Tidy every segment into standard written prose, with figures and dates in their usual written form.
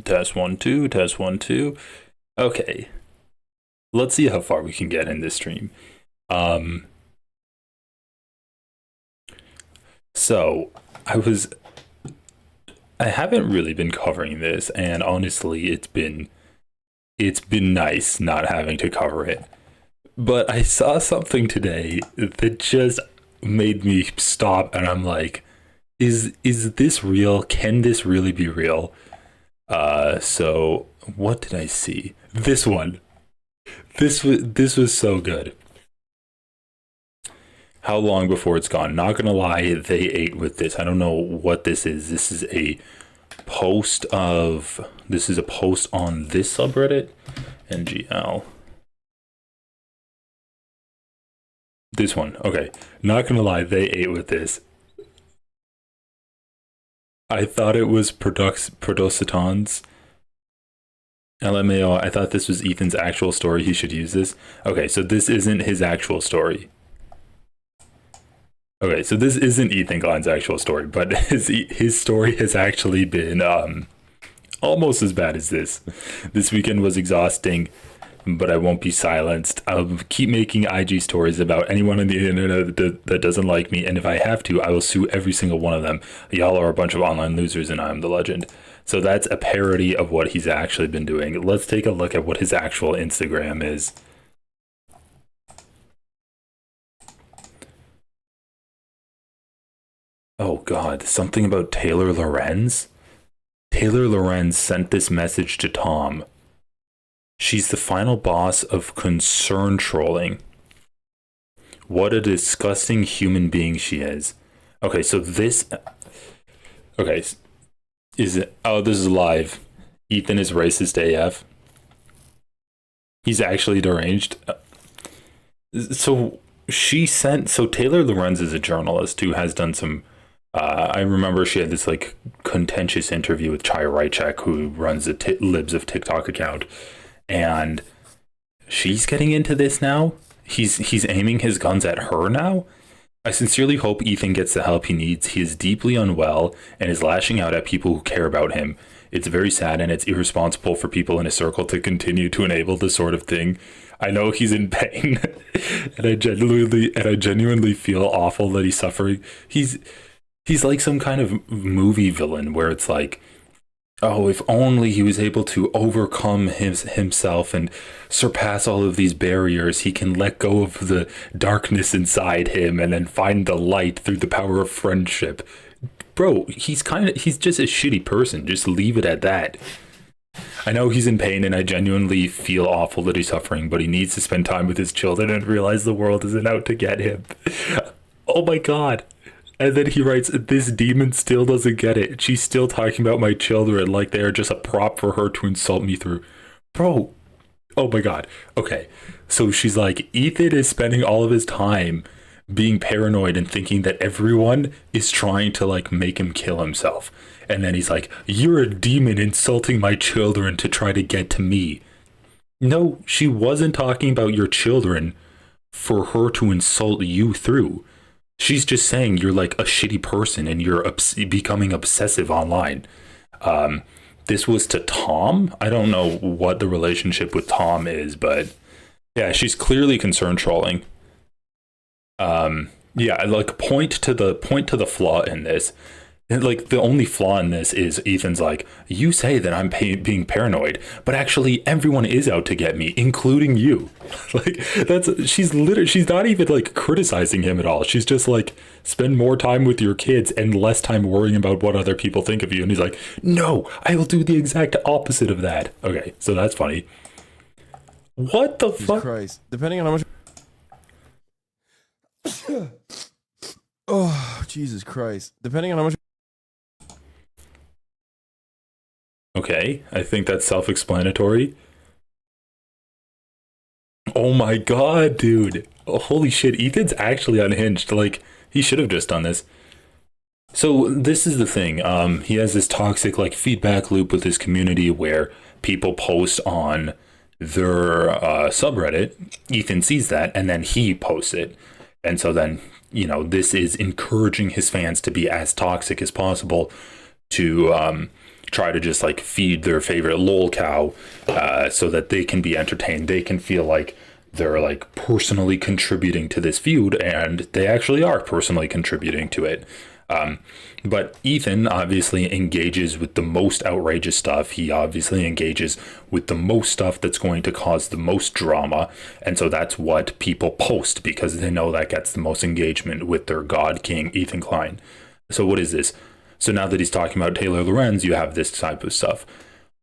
Test one, two, test one, two. Okay. Let's see how far we can get in this stream. Um, so I haven't really been covering this, and honestly, it's been nice not having to cover it. But I saw something today that just made me stop, and I'm like, is this real? Can this really be real? So what did I see? This one. This was so good. How long before it's gone? Not gonna lie, they ate with this. I don't know what this is. This is a post on this subreddit, NGL. This one. Okay. Not gonna lie, they ate with this. I thought it was Producitons. LMAO, I thought this was Ethan's actual story. He should use this. Okay, so this isn't his actual story. Okay, so this isn't Ethan Klein's actual story, but his story has actually been almost as bad as this. This weekend was exhausting, but I won't be silenced. I'll keep making IG stories about anyone on the internet that doesn't like me, and if I have to, I will sue every single one of them. Y'all are a bunch of online losers, and I'm the legend. So that's a parody of what he's actually been doing. Let's take a look at what his actual Instagram is. Oh god, something about Taylor Lorenz? Taylor Lorenz sent this message to Tom. She's the final boss of concern trolling. What a disgusting human being she is. Okay, so this... Okay, is it... Oh, this is live. Ethan is racist AF. He's actually deranged. So Taylor Lorenz is a journalist who has done some... I remember she had this like contentious interview with Chai Rychek, who runs the Libs of TikTok account, and she's getting into this now. He's aiming his guns at her now. I sincerely hope Ethan gets the help he needs. He is deeply unwell and is lashing out at people who care about him. It's very sad, and it's irresponsible for people in his circle to continue to enable this sort of thing. I know he's in pain, and I genuinely feel awful that he's suffering. He's like some kind of movie villain where it's like, oh, if only he was able to overcome himself and surpass all of these barriers, he can let go of the darkness inside him and then find the light through the power of friendship. Bro, he's just a shitty person. Just leave it at that. I know he's in pain, and I genuinely feel awful that he's suffering, but he needs to spend time with his children and realize the world isn't out to get him. Oh my god. And then he writes, this demon still doesn't get it. She's still talking about my children like they are just a prop for her to insult me through. Bro, oh my god. Okay, so she's like, Ethan is spending all of his time being paranoid and thinking that everyone is trying to like make him kill himself. And then he's like, you're a demon insulting my children to try to get to me. No, she wasn't talking about your children for her to insult you through. She's just saying you're like a shitty person and you're becoming obsessive online. This was to Tom. I don't know what the relationship with Tom is, but yeah, she's clearly concerned trolling. Yeah, like point to the flaw in this. And like the only flaw in this is Ethan's like, you say that I'm being paranoid, but actually everyone is out to get me, including you. Like she's not even like criticizing him at all. She's just like, spend more time with your kids and less time worrying about what other people think of you. And he's like, no, I will do the exact opposite of that. Okay, so that's funny. What the fuck? Christ. Depending on how much. Oh, Jesus Christ. Depending on how much. Okay, I think that's self-explanatory. Oh my god, dude. Oh, holy shit, Ethan's actually unhinged. Like, he should have just done this. So this is the thing. He has this toxic like feedback loop with his community where people post on their subreddit. Ethan sees that and then he posts it. And so then, you know, this is encouraging his fans to be as toxic as possible to try to just like feed their favorite lol cow so that they can be entertained. They can feel like they're like personally contributing to this feud, and they actually are personally contributing to it. But Ethan obviously engages with the most outrageous stuff. He obviously engages with the most stuff that's going to cause the most drama. And so that's what people post, because they know that gets the most engagement with their God King, Ethan Klein. So what is this? So now that he's talking about Taylor Lorenz, you have this type of stuff.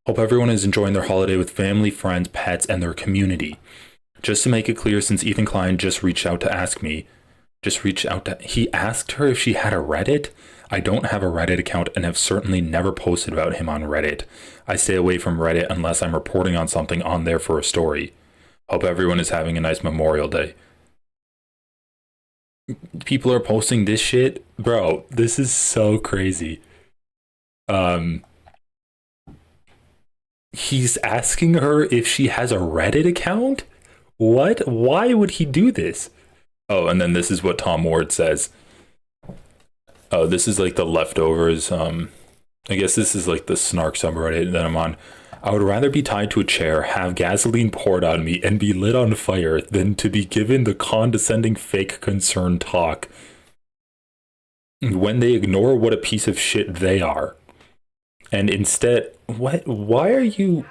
Hope everyone is enjoying their holiday with family, friends, pets, and their community. Just to make it clear, since Ethan Klein just reached out to ask me, he asked her if she had a Reddit. I don't have a Reddit account and have certainly never posted about him on Reddit. I stay away from Reddit unless I'm reporting on something on there for a story. Hope everyone is having a nice Memorial Day. People are posting this shit. Bro, this is so crazy. He's asking her if she has a Reddit account? What? Why would he do this? Oh, and then this is what Tom Ward says. Oh, this is like the leftovers. I guess this is like the snark subreddit that I'm on. I would rather be tied to a chair, have gasoline poured on me, and be lit on fire than to be given the condescending fake concern talk when they ignore what a piece of shit they are. And instead, why are you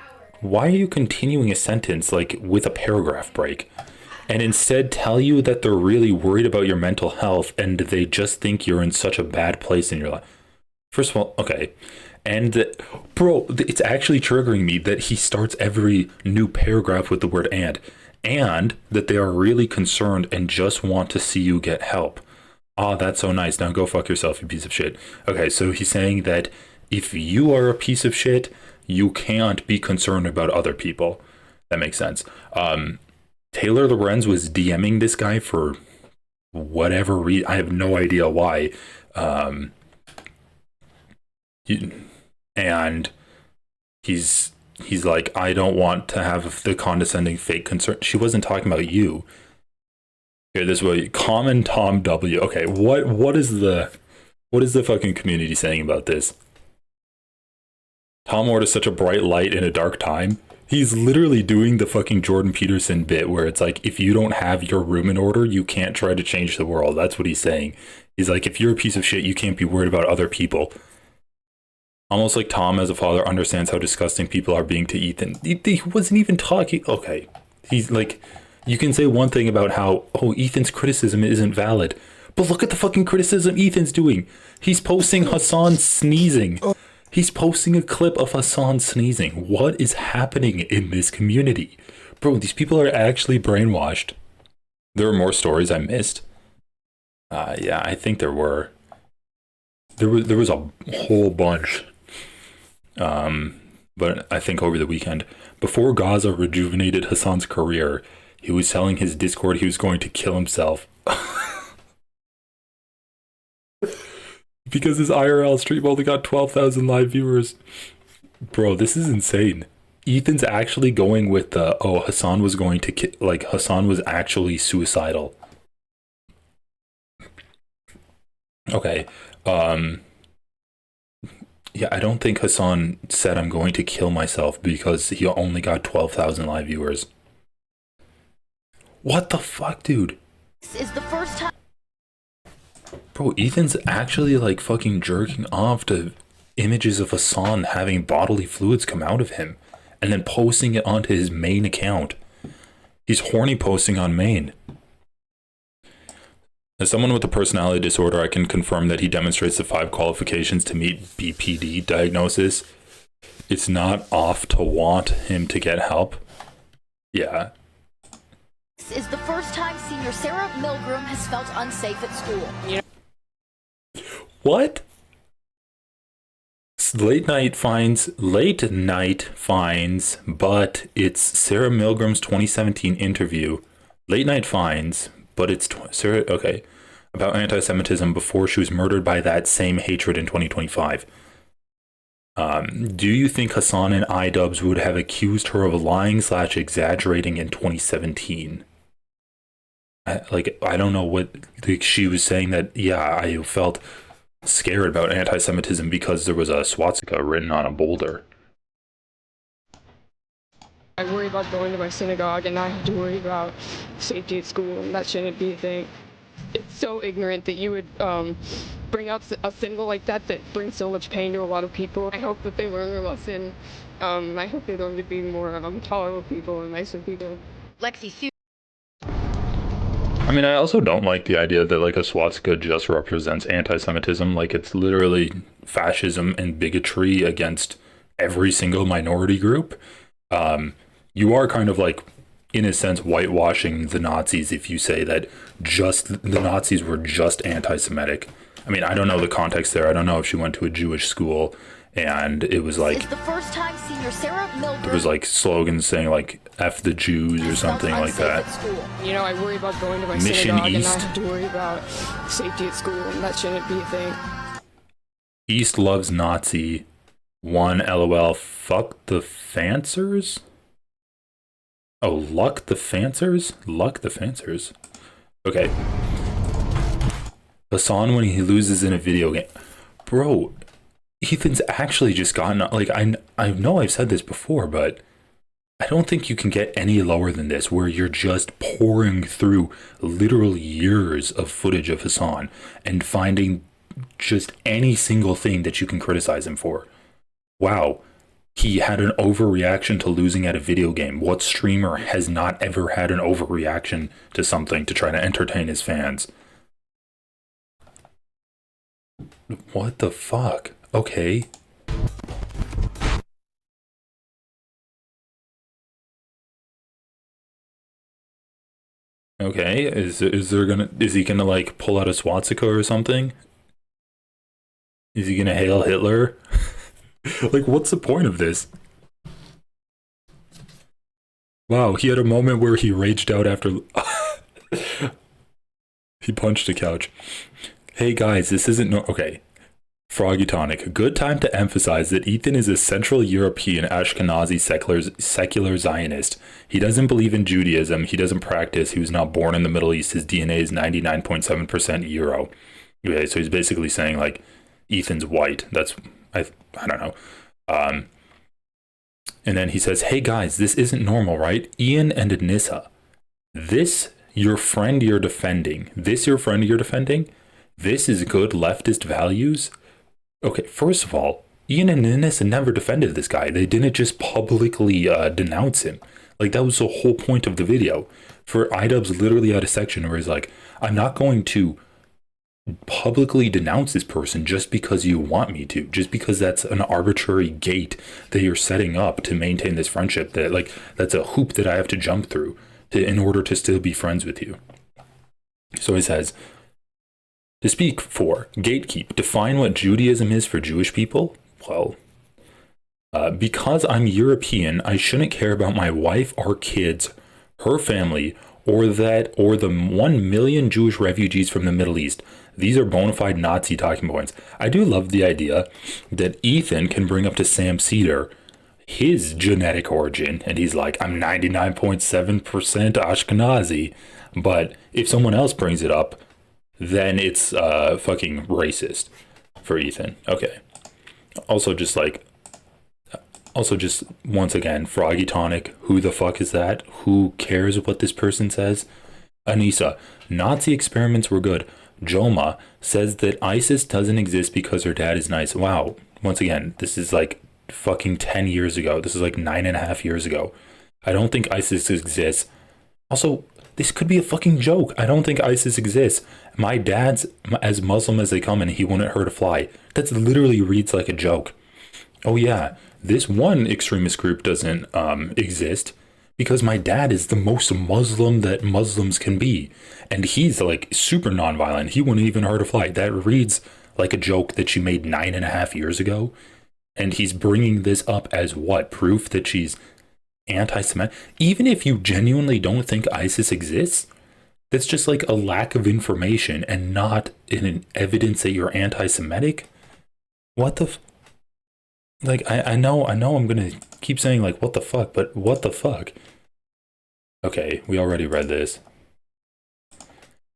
continuing a sentence like with a paragraph break? And instead tell you that they're really worried about your mental health and they just think you're in such a bad place in your life. First of all, okay. And bro, it's actually triggering me that he starts every new paragraph with the word and that they are really concerned and just want to see you get help. Ah, that's so nice. Now go fuck yourself, you piece of shit. Okay, so he's saying that if you are a piece of shit, you can't be concerned about other people. That makes sense. Taylor Lorenz was DMing this guy for whatever reason. I have no idea why. And he's like, I don't want to have the condescending fake concern. She wasn't talking about you. Here, this way, common Tom W. Okay, what is the fucking community saying about this? Tom Ward is such a bright light in a dark time. He's literally doing the fucking Jordan Peterson bit where it's like, if you don't have your room in order, you can't try to change the world. That's what he's saying. He's like, if you're a piece of shit, you can't be worried about other people. Almost like Tom, as a father, understands how disgusting people are being to Ethan. He wasn't even talking. Okay. He's like, you can say one thing about how, Ethan's criticism isn't valid. But look at the fucking criticism Ethan's doing. He's posting Hasan sneezing. He's posting a clip of Hasan sneezing. What is happening in this community? Bro, these people are actually brainwashed. There are more stories I missed. Yeah, I think there were. There was a whole bunch. But I think over the weekend, before Gaza rejuvenated Hasan's career, he was telling his Discord he was going to kill himself. Because his IRL stream only got 12,000 live viewers. Bro, this is insane. Ethan's actually going with the, Hasan was going to Hasan was actually suicidal. Okay. Yeah, I don't think Hasan said I'm going to kill myself because he only got 12,000 live viewers. What the fuck, dude? This is the first time. Bro, Ethan's actually like fucking jerking off to images of Hasan having bodily fluids come out of him and then posting it onto his main account. He's horny posting on main. As someone with a personality disorder, I can confirm that he demonstrates the 5 qualifications to meet BPD diagnosis. It's not off to want him to get help. Yeah. This is the first time senior Sarah Milgram has felt unsafe at school. What? Late night finds, but it's Sarah Milgram's 2017 interview. Late night finds, but it's Sarah. Okay, about anti-Semitism before she was murdered by that same hatred in 2025. Do you think Hasan and iDubbbz would have accused her of lying/exaggerating in 2017? I don't know what she was saying that. Yeah, I felt scared about anti-Semitism because there was a swastika written on a boulder. I worry about going to my synagogue and not have to worry about safety at school, and that shouldn't be a thing. It's so ignorant that you would bring out a symbol like that brings so much pain to a lot of people. I hope that they learn their lesson. I hope they learn to be more tolerant people and nicer people. Lexi Sue. I mean, I also don't like the idea that like a swastika just represents anti-Semitism. Like it's literally fascism and bigotry against every single minority group. You are kind of like, in a sense, whitewashing the Nazis if you say that just the Nazis were just anti-Semitic. I mean, I don't know the context there. I don't know if she went to a Jewish school and it was like, It's the first time senior Sarah Milgram there was like slogans saying like F the Jews or something like that. You know, I worry about going to my Mission synagogue East. and not have to worry about safety at school, and that shouldn't be a thing. East loves Nazi. 1 LOL. Fuck the Fancers? Oh, Luck the Fancers? Luck the Fancers. Okay. Hasan when he loses in a video game. Bro, Ethan's actually just gotten, like, I know I've said this before, but I don't think you can get any lower than this, where you're just pouring through literal years of footage of Hasan and finding just any single thing that you can criticize him for. Wow, he had an overreaction to losing at a video game. What streamer has not ever had an overreaction to something to try to entertain his fans? What the fuck? Okay. Okay, is he gonna like pull out a swastika or something? Is he gonna hail Hitler? Like, what's the point of this? Wow, he had a moment where he raged out after he punched a couch. Hey guys, this isn't okay. Froggy Tonic, a good time to emphasize that Ethan is a Central European Ashkenazi secular Zionist. He doesn't believe in Judaism. He doesn't practice. He was not born in the Middle East. His DNA is 99.7% Euro. Okay, so he's basically saying like Ethan's white. That's I don't know. And then he says, "Hey guys, this isn't normal, right? Ian and Anissa, this your friend you're defending. This your friend you're defending. This is good leftist values." Okay, first of all, Ian and Anissa never defended this guy. They didn't just publicly denounce him. Like, that was the whole point of the video. For iDubbbz literally had a section where he's like, I'm not going to publicly denounce this person just because you want me to, just because that's an arbitrary gate that you're setting up to maintain this friendship, that like that's a hoop that I have to jump through in order to still be friends with you. So he says, to speak for, gatekeep, define what Judaism is for Jewish people? Well, because I'm European, I shouldn't care about my wife, our kids, her family, or the 1 million Jewish refugees from the Middle East. These are bona fide Nazi talking points. I do love the idea that Ethan can bring up to Sam Cedar his genetic origin, and he's like, I'm 99.7% Ashkenazi. But if someone else brings it up, then it's fucking racist for Ethan. Okay. Also just once again, Froggy Tonic, who the fuck is that? Who cares what this person says? Anissa, Nazi experiments were good. Joma says that ISIS doesn't exist because her dad is nice. Wow. Once again, this is like fucking 10 years ago. This is like 9.5 years ago. I don't think ISIS exists. Also, this could be a fucking joke. I don't think ISIS exists. My dad's as Muslim as they come and he wouldn't hurt a fly. That literally reads like a joke. Oh yeah, this one extremist group doesn't exist because my dad is the most Muslim that Muslims can be. And he's like super nonviolent. He wouldn't even hurt a fly. That reads like a joke that she made 9.5 years ago. And he's bringing this up as what? Proof that she's anti-Semitic? Even if you genuinely don't think ISIS exists, that's just like a lack of information and not an evidence that you're anti-Semitic. What the like, I know I'm gonna keep saying like what the fuck, but what the fuck? Okay, we already read this.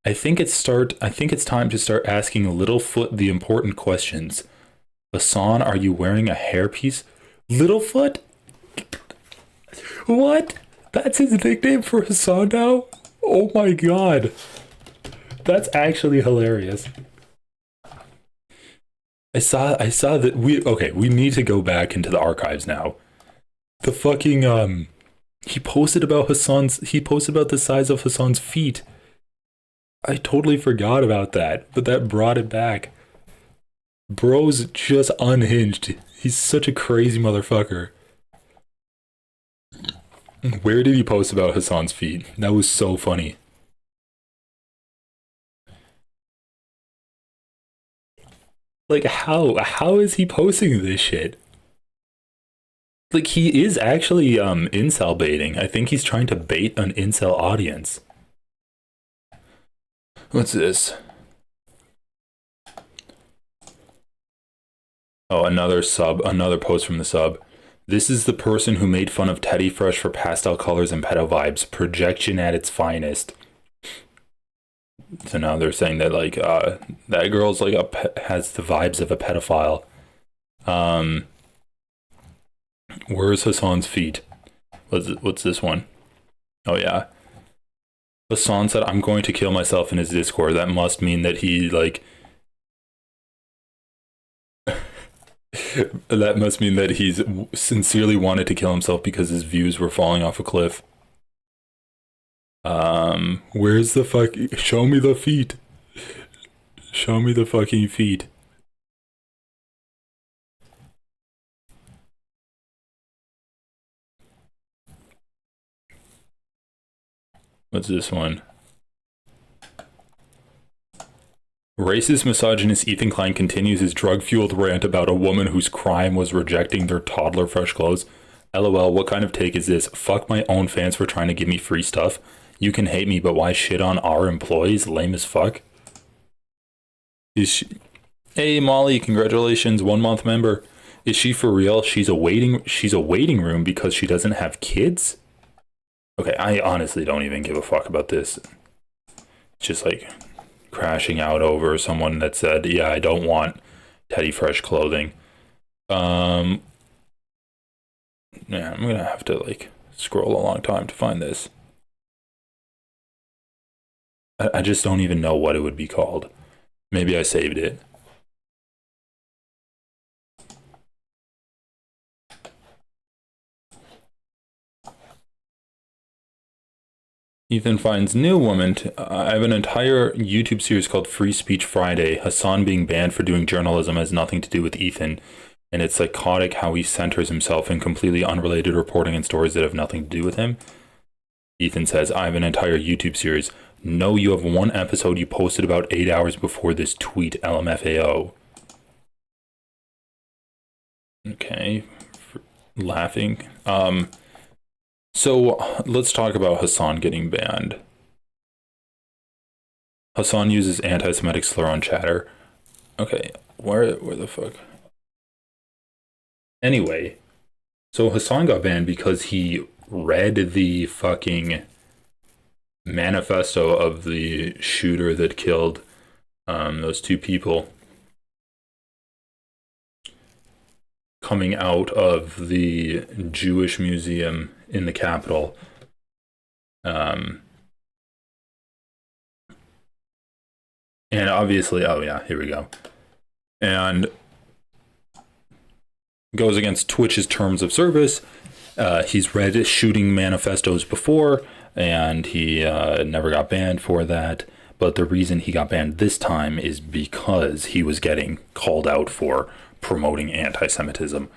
I think it's time to start asking Littlefoot the important questions. Hasan, are you wearing a hairpiece? Littlefoot? What? That's his nickname for Hasan now? Oh my god. That's actually hilarious. I saw that we need to go back into the archives now. The fucking he posted about the size of Hasan's feet. I totally forgot about that, but that brought it back. Bro's just unhinged. He's such a crazy motherfucker. Where did he post about Hasan's feet? That was so funny. Like, how is he posting this shit? Like, he is actually incel baiting. I think he's trying to bait an incel audience. What's this? Oh, another post from the sub. This is the person who made fun of Teddy Fresh for pastel colors and pedo vibes. Projection at its finest. So now they're saying that, like, that girl's like has the vibes of a pedophile. Where's Hasan's feet? What's this one? Oh yeah. Hasan said, "I'm going to kill myself" in his Discord. That must mean that he, like, that must mean that he's sincerely wanted to kill himself because his views were falling off a cliff. Where's the fuck? Show me the feet. Show me the fucking feet. What's this one? Racist misogynist Ethan Klein continues his drug-fueled rant about a woman whose crime was rejecting their toddler fresh clothes. LOL, what kind of take is this? Fuck my own fans for trying to give me free stuff. You can hate me, but why shit on our employees? Lame as fuck. Is she... Hey Molly, congratulations, 1 month member. Is she for real? She's a waiting room because she doesn't have kids? Okay, I honestly don't even give a fuck about this. It's just like crashing out over someone that said, yeah, I don't want Teddy Fresh clothing. Yeah, I'm gonna have to, like, scroll a long time to find this. I just don't even know what it would be called. Maybe I saved it. Ethan finds new woman. I have an entire YouTube series called Free Speech Friday. Hasan being banned for doing journalism has nothing to do with Ethan. And it's psychotic how he centers himself in completely unrelated reporting and stories that have nothing to do with him. Ethan says, I have an entire YouTube series. No, you have one episode you posted about 8 hours before this tweet, LMFAO. Okay. Laughing. So let's talk about Hasan getting banned. Hasan uses anti-Semitic slur on chatter. Okay, where the fuck? Anyway, so Hasan got banned because he read the fucking manifesto of the shooter that killed those two people coming out of the Jewish museum in the Capitol. And obviously, oh yeah, here we go. And goes against Twitch's terms of service. He's read shooting manifestos before, and he never got banned for that. But the reason he got banned this time is because he was getting called out for promoting anti-Semitism.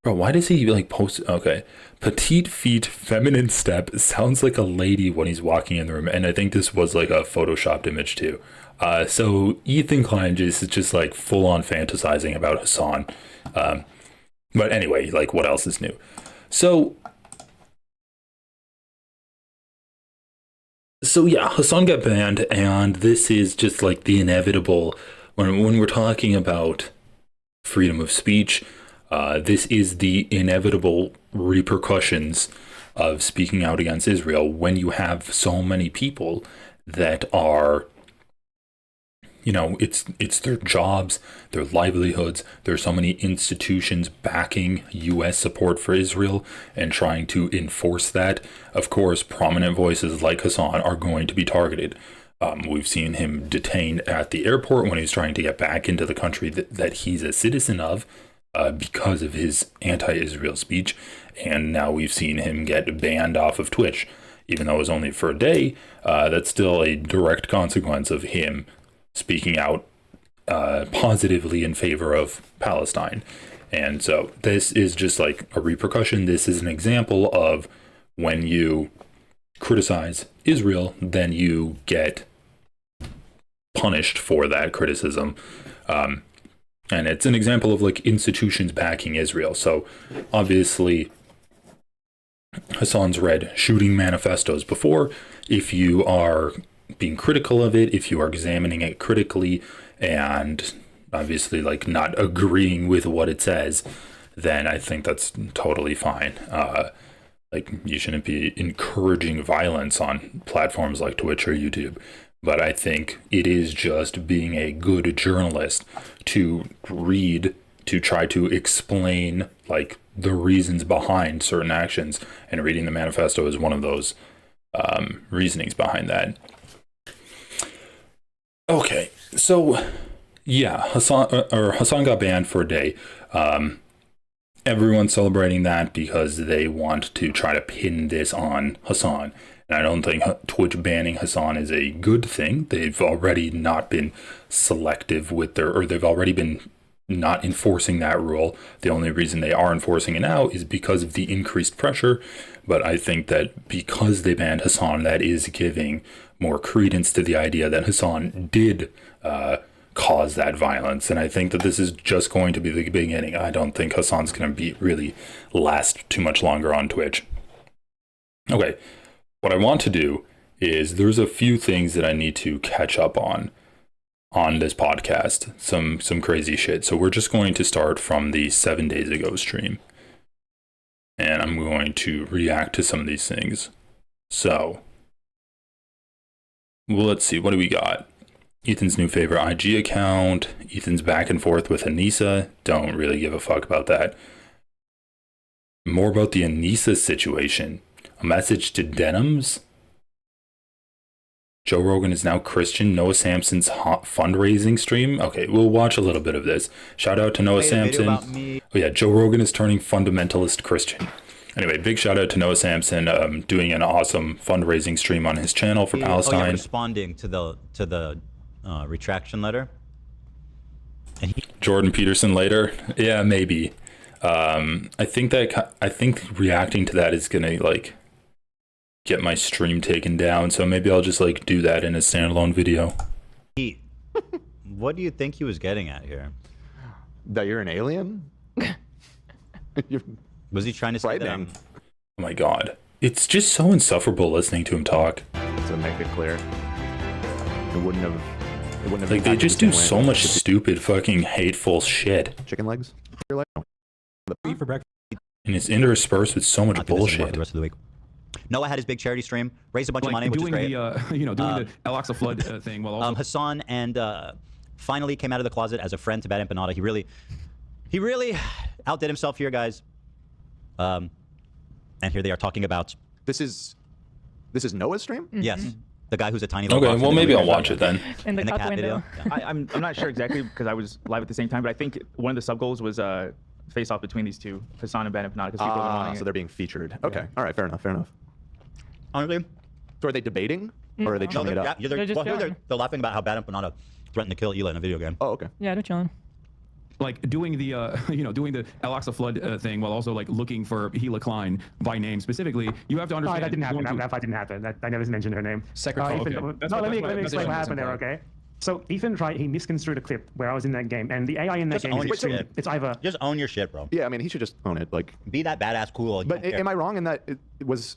Bro, why does he, like, post? Okay. Petite feet, feminine step, sounds like a lady when he's walking in the room. And I think this was like a photoshopped image too. So Ethan Klein is just like full on fantasizing about Hasan. But anyway, like, what else is new? So yeah, Hasan got banned, and this is just like the inevitable when we're talking about freedom of speech. This is the inevitable repercussions of speaking out against Israel when you have so many people that are it's their jobs, their livelihoods. There's so many institutions backing U.S. support for Israel and trying to enforce that. Of course, prominent voices like Hasan are going to be targeted. We've seen him detained at the airport when he's trying to get back into the country that he's a citizen of, because of his anti-Israel speech. And now we've seen him get banned off of Twitch. Even though it was only for a day, that's still a direct consequence of him speaking out positively in favor of Palestine. And so this is just like a repercussion. This is an example of when you criticize Israel, then you get punished for that criticism. And it's an example of like institutions backing Israel. So obviously Hasan's read shooting manifestos before. If you are being critical of it, if you are examining it critically and obviously like not agreeing with what it says, then I think that's totally fine. Like you shouldn't be encouraging violence on platforms like Twitch or YouTube. But I think it is just being a good journalist to read, to try to explain like the reasons behind certain actions, and reading the manifesto is one of those reasonings behind that. Okay, so yeah, Hasan got banned for a day. Everyone's celebrating that because they want to try to pin this on Hasan. And I don't think Twitch banning Hasan is a good thing. They've already not been selective with they've already been not enforcing that rule. The only reason they are enforcing it now is because of the increased pressure. But I think that because they banned Hasan, that is giving more credence to the idea that Hasan did cause that violence. And I think that this is just going to be the beginning. I don't think Hasan's going to really last too much longer on Twitch. Okay, what I want to do is there's a few things that I need to catch up on this podcast, some crazy shit. So we're just going to start from the 7 days ago stream, and I'm going to react to some of these things. So, well, let's see, what do we got? Ethan's new favorite IG account, Ethan's back and forth with Anissa, don't really give a fuck about that. More about the Anissa situation, a message to Denims. Joe Rogan is now Christian. Noah Samson's fundraising stream. Okay, we'll watch a little bit of this. Shout out to Noah Samson. Oh yeah, Joe Rogan is turning fundamentalist Christian. Anyway, big shout out to Noah Samson doing an awesome fundraising stream on his channel for Palestine. Yeah, responding to the retraction letter. And Jordan Peterson later. Yeah, maybe. I think reacting to that is gonna like get my stream taken down, so maybe I'll just like do that in a standalone video. What do you think he was getting at here? That you're an alien? Was he trying to say that? Oh my god, it's just so insufferable listening to him talk. To make it clear, it wouldn't have like they just do so much stupid fucking hateful shit. Chicken legs? You're like, Eat for breakfast. And it's interspersed with so much bullshit. The rest of the week. Noah had his big charity stream, raised a bunch of money, which is great. Doing the Al-Aqsa flood thing while also Hasan and finally came out of the closet as a friend to Bad Empanada. He really outdid himself here, guys. And here they are talking about this is Noah's stream? Mm-hmm. Yes, the guy who's a tiny little. Okay, well maybe I'll watch it then. In the cat window. Yeah. I'm not sure exactly because I was live at the same time, but I think one of the sub goals was face off between these two, Hasan and Bad Empanada, because people are wanting so they're being featured. Okay, all right, fair enough. Honestly, so are they debating or are they chilling it up? They're laughing about how Bad Empanada threatened to kill Ela in a video game. Oh, okay. Yeah, they're chilling. like doing the doing the Al-Aqsa flood thing while also like looking for Ethan Klein by name specifically. You have to understand. That didn't happen. That didn't happen. I never mentioned her name. Okay. Let me explain what happened there. Okay. So Ethan he misconstrued a clip where I was in that game, and the AI in that game is extreme. It's either just own your shit, bro. Yeah, I mean he should just own it. Like be that badass cool. But am I wrong in that it was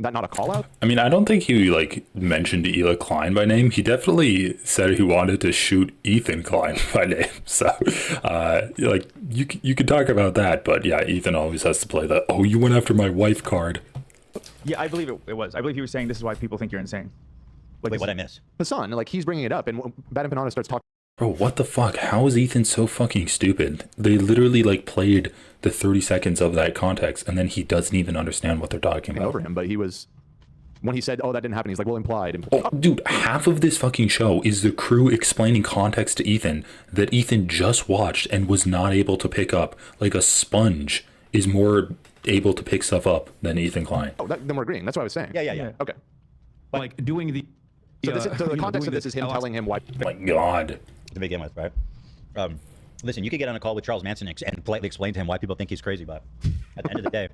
that not a call out? I mean, I don't think he like mentioned Ethan Klein by name. He definitely said he wanted to shoot Ethan Klein by name. So, like you could talk about that, but yeah, Ethan always has to play the you went after my wife card. Yeah, I believe it was. I believe he was saying this is why people think you're insane. Like, Wait, what I miss? Hasan, like he's bringing it up, and Bad Empanada starts talking. Bro, what the fuck? How is Ethan so fucking stupid? They literally like played the 30 seconds of that context, and then he doesn't even understand what they're talking about. Over him, but he was, when he said, "Oh, that didn't happen," he's like, "Well, implied." Oh, dude, half of this fucking show is the crew explaining context to Ethan that Ethan just watched and was not able to pick up. Like a sponge is more able to pick stuff up than Ethan Klein. Oh, then we're agreeing. That's what I was saying. Yeah. Okay. But like doing the. So, the context of this is him telling him why. Oh my God. To begin with, right? Listen, you could get on a call with Charles Manson and politely explain to him why people think he's crazy, but at the end of the day,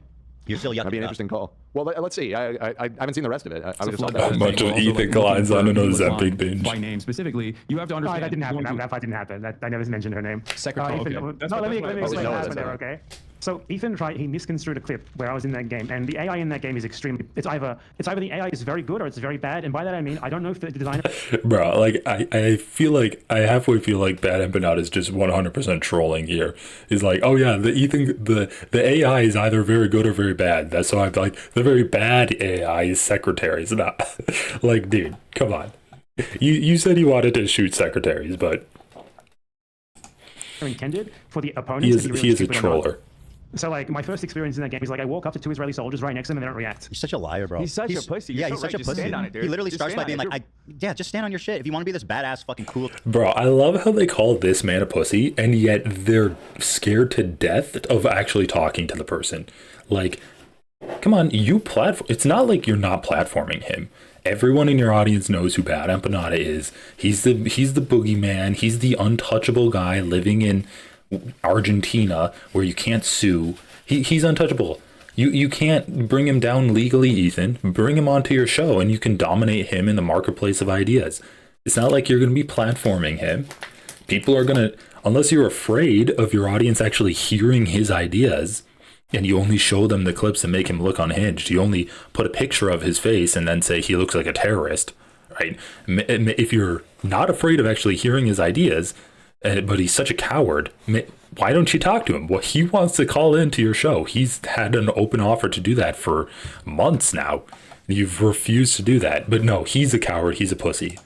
you're still young. That'd be an interesting call. Well, let's see. I haven't seen the rest of it. I was just A bunch of Ethan Kleins on an Ozempic binge. By name specifically, you have to understand. No, that didn't happen. That didn't happen. I never mentioned her name. Secretary. Let me explain what happened there, okay? So Ethan he misconstrued a clip where I was in that game, and the AI in that game is extremely. It's either the AI is very good or it's very bad, and by that I mean I don't know if the designer. Bro, like I feel like I halfway feel like Bad Empanada is just 100% trolling here. He's like, oh yeah, the AI is either very good or very bad. That's why I'm like the very bad AI is secretaries. Not like, dude, come on. You said you wanted to shoot secretaries, but intended for the opponents. He is a troller. So like my first experience in that game is like I walk up to two Israeli soldiers right next to them and they don't react. You're such a liar, bro. He's such a pussy. Yeah, he's such a pussy. Stand on it, dude. He literally Just starts stand by on being it. like, just stand on your shit. If you want to be this badass fucking cool. Bro, I love how they call this man a pussy, and yet they're scared to death of actually talking to the person. Like, come on, it's not like you're not platforming him. Everyone in your audience knows who Bad Empanada is. He's the boogeyman. He's the untouchable guy living in Argentina where you can't sue. He's untouchable. You can't bring him down legally, Ethan. Bring him onto your show and you can dominate him in the marketplace of ideas. It's not like you're going to be platforming him. People are going to, unless you're afraid of your audience actually hearing his ideas, and you only show them the clips that make him look unhinged. You only put a picture of his face and then say he looks like a terrorist, right? If you're not afraid of actually hearing his ideas, but he's such a coward, why don't you talk to him? Well, he wants to call into your show. He's had an open offer to do that for months now. You've refused to do that. But no, he's a coward. He's a pussy.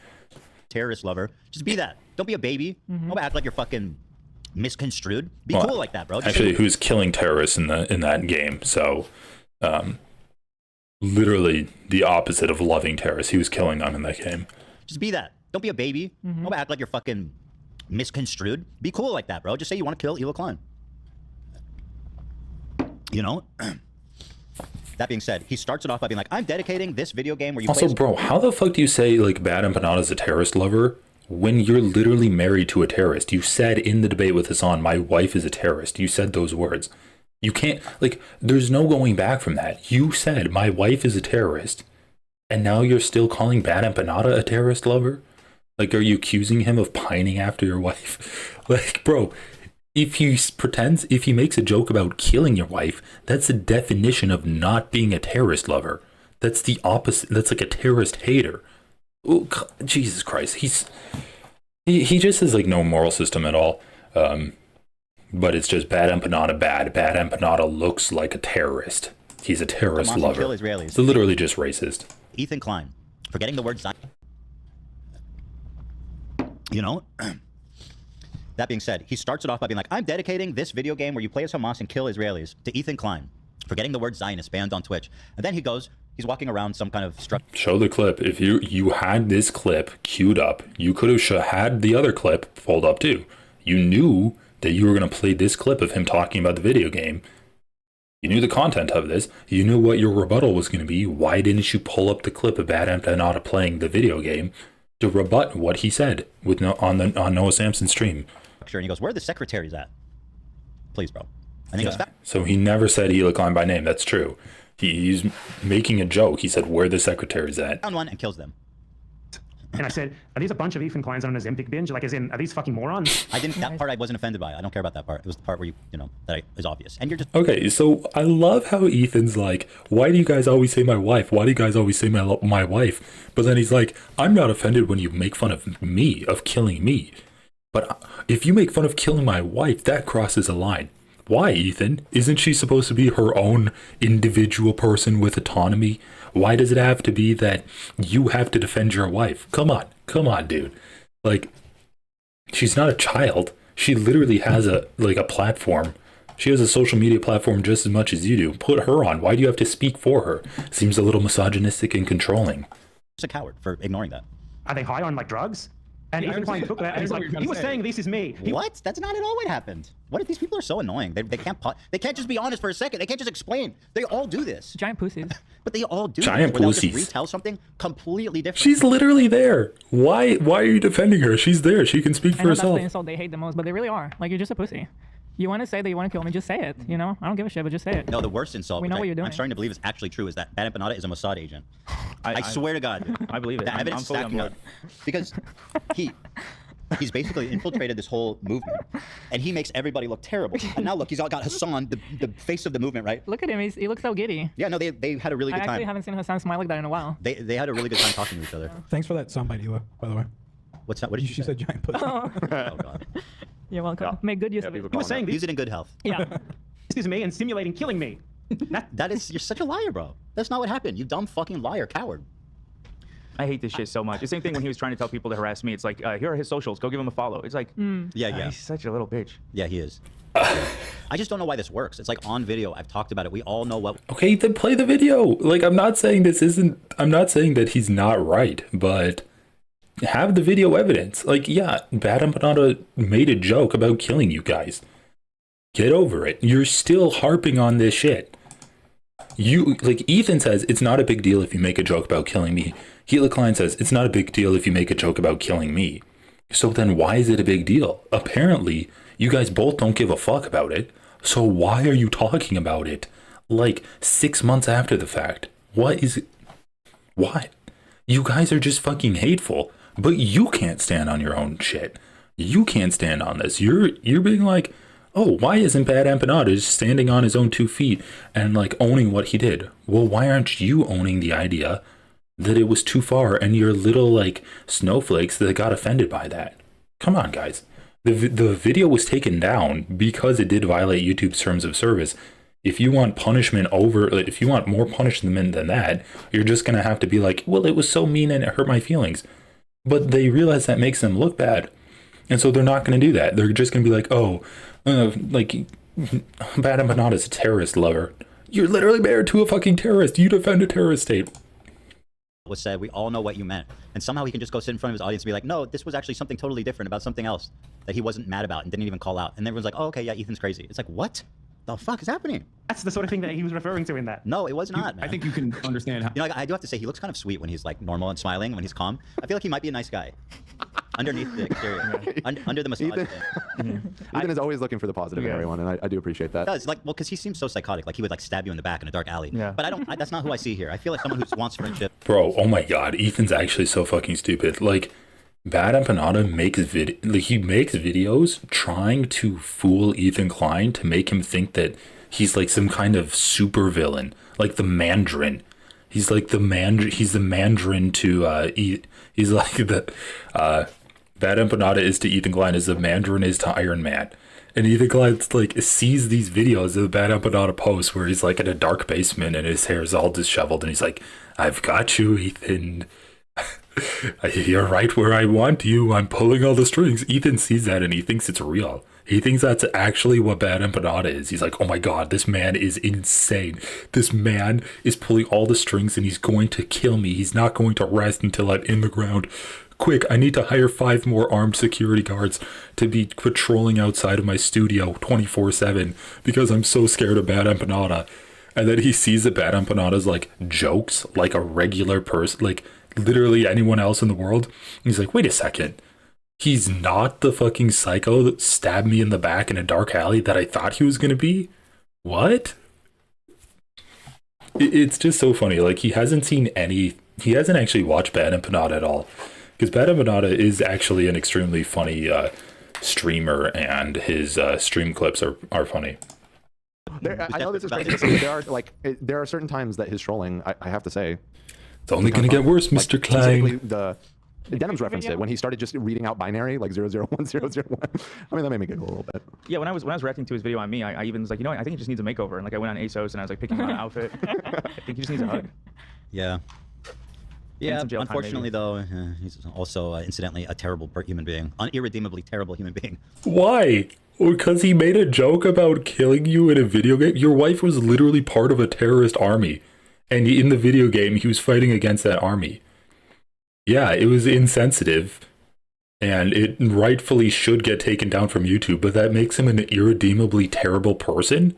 Terrorist lover. Just be that. Don't be a baby. Don't act like you're fucking misconstrued. Be cool like that, bro. Just actually, who's killing terrorists in that game? So, literally the opposite of loving terrorists. He was killing them in that game. Just be that. Don't be a baby. Don't act like you're fucking misconstrued. Be cool like that, bro. Just say you want to kill Ethan Klein. You know? That being said, he starts it off by being like, I'm dedicating this video game where you also, bro, how the fuck do you say like Bad Empanada is a terrorist lover when you're literally married to a terrorist? You said in the debate with Hasan, my wife is a terrorist. You said those words. You can't, like, there's no going back from that. You said my wife is a terrorist, and now you're still calling Bad Empanada a terrorist lover? Like, are you accusing him of pining after your wife? Like, bro, if he makes a joke about killing your wife, that's the definition of not being a terrorist lover. That's the opposite. That's like a terrorist hater. Oh, Jesus Christ. He just has like no moral system at all. But it's just Bad Empanada bad. Bad Empanada looks like a terrorist. He's a terrorist lover. Kill Israelis. It's literally just racist. Ethan Klein, forgetting the word Zion. You know? That being said, he starts it off by being like, I'm dedicating this video game where you play as Hamas and kill Israelis to Ethan Klein, forgetting the word Zionist banned on Twitch. And then he's walking around some kind of structure. Show the clip. If you had this clip queued up, you could have had the other clip pulled up too. You knew that you were going to play this clip of him talking about the video game. You knew the content of this. You knew what your rebuttal was going to be. Why didn't you pull up the clip of Bad Empanada playing the video game to rebut what he said on Noah Samson's stream? And he goes, where are the secretaries at? Please, bro. And he goes, so he never said Ethan Klein by name. That's true. He's making a joke. He said, where are the secretaries at? Found one and kills them. And I said, are these a bunch of Ethan Kleins on an Ozempic binge? Like, as in, are these fucking morons? That part I wasn't offended by. I don't care about that part. It was the part where that is obvious. And you're just... Okay, so I love how Ethan's like, why do you guys always say my wife? Why do you guys always say my wife? But then he's like, I'm not offended when you make fun of me, of killing me. But if you make fun of killing my wife, that crosses a line. Why, Ethan? Isn't she supposed to be her own individual person with autonomy? Why does it have to be that you have to defend your wife? Come on, dude. Like, she's not a child. She literally has a platform. She has a social media platform just as much as you do. Put her on. Why do you have to speak for her? Seems a little misogynistic and controlling. He's a coward for ignoring that. Are they high on like drugs? And Ethan Klein took that and he's like, he was saying this is me. What? That's not at all what happened. What if these people are so annoying? They can't just be honest for a second. They can't just explain. They all do this. Giant pussies. But they all do Giant this. They'll pussies. just retell something completely different. She's literally there. Why are you defending her? She's there. She can speak for I know herself. that's the insult they hate the most, but they really are. Like, you're just a pussy. You want to say that you want to kill me, just say it. You know, I don't give a shit, but just say it. No, the worst insult, We know what you're doing. I'm starting to believe is actually true, is that Bad Empanada is a Mossad agent. I swear to God. I believe it. The evidence I'm fully stacking on up. board. Because he's basically infiltrated this whole movement, and he makes everybody look terrible. And now look, he's got Hasan, the face of the movement, right? Look at him. He looks so giddy. Yeah, no, they had a really I good time. actually haven't seen Hasan smile like that in a while. They had a really good time talking to each other. Thanks for that soundbite, Ela, by the way. What's that? What did you She say? said giant pussy. Oh God. You're welcome. Make good use of it. He was saying this. Use it in good health. Yeah. This is me and simulating killing me. That is, you're such a liar, bro. That's not what happened. You dumb fucking liar, coward. I hate this shit so much. The same thing when he was trying to tell people to harass me. It's like, here are his socials. Go give him a follow. It's like, Yeah. he's such a little bitch. Yeah, he is. I just don't know why this works. It's like on video. I've talked about it. We all know what. Okay, then play the video. Like, I'm not saying that he's not right, but have the video evidence. Like, yeah, Bad Empanada made a joke about killing you guys. Get over it. You're still harping on this shit. Ethan says it's not a big deal if you make a joke about killing me. Ethan Klein says it's not a big deal if you make a joke about killing me. So then why is it a big deal? Apparently, you guys both don't give a fuck about it. So why are you talking about it like 6 months after the fact? What is it? Why? You guys are just fucking hateful, but you can't stand on your own shit. You can't stand on this. You're being like, oh, why isn't Bad Empanada just standing on his own 2 feet and like owning what he did? Well, why aren't you owning the idea that it was too far and you're little like snowflakes that got offended by that? Come on, guys. The video was taken down because it did violate YouTube's terms of service. If you want if you want more punishment than that, you're just going to have to be like, well, it was so mean and it hurt my feelings. But they realize that makes them look bad. And so they're not going to do that. They're just going to be like, oh, Bad Empanada's a terrorist lover. You're literally married to a fucking terrorist. You defend a terrorist state. Was said, we all know what you meant. And somehow he can just go sit in front of his audience and be like, no, this was actually something totally different about something else that he wasn't mad about and didn't even call out. And everyone's like, oh, okay, yeah, Ethan's crazy. It's like, what the fuck is happening? That's the sort of thing that he was referring to in that. No, it was not, man. I think you can understand how. You know, I do have to say, he looks kind of sweet when he's like normal and smiling, when he's calm. I feel like he might be a nice guy. Underneath the exterior. Under the massage thing. Ethan is always looking for the positive in everyone, and I do appreciate that. He does, like, well, because he seems so psychotic. Like, he would like stab you in the back in a dark alley. Yeah. But that's not who I see here. I feel like someone who wants friendship. Bro, oh my god, Ethan's actually so fucking stupid. Like, Bad Empanada makes videos trying to fool Ethan Klein to make him think that he's like some kind of super villain, like the Mandarin. He's like he's the Mandarin to he's like the Bad Empanada is to Ethan Klein as the Mandarin is to Iron Man. And Ethan Klein like sees these videos of the Bad Empanada posts where he's like in a dark basement and his hair is all disheveled and he's like, I've got you, Ethan. You're right where I want you. I'm pulling all the strings. Ethan sees that and he thinks it's real. He thinks that's actually what Bad Empanada is. He's like, oh my god, this man is insane. This man is pulling all the strings and he's going to kill me. He's not going to rest until I'm in the ground. Quick, I need to hire 5 more armed security guards to be patrolling outside of my studio 24/7 because I'm so scared of Bad Empanada. And then he sees that Bad Empanada's like jokes like a regular person, like literally anyone else in the world. He's like, wait a second. He's not the fucking psycho that stabbed me in the back in a dark alley that I thought he was going to be? What? It's just so funny. Like, he hasn't actually watched Bad Empanada at all. Because Bad Empanada is actually an extremely funny streamer, and his stream clips are funny. I know this is crazy. There are certain times that his trolling, I have to say, it's only going to get worse, Mr. Klein. Specifically Denim's referenced it when he started just reading out binary like 001001. I mean, that made me giggle a little bit. Yeah, when I was reacting to his video on me, I even was like, you know what, I think he just needs a makeover. And like I went on ASOS and I was like picking out an outfit. I think he just needs a hug. Yeah. Yeah, some jail time, unfortunately maybe. though, he's also incidentally a terrible human being, an irredeemably terrible human being. Why? Because he made a joke about killing you in a video game? Your wife was literally part of a terrorist army. And in the video game, he was fighting against that army. Yeah, it was insensitive. And it rightfully should get taken down from YouTube, but that makes him an irredeemably terrible person?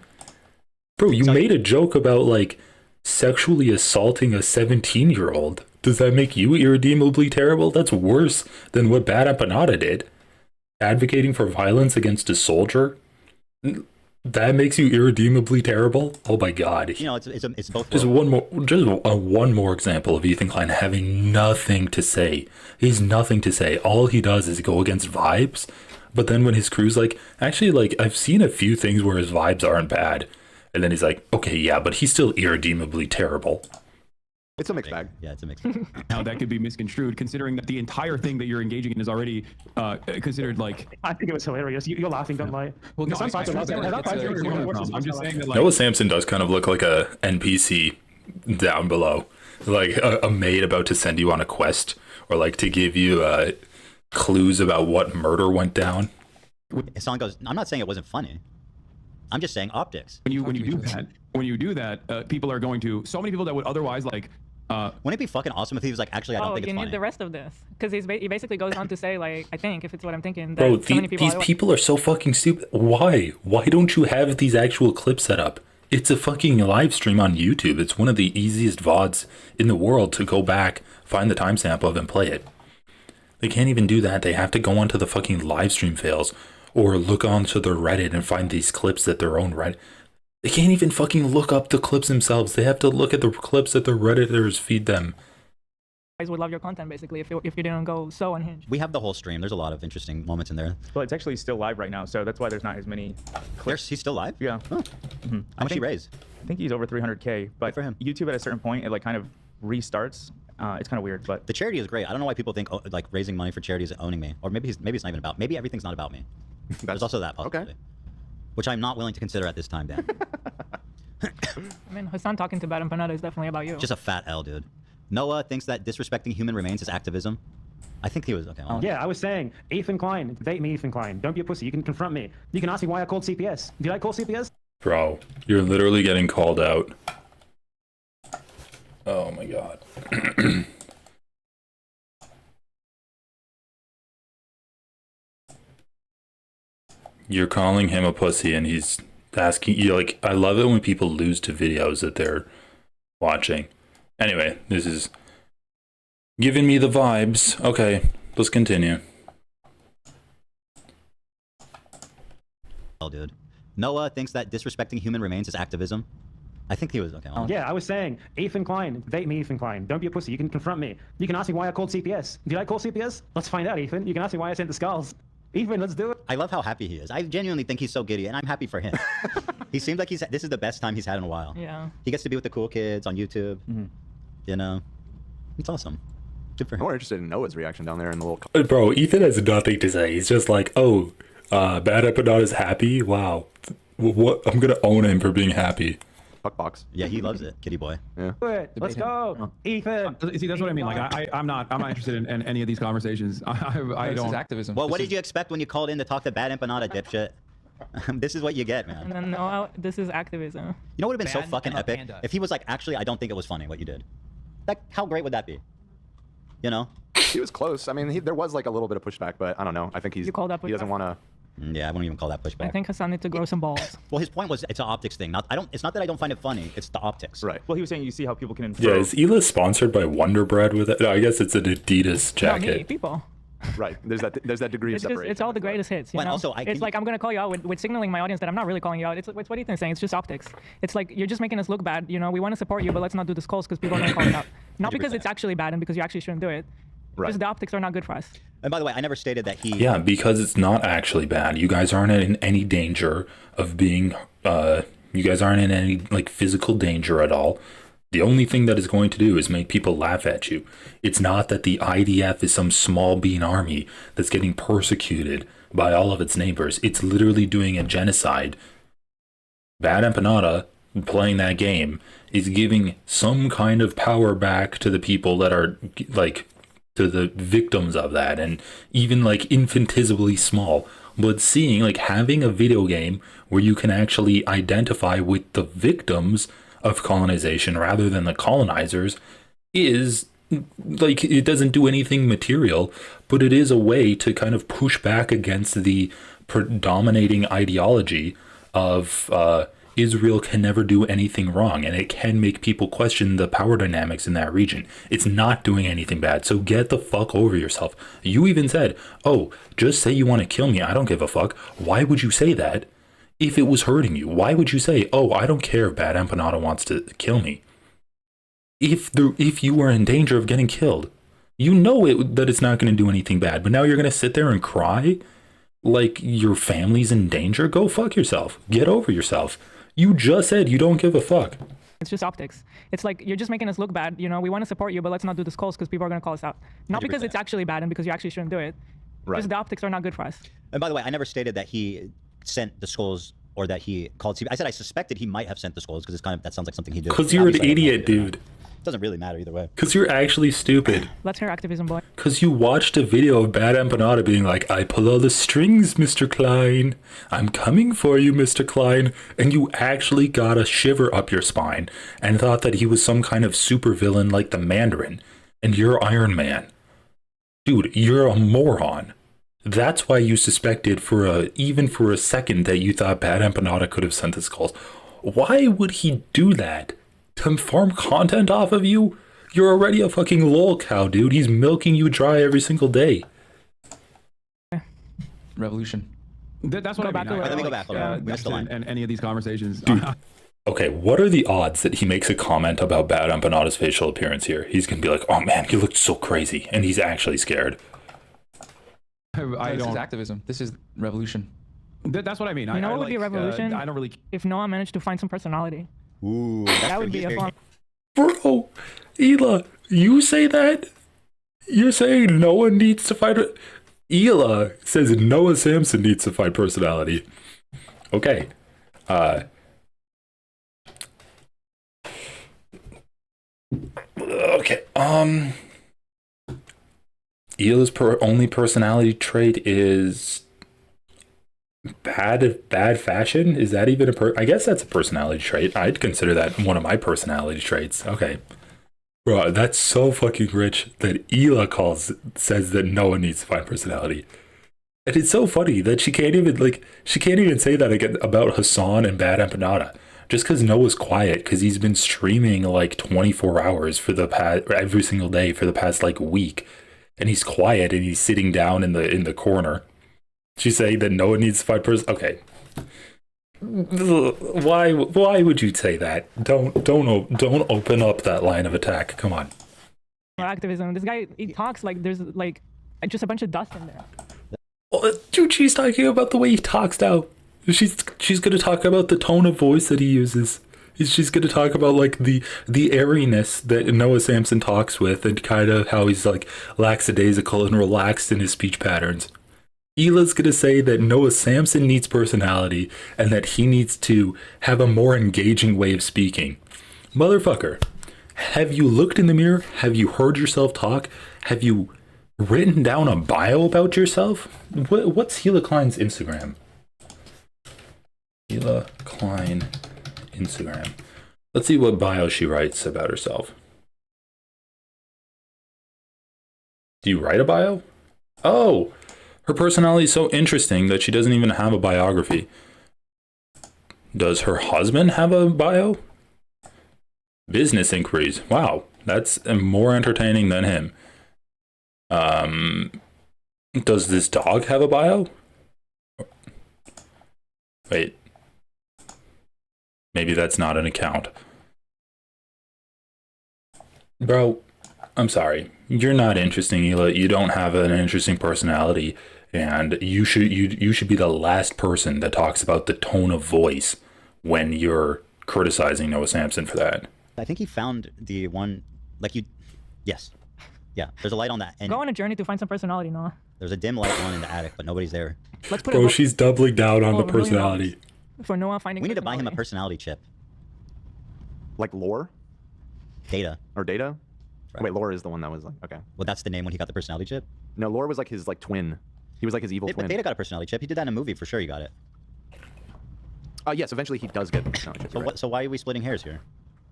Bro, you made a joke about, like, sexually assaulting a 17-year-old. Does that make you irredeemably terrible? That's worse than what Bad Empanada did. Advocating for violence against a soldier? That makes you irredeemably terrible? Oh my god. You know, it's both. Just one more example of Ethan Klein having nothing to say. He's nothing to say. All he does is go against vibes. But then when his crew's like, actually, like, I've seen a few things where his vibes aren't bad. And then he's like, okay, yeah, but he's still irredeemably terrible. It's a mixed bag. Yeah, it's a mixed bag. Now that could be misconstrued, considering that the entire thing that you're engaging in is already considered like. I think it was hilarious. You're laughing, don't lie. Well, no, I'm just saying that, like, Noah Samson does kind of look like a NPC down below, like a maid about to send you on a quest, or like to give you clues about what murder went down. Hasan goes, I'm not saying it wasn't funny. I'm just saying optics. When you do that, people are going to, so many people that would otherwise like. Wouldn't it be fucking awesome if he was like, actually, I don't think it's funny? You need the rest of this, because he basically goes on to say, like, I think, if it's what I'm thinking, that Bro, so many these people are so fucking stupid. Why don't you have these actual clips set up? It's a fucking live stream on YouTube. It's one of the easiest VODs in the world to go back, find the timestamp of, and play it. They can't even do that. They have to go onto the fucking live stream fails, or look onto their Reddit and find these clips at their own Reddit. They can't even fucking look up the clips themselves. They have to look at the clips that the Redditors feed them. guys would love your content, basically, if you didn't go so unhinged. We have the whole stream. There's a lot of interesting moments in there. Well, it's actually still live right now, so that's why there's not as many clips. He's still live? Yeah. Oh. How much he raise? I think he's over 300K, but for him, YouTube at a certain point, it like kind of restarts. It's kind of weird, but the charity is great. I don't know why people think like raising money for charity is owning me, or maybe it's not even about. Maybe everything's not about me. There's also that possibility, which I'm not willing to consider at this time, Dan. I mean, Hasan talking to Bad Empanada is definitely about you. Just a fat L, dude. Noah thinks that disrespecting human remains is activism. I think he was okay. Yeah, I was saying, Ethan Klein, debate me, Ethan Klein. Don't be a pussy. You can confront me. You can ask me why I called CPS. Did I call CPS? Bro, you're literally getting called out. Oh my god. You're calling him a pussy and he's asking you, like, I love it when people lose to videos that they're watching. Anyway, this is giving me the vibes. Okay, let's continue. Oh, dude. Noah thinks that disrespecting human remains is activism. I think he was okay. Yeah, I was saying, Ethan Klein, debate me, Ethan Klein. Don't be a pussy. You can confront me. You can ask me why I called CPS. Did I call CPS? Let's find out, Ethan. You can ask me why I sent the skulls. Ethan, let's do it. I love how happy he is. I genuinely think he's so giddy, and I'm happy for him. He seems like this is the best time he's had in a while. Yeah. He gets to be with the cool kids on YouTube. You know, it's awesome. Good for him. I'm more interested in Noah's reaction down there in the little. Bro, Ethan has nothing to say. He's just like, oh, Bad Epidot is happy? Wow. What? I'm gonna own him for being happy. Fuckbox. Yeah, he loves it, kitty boy. Yeah. Let's go, Ethan. See, that's what I mean. Like, I'm not interested in any of these conversations. I This don't. is activism. Well, what did you expect when you called in to talk to Bad Empanada, dipshit? This is what you get, man. And then, no, this is activism. You know what would have been so Bad fucking epic? Panda. If he was like, actually, I don't think it was funny what you did. Like, how great would that be? You know? He was close. I mean, there was like a little bit of pushback, but I don't know. I think You called that he doesn't pushback? want to. Yeah, I wouldn't even call that pushback. I think Hasan needs to grow some balls. Well, his point was it's an optics thing. It's not that I don't find it funny. It's the optics. Right. well, he was saying you see how people can infer. Yeah, is Ela sponsored by Wonder Bread with it? No, I guess it's an Adidas Not me, jacket. people. Right. There's that degree It's of just, separation. it's all the greatest hits. You Well, and know? also, it's like I'm gonna call you out with signaling my audience that I'm not really calling you out. It's what Ethan's saying. It's just optics. It's like you're just making us look bad. You know, we want to support you, but let's not do this calls because people are gonna call it out. Not because it's actually bad and because you actually shouldn't do it. Right. Just the optics are not good for us. And by the way, I never stated that he. Yeah, because it's not actually bad. You guys aren't in any danger of being, you guys aren't in any like physical danger at all. The only thing that is going to do is make people laugh at you. It's not that the IDF is some small bean army that's getting persecuted by all of its neighbors. It's literally doing a genocide. Bad Empanada, playing that game, is giving some kind of power back to the people that are, like, to the victims of that, and even, like, infinitesimally small. But seeing, like, having a video game where you can actually identify with the victims of colonization rather than the colonizers is, like, it doesn't do anything material, but it is a way to kind of push back against the predominating ideology of Israel can never do anything wrong, and it can make people question the power dynamics in that region. It's not doing anything bad, so get the fuck over yourself. You even said, oh, just say you want to kill me, I don't give a fuck. Why would you say that if it was hurting you? Why would you say, oh, I don't care if Bad Empanada wants to kill me? If you were in danger of getting killed, you know that it's not going to do anything bad, but now you're going to sit there and cry like your family's in danger? Go fuck yourself. Get over yourself. You just said you don't give a fuck. It's just optics. It's like, you're just making us look bad. You know, we want to support you, but let's not do this calls because people are going to call us out. Not 100%. Because it's actually bad and because you actually shouldn't do it. Right. Just the optics are not good for us. And by the way, I never stated that he sent the skulls or that he called TV. I said I suspected he might have sent the skulls because it's kind of, that sounds like something he did. Because you're an idiot, dude. It doesn't really matter either way. Because you're actually stupid. Let's hear activism, boy. Because you watched a video of Bad Empanada being like, I pull all the strings, Mr. Klein. I'm coming for you, Mr. Klein. And you actually got a shiver up your spine and thought that he was some kind of supervillain like the Mandarin. And you're Iron Man. Dude, you're a moron. That's why you suspected even for a second that you thought Bad Empanada could have sent the skulls. Why would he do that? To farm content off of you? You're already a fucking lol cow, dude. He's milking you dry every single day. Revolution. That's what I mean. Let me go back. We missed the line. And any of these conversations. Dude. Okay, what are the odds that he makes a comment about Bad Empanada's facial appearance here? He's gonna be like, oh man, you looked so crazy. And he's actually scared. This is activism. This is revolution. That's what I mean. You know what would be a revolution? I don't really... If Noah managed to find some personality. Ooh, that would be a fun. Bro, Ela, you say that? You're saying Noah needs to find... Ela says Noah Samson needs to find personality. Okay. Okay. Ela's only personality trait is bad fashion. Is that even I guess that's a personality trait. I'd consider that one of my personality traits. Okay. Bro, that's so fucking rich that Ela says that no one needs to find personality. And it's so funny that she can't even say that again about Hasan and Bad Empanada. Just because Noah's quiet, because he's been streaming like 24 hours every single day for the past like week. And he's quiet and he's sitting down in the corner. She's saying that Noah needs to find okay. Why would you say that? Don't open up that line of attack. Come on. Activism. This guy, he talks like there's like just a bunch of dust in there. Oh, dude, she's talking about the way he talks now. She's gonna talk about the tone of voice that he uses. She's gonna talk about like the airiness that Noah Samson talks with, and kind of how he's like lackadaisical and relaxed in his speech patterns. Ela's gonna say that Noah Samson needs personality and that he needs to have a more engaging way of speaking. Motherfucker, have you looked in the mirror? Have you heard yourself talk? Have you written down a bio about yourself? What's Hila Klein's Instagram? Hila Klein Instagram. Let's see what bio she writes about herself. Do you write a bio? Oh, her personality is so interesting that she doesn't even have a biography. Does her husband have a bio? Business inquiries. Wow, that's more entertaining than him. Does this dog have a bio? Wait. Maybe that's not an account. Bro, I'm sorry. You're not interesting, Ela. You don't have an interesting personality, and you should be the last person that talks about the tone of voice when you're criticizing Noah Samson for that. I think he found the one, like you, yes. Yeah, there's a light on that. And Go on a journey to find some personality, Noah. there's a dim light on in the attic, but nobody's there. Let's put Bro, it she's doubling down on the $1 million personality. for Noah finding. We need to buy him a personality chip. Like lore Data. or data? Right. Wait, lore is the one that was like, okay. Well, that's the name when he got the personality chip. No, lore was like his like twin. He was like his evil But twin. Data got a personality chip. He did that in a movie for sure. He got it. Yes, eventually he does get the personality chip. So you're what? right. So why are we splitting hairs here?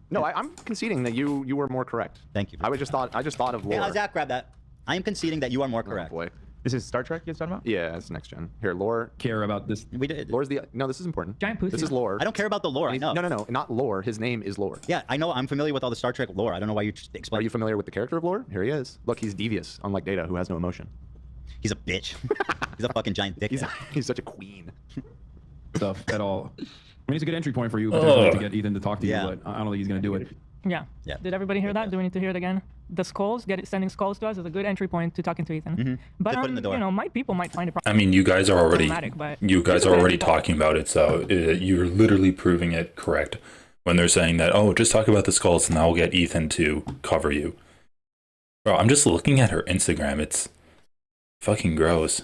No, I'm conceding that you were more correct. Thank you. I just thought of lore. Yeah, Zach, grab that. I am conceding that you are more Oh, correct. boy. This is Star Trek you're talking about? Yeah, it's next gen. Here, lore. Care about this? We did. Lore's the no. This is important. Giant pussy. This is lore. I don't care about the lore. I know. No, not lore. His name is lore. Yeah, I know. I'm familiar with all the Star Trek lore. I don't know why you explain. Are you familiar with the character of lore? Here he is. Look, he's devious, unlike Data, who has no emotion. He's a bitch. He's a fucking giant dick. He's such a queen. Stuff at all. I mean, it's a good entry point for you potentially to get Ethan to talk to you, Yeah. but I don't think he's gonna do it. Yeah. Yeah. Did everybody hear that? Do we need to hear it again? The skulls, sending skulls to us is a good entry point to talking to Ethan. But Good foot in the door. you know, people might find it. I mean, you guys are already problematic, but talking about it, so you're literally proving it correct when they're saying that. Oh, just talk about the skulls, and I'll get Ethan to cover you. Bro, I'm just looking at her Instagram. It's fucking gross.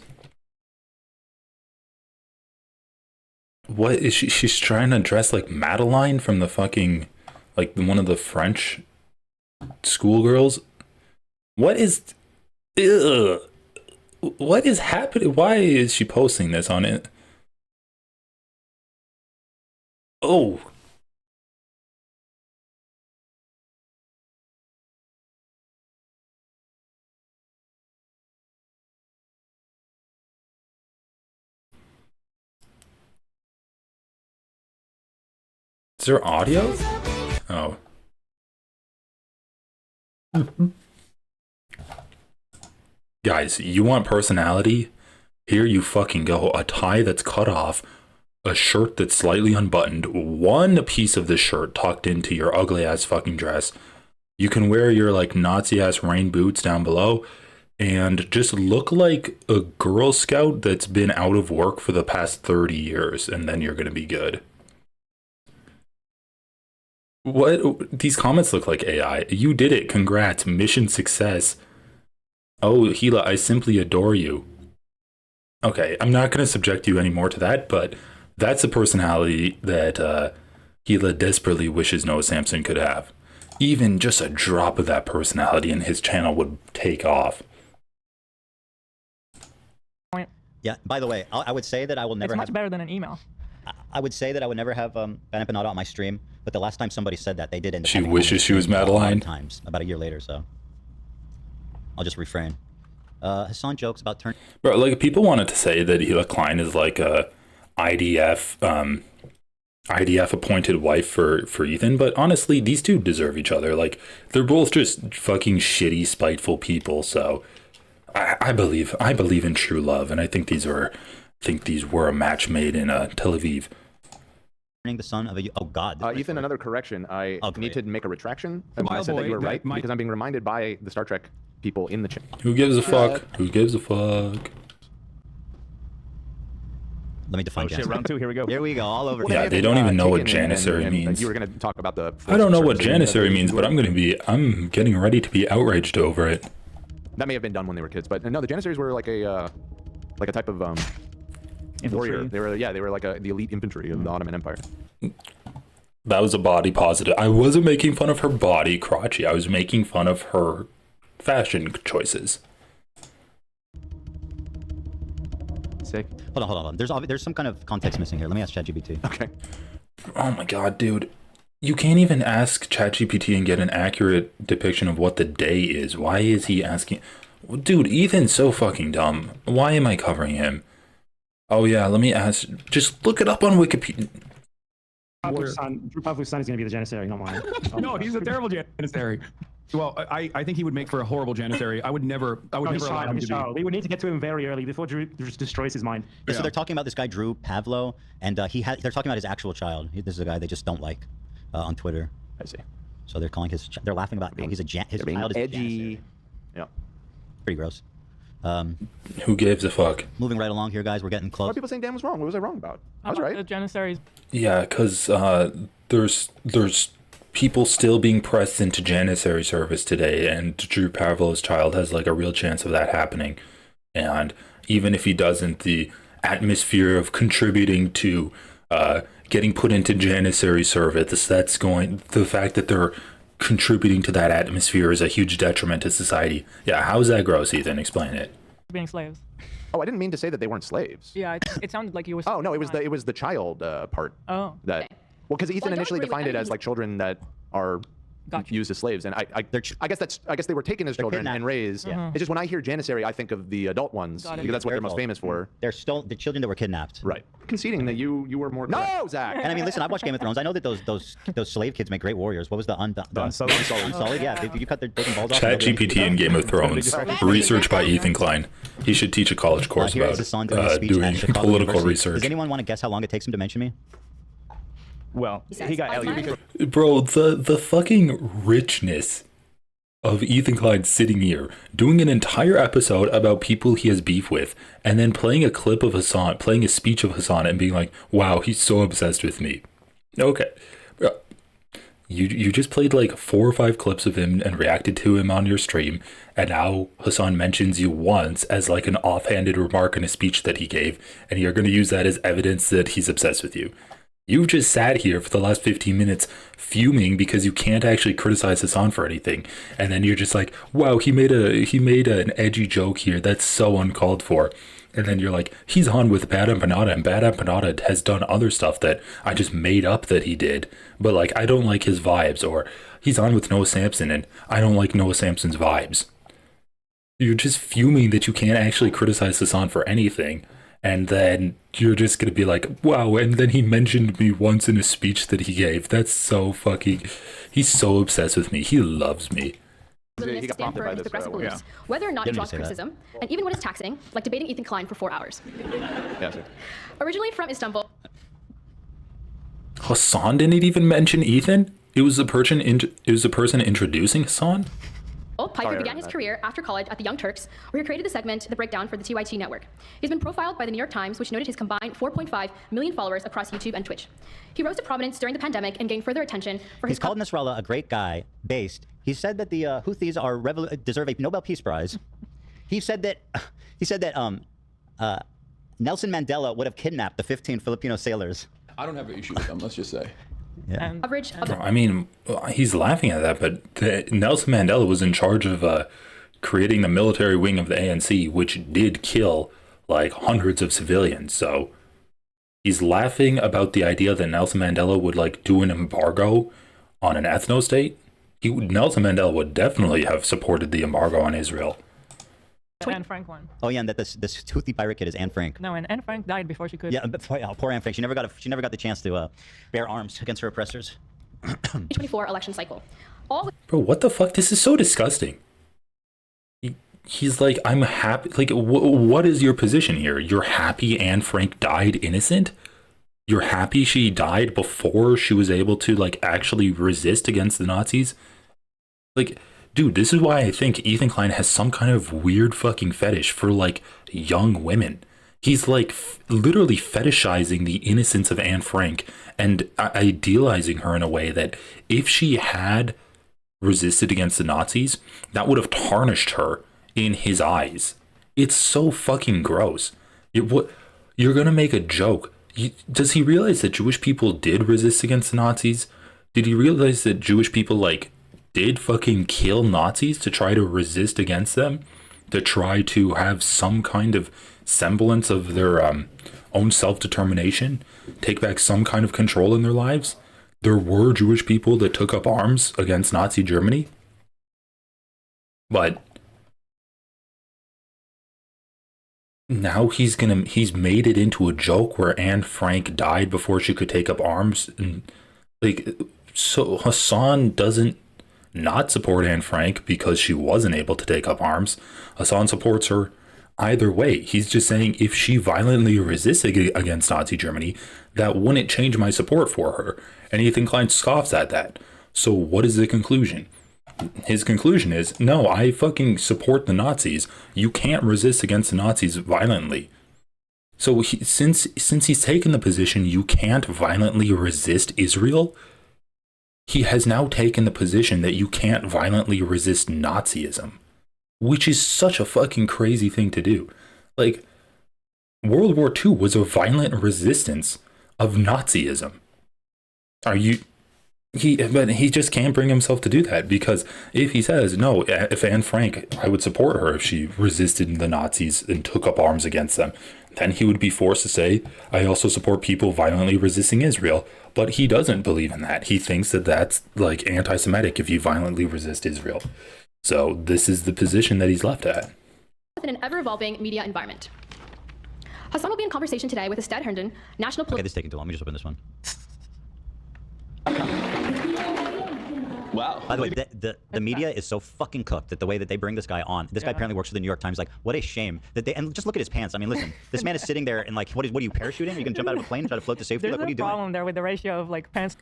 What is she? She's trying to dress like Madeline from the fucking, like one of the French schoolgirls. What is? Ugh. What is happening? Why is she posting this on it? Oh. Is there audio? Oh. Guys, you want personality? Here you fucking go. A tie that's cut off, a shirt that's slightly unbuttoned, one piece of the shirt tucked into your ugly ass fucking dress. You can wear your like Nazi ass rain boots down below and just look like a Girl Scout that's been out of work for the past 30 years, and then you're gonna be good. What? These comments look like AI. You did it. Congrats. Mission success. Oh, Gila, I simply adore you. Okay, I'm not going to subject you anymore to that, but that's a personality that Gila desperately wishes Noah Samson could have. Even just a drop of that personality and his channel would take off. Yeah. By the way, I would say that I will never It's much have. better than an email. I would say that I would never have Ben Empanada on my stream, but the last time somebody said that, they did end up She having wishes she was Madeline. times about a year later, so I'll just refrain. Hasan jokes about turning. Bro, like people wanted to say that Ethan Klein is like a IDF appointed wife for Ethan, but honestly, these two deserve each other. Like they're both just fucking shitty, spiteful people. So I believe in true love, and I think these were a match made in Tel Aviv. The son of a. Oh God. Ethan, another correction. I need to make a retraction. I said that you were right because I'm being reminded by the Star Trek people in the chat. Who gives a fuck? Who gives a fuck? Let me define. Oh shit, round two. Here we go. Here we go. All over. Yeah, they don't even know what janissary means. You were going to talk about the. I don't know what janissary means, but I'm getting ready to be outraged over it. That may have been done when they were kids, but no, the janissaries were like a type of warrior. They were like the elite infantry of the Ottoman Empire. That was a body positive. I wasn't making fun of her body crotchy. I was making fun of her fashion choices. Sick. Hold on. There's some kind of context missing here. Let me ask ChatGPT. Okay. Oh my god, dude. You can't even ask ChatGPT and get an accurate depiction of what the day is. Why is he asking? Dude, Ethan's so fucking dumb. Why am I covering him? Oh yeah, let me ask. Just look it up on Wikipedia. Drew Pavlov's son is going to be the janissary, not mine. No, he's a terrible janissary. Well, I think he would make for a horrible janissary. I would never allow him to be. We would need to get to him very early before Drew just destroys his mind. Yeah. So they're talking about this guy Drew Pavlo, and they're talking about his actual child. This is a guy they just don't like on Twitter. I see. So they're calling they're laughing about his child is edgy. Yeah. Pretty gross. Who gives a fuck? Moving right along here, guys. We're getting close. Why are people saying Dan was wrong? What was I wrong about? I was right. The janissaries. Yeah, because there's people still being pressed into Janissary service today, and Drew Pavlov's child has like a real chance of that happening. And even if he doesn't, the atmosphere of contributing to getting put into Janissary service, the fact that they're contributing to that atmosphere is a huge detriment to society. Yeah, how is that gross, Ethan? Explain it. Being slaves. Oh, I didn't mean to say that they weren't slaves. Yeah, it sounded like you were. Oh no, it was the child part. Oh. That. Well, because Ethan initially defined it as like children that are used as slaves, and I guess they were taken as children and raised. Yeah. It's just when I hear Janissary, I think of the adult ones because that's what they're most famous for. They're still the children that were kidnapped. Right. Conceding that you were more. No, Zach. And I mean, listen, I've watched Game of Thrones. I know that those slave kids make great warriors. What was the Unsullied? Unsullied? Yeah. Did you cut their balls off? ChatGPT in Game of Thrones. Research by Ethan Klein. He should teach a college course about doing political research. Does anyone want to guess how long it takes him to mention me? Well, he got Elliot because Bro, the fucking richness of Ethan Klein sitting here doing an entire episode about people he has beef with, and then playing a clip of Hasan, playing a speech of Hasan, and being like, "Wow, he's so obsessed with me." Okay, bro, you just played like 4 or 5 clips of him and reacted to him on your stream, and now Hasan mentions you once as like an offhanded remark in a speech that he gave, and you're going to use that as evidence that he's obsessed with you. You've just sat here for the last 15 minutes fuming because you can't actually criticize Hasan for anything. And then you're just like, wow, he made an edgy joke here. That's so uncalled for. And then you're like, he's on with Bad Empanada, and Bad Empanada has done other stuff that I just made up that he did. But like, I don't like his vibes. Or he's on with Noah Samson, and I don't like Noah Samson's vibes. You're just fuming that you can't actually criticize Hasan for anything. And then you're just going to be like, wow, and then he mentioned me once in a speech that he gave. That's so fucking... He's so obsessed with me. He loves me. He got prompted by this. Whether or not it draws criticism, and even when it's taxing, like debating Ethan Klein for 4 hours. Yes. Originally from Istanbul. Hasan didn't even mention Ethan? It was the person introducing Hasan? Piper began his career after college at the Young Turks, where he created the segment The Breakdown for the TYT network. He's been profiled by the New York Times, which noted his combined 4.5 million followers across YouTube and Twitch. He rose to prominence during the pandemic and gained further attention for his... He's called Nasrallah a great guy, based. He said that the Houthis deserve a Nobel Peace Prize. He said that Nelson Mandela would have kidnapped the 15 Filipino sailors. I don't have an issue with them, let's just say. Yeah. I mean, he's laughing at that, but Nelson Mandela was in charge of creating the military wing of the ANC, which did kill like hundreds of civilians. So he's laughing about the idea that Nelson Mandela would like do an embargo on an ethno-state. Nelson Mandela would definitely have supported the embargo on Israel. Anne Frank one. Oh yeah, and that this Houthi pirate kid is Anne Frank. No, and Anne Frank died before she could. Yeah, poor Anne Frank. She never got the chance to bear arms against her oppressors. 2024 election cycle. Bro, what the fuck? This is so disgusting. He's like, I'm happy. Like, what is your position here? You're happy Anne Frank died innocent? You're happy she died before she was able to like actually resist against the Nazis? Like, dude, this is why I think Ethan Klein has some kind of weird fucking fetish for like young women. He's like literally fetishizing the innocence of Anne Frank and idealizing her in a way that if she had resisted against the Nazis, that would have tarnished her in his eyes. It's so fucking gross. You're gonna make a joke. Does he realize that Jewish people did resist against the Nazis? Did he realize that Jewish people like did fucking kill Nazis to try to resist against them, to try to have some kind of semblance of their own self-determination, take back some kind of control in their lives? There were Jewish people that took up arms against Nazi Germany. But now he's made it into a joke where Anne Frank died before she could take up arms. And like, so Hasan doesn't not support Anne Frank because she wasn't able to take up arms. Hasan supports her either way. He's just saying if she violently resists against Nazi Germany, that wouldn't change my support for her. And Ethan Klein scoffs at that. So what is the conclusion? His conclusion is, no, I fucking support the Nazis. You can't resist against the Nazis violently. So since he's taken the position you can't violently resist Israel, he has now taken the position that you can't violently resist Nazism, which is such a fucking crazy thing to do. Like, World War II was a violent resistance of Nazism. But he just can't bring himself to do that, because if he says, no, if Anne Frank, I would support her if she resisted the Nazis and took up arms against them, then he would be forced to say, I also support people violently resisting Israel. But he doesn't believe in that. He thinks that that's like anti-Semitic if you violently resist Israel. So this is the position that he's left at. In an ever-evolving media environment. Hasan will be in conversation today with Estad Herndon, national... Okay, this is taking too long. Let me just open this one. Wow. By the way, the media is so fucking cooked that the way that they bring this guy on, this guy apparently works for the New York Times. Like, what a shame that they, and just look at his pants. I mean, listen, this man is sitting there and like, what are you parachuting? Are you gonna jump out of a plane and try to float to safety? There's Like, what are you doing? a problem there with the ratio of like pants.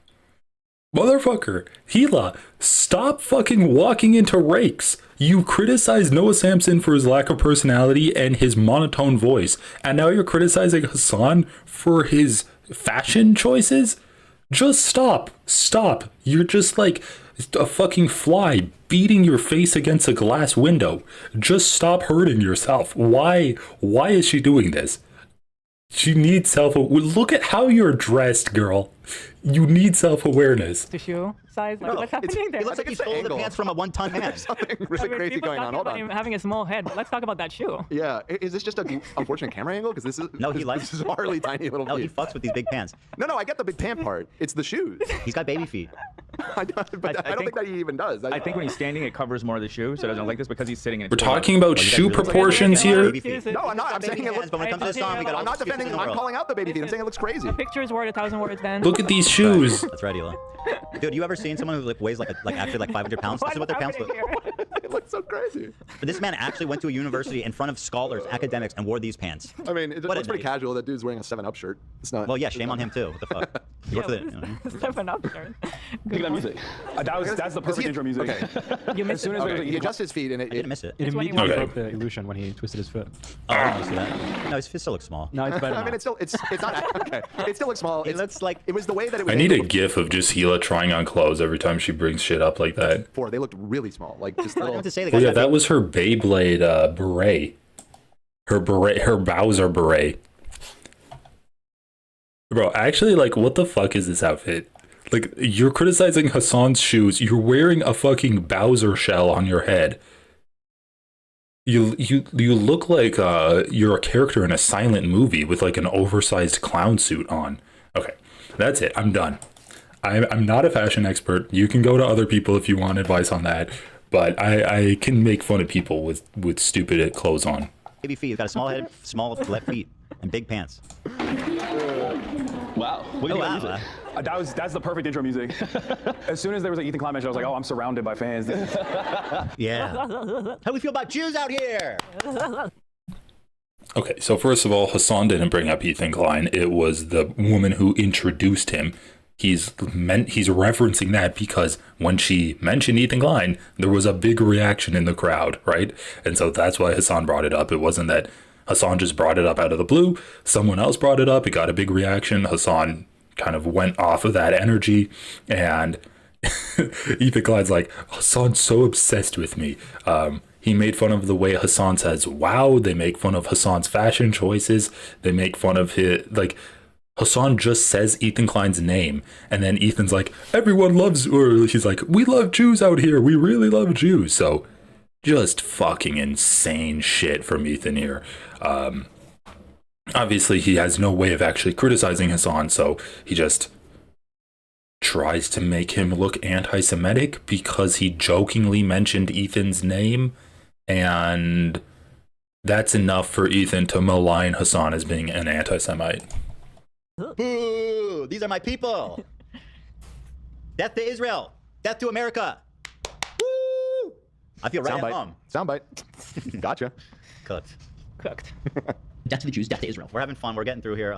Motherfucker, Gila, stop fucking walking into rakes. You criticized Noah Samson for his lack of personality and his monotone voice, and now you're criticizing Hasan for his fashion choices? Just stop. Stop. You're just like a fucking fly beating your face against a glass window. Just stop hurting yourself. Why is she doing this? She needs look at how you're dressed, girl. You need self-awareness. The shoe size? Like, No, what's happening there? It looks like he stole the pants from a one-ton man. Something really crazy going on. Hold on. Him having a small head. Let's talk about that shoe. Yeah, is this just an unfortunate camera angle? Because this is this is a really tiny little. No, he feet. fucks with these big pants. No, I get the big pant part. It's the shoes. He's got baby feet. I don't think that he even does. I think when he's standing, it covers more of the shoe, so it doesn't look like this because he's sitting in. We're talking about shoe proportions here. No, I'm not. I'm saying it looks. But when it comes to this song, we got all I'm not the excuses defending. in the I'm world. calling out the baby feet. I'm saying it looks crazy. A picture is worth 1,000 words, then. Look at these shoes. That's right, Ela. Dude, you ever seen someone who like weighs like actually like 500 pounds? This is what their pants look. It looks so crazy. But this man actually went to a university in front of scholars, academics, and wore these pants. I mean, it What a looks pretty night. casual. That dude's wearing a 7-Up shirt. It's not. Well, yeah, shame on him too. What the fuck? You work for the, you know. 7-Up shirt. Look at that music. That's the perfect intro music. Okay. You missed As soon as it. there was a He adjusts his feet and I didn't miss it. It It's when he immediately walks. broke the illusion when he twisted his foot. Oh, I didn't see that. No, his fist still looks small. No, it's better I mean, now. it's still it's not okay. It still looks small. It looks like It was the way that it was. I need a able to- gif of just Gila trying on clothes every time she brings shit up like that. They looked really small, like just I little. want to say the Well, guy yeah, that was her Beyblade beret. Her Bowser beret. Bro, actually, like, what the fuck is this outfit? Like, you're criticizing Hasan's shoes. You're wearing a fucking Bowser shell on your head. You look like you're a character in a silent movie with like an oversized clown suit on. Okay, that's it. I'm done. I'm not a fashion expert. You can go to other people if you want advice on that. But I can make fun of people with stupid clothes on. baby feet. He's got a small head, small left feet, and big pants. Wow. What do you think wow. about music? That's the perfect intro music. As soon as there was an Ethan Klein mention, I was like, oh, I'm surrounded by fans. Yeah. How do we feel about Jews out here? Okay, so first of all, Hasan didn't bring up Ethan Klein. It was the woman who introduced him. He's referencing that because when she mentioned Ethan Klein, there was a big reaction in the crowd, right? And so that's why Hasan brought it up. It wasn't that Hasan just brought it up out of the blue. Someone else brought it up. It got a big reaction. Hasan kind of went off of that energy, and Ethan Klein's like, Hasan's so obsessed with me. He made fun of the way Hasan says wow. They make fun of Hasan's fashion choices. They make fun of his, like, Hasan just says Ethan Klein's name, and then Ethan's like, everyone loves, or he's like, we love Jews out here. We really love Jews. So just fucking insane shit from Ethan here. Obviously, he has no way of actually criticizing Hasan, so he just tries to make him look anti-Semitic because he jokingly mentioned Ethan's name, and that's enough for Ethan to malign Hasan as being an anti-Semite. Boo! These are my people. Death to Israel. Death to America. Woo! I feel right at home. Soundbite. Gotcha. Cooked. Death to the Jews, death to Israel. We're having fun. We're getting through here.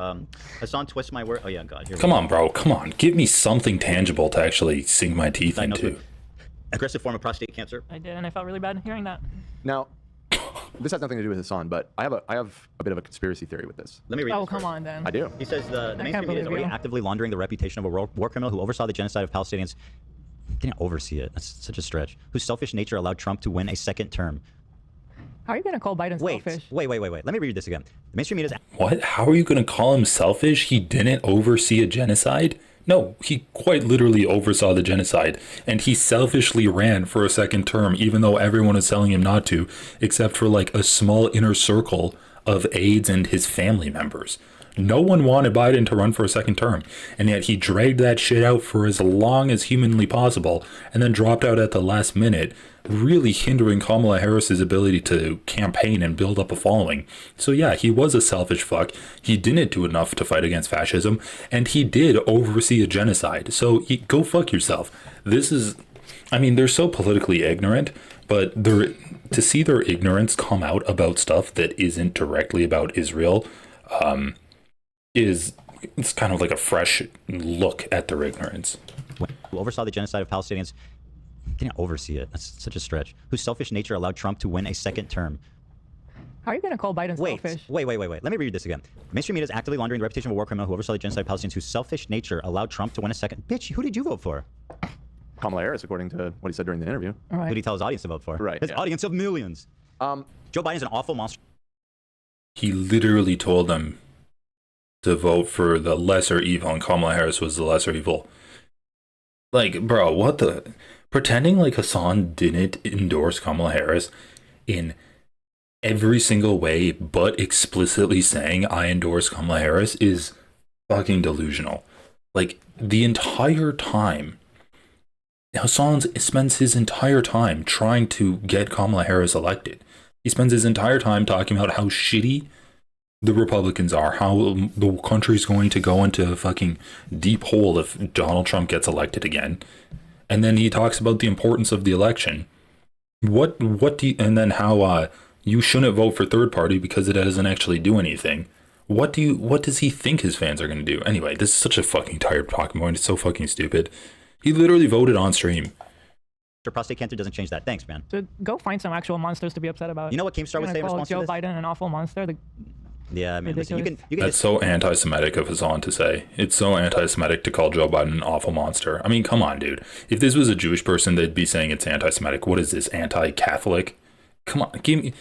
Hasan twists my word. Oh yeah, God. Here we Come go. on, bro. Come on. Give me something tangible to actually sink my teeth into. Aggressive form of prostate cancer. I did, and I felt really bad hearing that. Now, this has nothing to do with Hasan, but I have a bit of a conspiracy theory with this. Let me read Oh, this come first. on, then. I do. He says the I mainstream can't media is believe already you. actively laundering the reputation of a war criminal who oversaw the genocide of Palestinians didn't oversee it. That's such a stretch. Whose selfish nature allowed Trump to win a second term. How are you going to call Biden selfish? Wait. Let me read this again. The mainstream media. What? How are you going to call him selfish? He didn't oversee a genocide? No, he quite literally oversaw the genocide, and he selfishly ran for a second term, even though everyone was telling him not to, except for like a small inner circle of aides and his family members. No one wanted Biden to run for a second term, and yet he dragged that shit out for as long as humanly possible, and then dropped out at the last minute, really hindering Kamala Harris's ability to campaign and build up a following. So yeah, he was a selfish fuck. He didn't do enough to fight against fascism, and he did oversee a genocide. So go fuck yourself. This is, I mean, they're so politically ignorant, but to see their ignorance come out about stuff that isn't directly about Israel, it's kind of like a fresh look at their ignorance. Who oversaw the genocide of Palestinians. Didn't oversee it. That's such a stretch. Whose selfish nature allowed Trump to win a second term. How are you going to call Biden selfish? Wait. Let me read this again. Mainstream media is actively laundering the reputation of a war criminal who oversaw the genocide of Palestinians whose selfish nature allowed Trump to win a second. Bitch, who did you vote for? Kamala Harris, according to what he said during the interview. All right. Who did he tell his audience to vote for? Right. His audience of millions. Joe Biden's an awful monster. He literally told them to vote for the lesser evil, and Kamala Harris was the lesser evil. Like, bro, what the... Pretending like Hasan didn't endorse Kamala Harris in every single way but explicitly saying I endorse Kamala Harris is fucking delusional. Like, the entire time, Hasan spends his entire time trying to get Kamala Harris elected. He spends his entire time talking about how shitty the Republicans are, how the country's going to go into a fucking deep hole if Donald Trump gets elected again. And then he talks about the importance of the election. What do you, and then how you shouldn't vote for third party because it doesn't actually do anything. What does he think his fans are going to do? Anyway, this is such a fucking tired talking point. It's so fucking stupid. He literally voted on stream. Prostate cancer doesn't change that. Thanks, man. So go find some actual monsters to be upset about. You know what Keemstar would say in response to Joe this? Biden an awful monster. Yeah, I mean, listen, you can That's so anti-Semitic of Hasan to say. It's so anti-Semitic to call Joe Biden an awful monster. I mean, come on, dude. If this was a Jewish person, they'd be saying it's anti-Semitic. What is this, anti-Catholic? Come on, give me...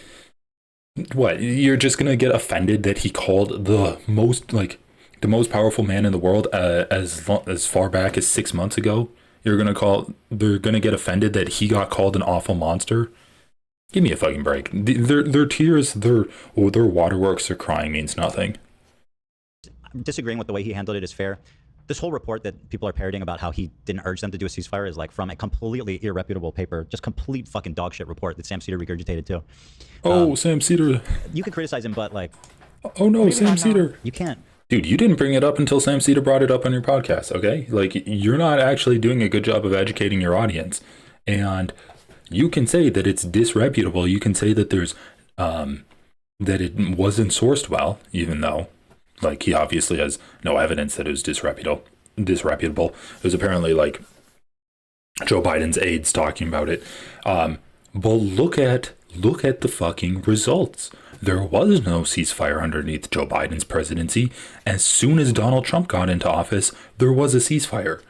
What, you're just gonna get offended that he called the most powerful man in the world as far back as 6 months ago? They're gonna get offended that he got called an awful monster? Give me a fucking break. Their tears, their waterworks, their crying means nothing. Disagreeing with the way he handled it is fair. This whole report that people are parroting about how he didn't urge them to do a ceasefire is like from a completely irreputable paper, just complete fucking dog shit report that Sam Cedar regurgitated too. Sam Cedar. You can criticize him, but like... Oh no, Sam Cedar. You can't. Dude, you didn't bring it up until Sam Cedar brought it up on your podcast, okay? Like, you're not actually doing a good job of educating your audience. And... you can say that it's disreputable. You can say that there's that it wasn't sourced well, even though, like, he obviously has no evidence that it was disreputable. It was apparently like Joe Biden's aides talking about it. But look at the fucking results. There was no ceasefire underneath Joe Biden's presidency. As soon as Donald Trump got into office, there was a ceasefire.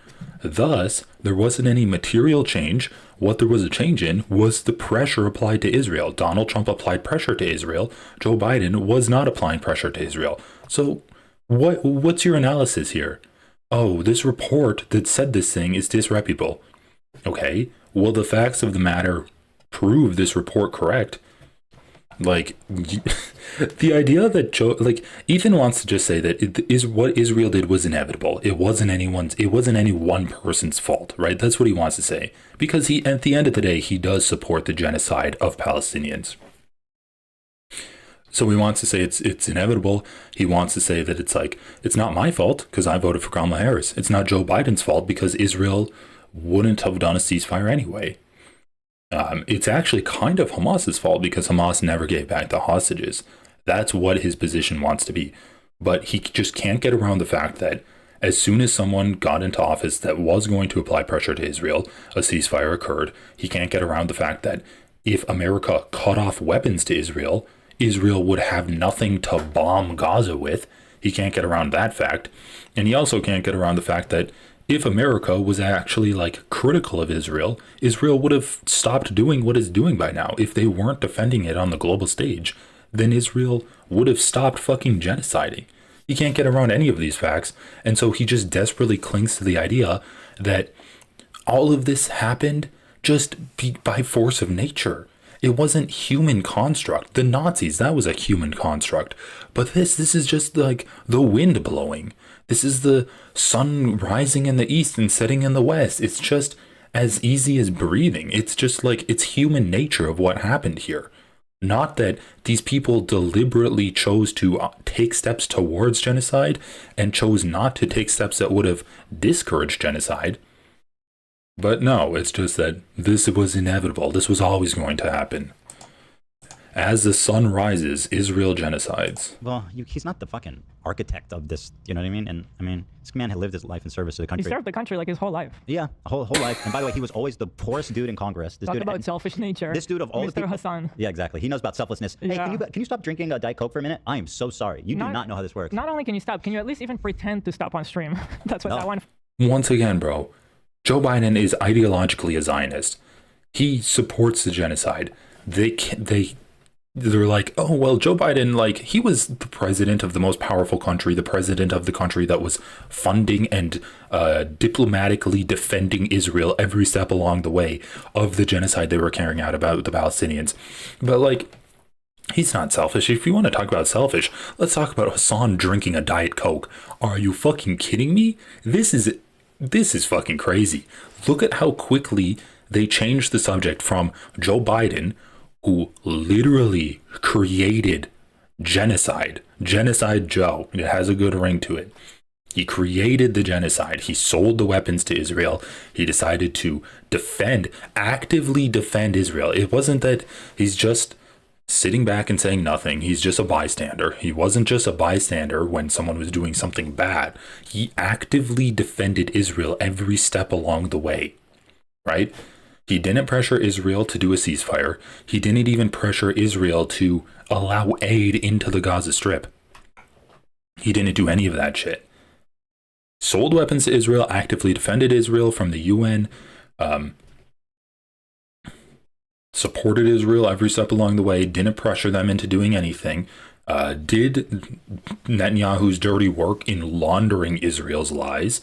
Thus, there wasn't any material change. What there was a change in was the pressure applied to Israel. Donald Trump applied pressure to Israel. Joe Biden was not applying pressure to Israel. So what's your analysis here? Oh, this report that said this thing is disreputable. Okay, well, the facts of the matter prove this report correct. Like, the idea that Ethan wants to just say that what Israel did was inevitable. It wasn't any one person's fault, right? That's what he wants to say. Because at the end of the day, he does support the genocide of Palestinians. So he wants to say it's inevitable. He wants to say that it's not my fault because I voted for Kamala Harris. It's not Joe Biden's fault because Israel wouldn't have done a ceasefire anyway. It's actually kind of Hamas's fault because Hamas never gave back the hostages. That's what his position wants to be. But he just can't get around the fact that as soon as someone got into office that was going to apply pressure to Israel, a ceasefire occurred. He can't get around the fact that if America cut off weapons to Israel, Israel would have nothing to bomb Gaza with. He can't get around that fact. And he also can't get around the fact that if America was actually like critical of Israel, Israel would have stopped doing what it's doing by now. If they weren't defending it on the global stage, then Israel would have stopped fucking genociding. He can't get around any of these facts, and so he just desperately clings to the idea that all of this happened just by force of nature. It wasn't human construct. The Nazis, that was a human construct. But this is just like the wind blowing. This is the sun rising in the east and setting in the west. It's just as easy as breathing. It's just like, it's human nature of what happened here. Not that these people deliberately chose to take steps towards genocide and chose not to take steps that would have discouraged genocide. But no, it's just that this was inevitable. This was always going to happen. As the sun rises, Israel genocides. Well, he's not the fucking architect of this, you know what I mean? And I mean, this man had lived his life in service to the country. He served the country like his whole life. Yeah, whole life. And by the way, he was always the poorest dude in Congress. This Talk dude, about selfish nature. This dude of all the Mr. people. Hasan. Yeah, exactly. He knows about selflessness. Yeah. Hey, can you stop drinking Diet Coke for a minute? I am so sorry. You do not know how this works. Not only can you stop, can you at least even pretend to stop on stream? That's what I want. Once again, bro, Joe Biden is ideologically a Zionist. He supports the genocide. They're like, oh, well, Joe Biden, like, he was the president of the most powerful country, the president of the country that was funding and diplomatically defending Israel every step along the way of the genocide they were carrying out about the Palestinians. But, like, he's not selfish. If you want to talk about selfish, let's talk about Hasan drinking a Diet Coke. Are you fucking kidding me? This is fucking crazy. Look at how quickly they changed the subject from Joe Biden, who literally created genocide. Genocide Joe. It has a good ring to it. He genocide. He sold the weapons to Israel. He decided to actively defend Israel. It wasn't that he's just sitting back and saying nothing. He's just a bystander. He wasn't just a bystander when someone was doing something bad. He actively defended Israel every step along the way, right? He didn't pressure Israel to do a ceasefire. He didn't even pressure Israel to allow aid into the Gaza Strip. He didn't do any of that shit. Sold weapons to Israel, actively defended Israel from the UN, supported Israel every step along the way, didn't pressure them into doing anything, did Netanyahu's dirty work in laundering Israel's lies,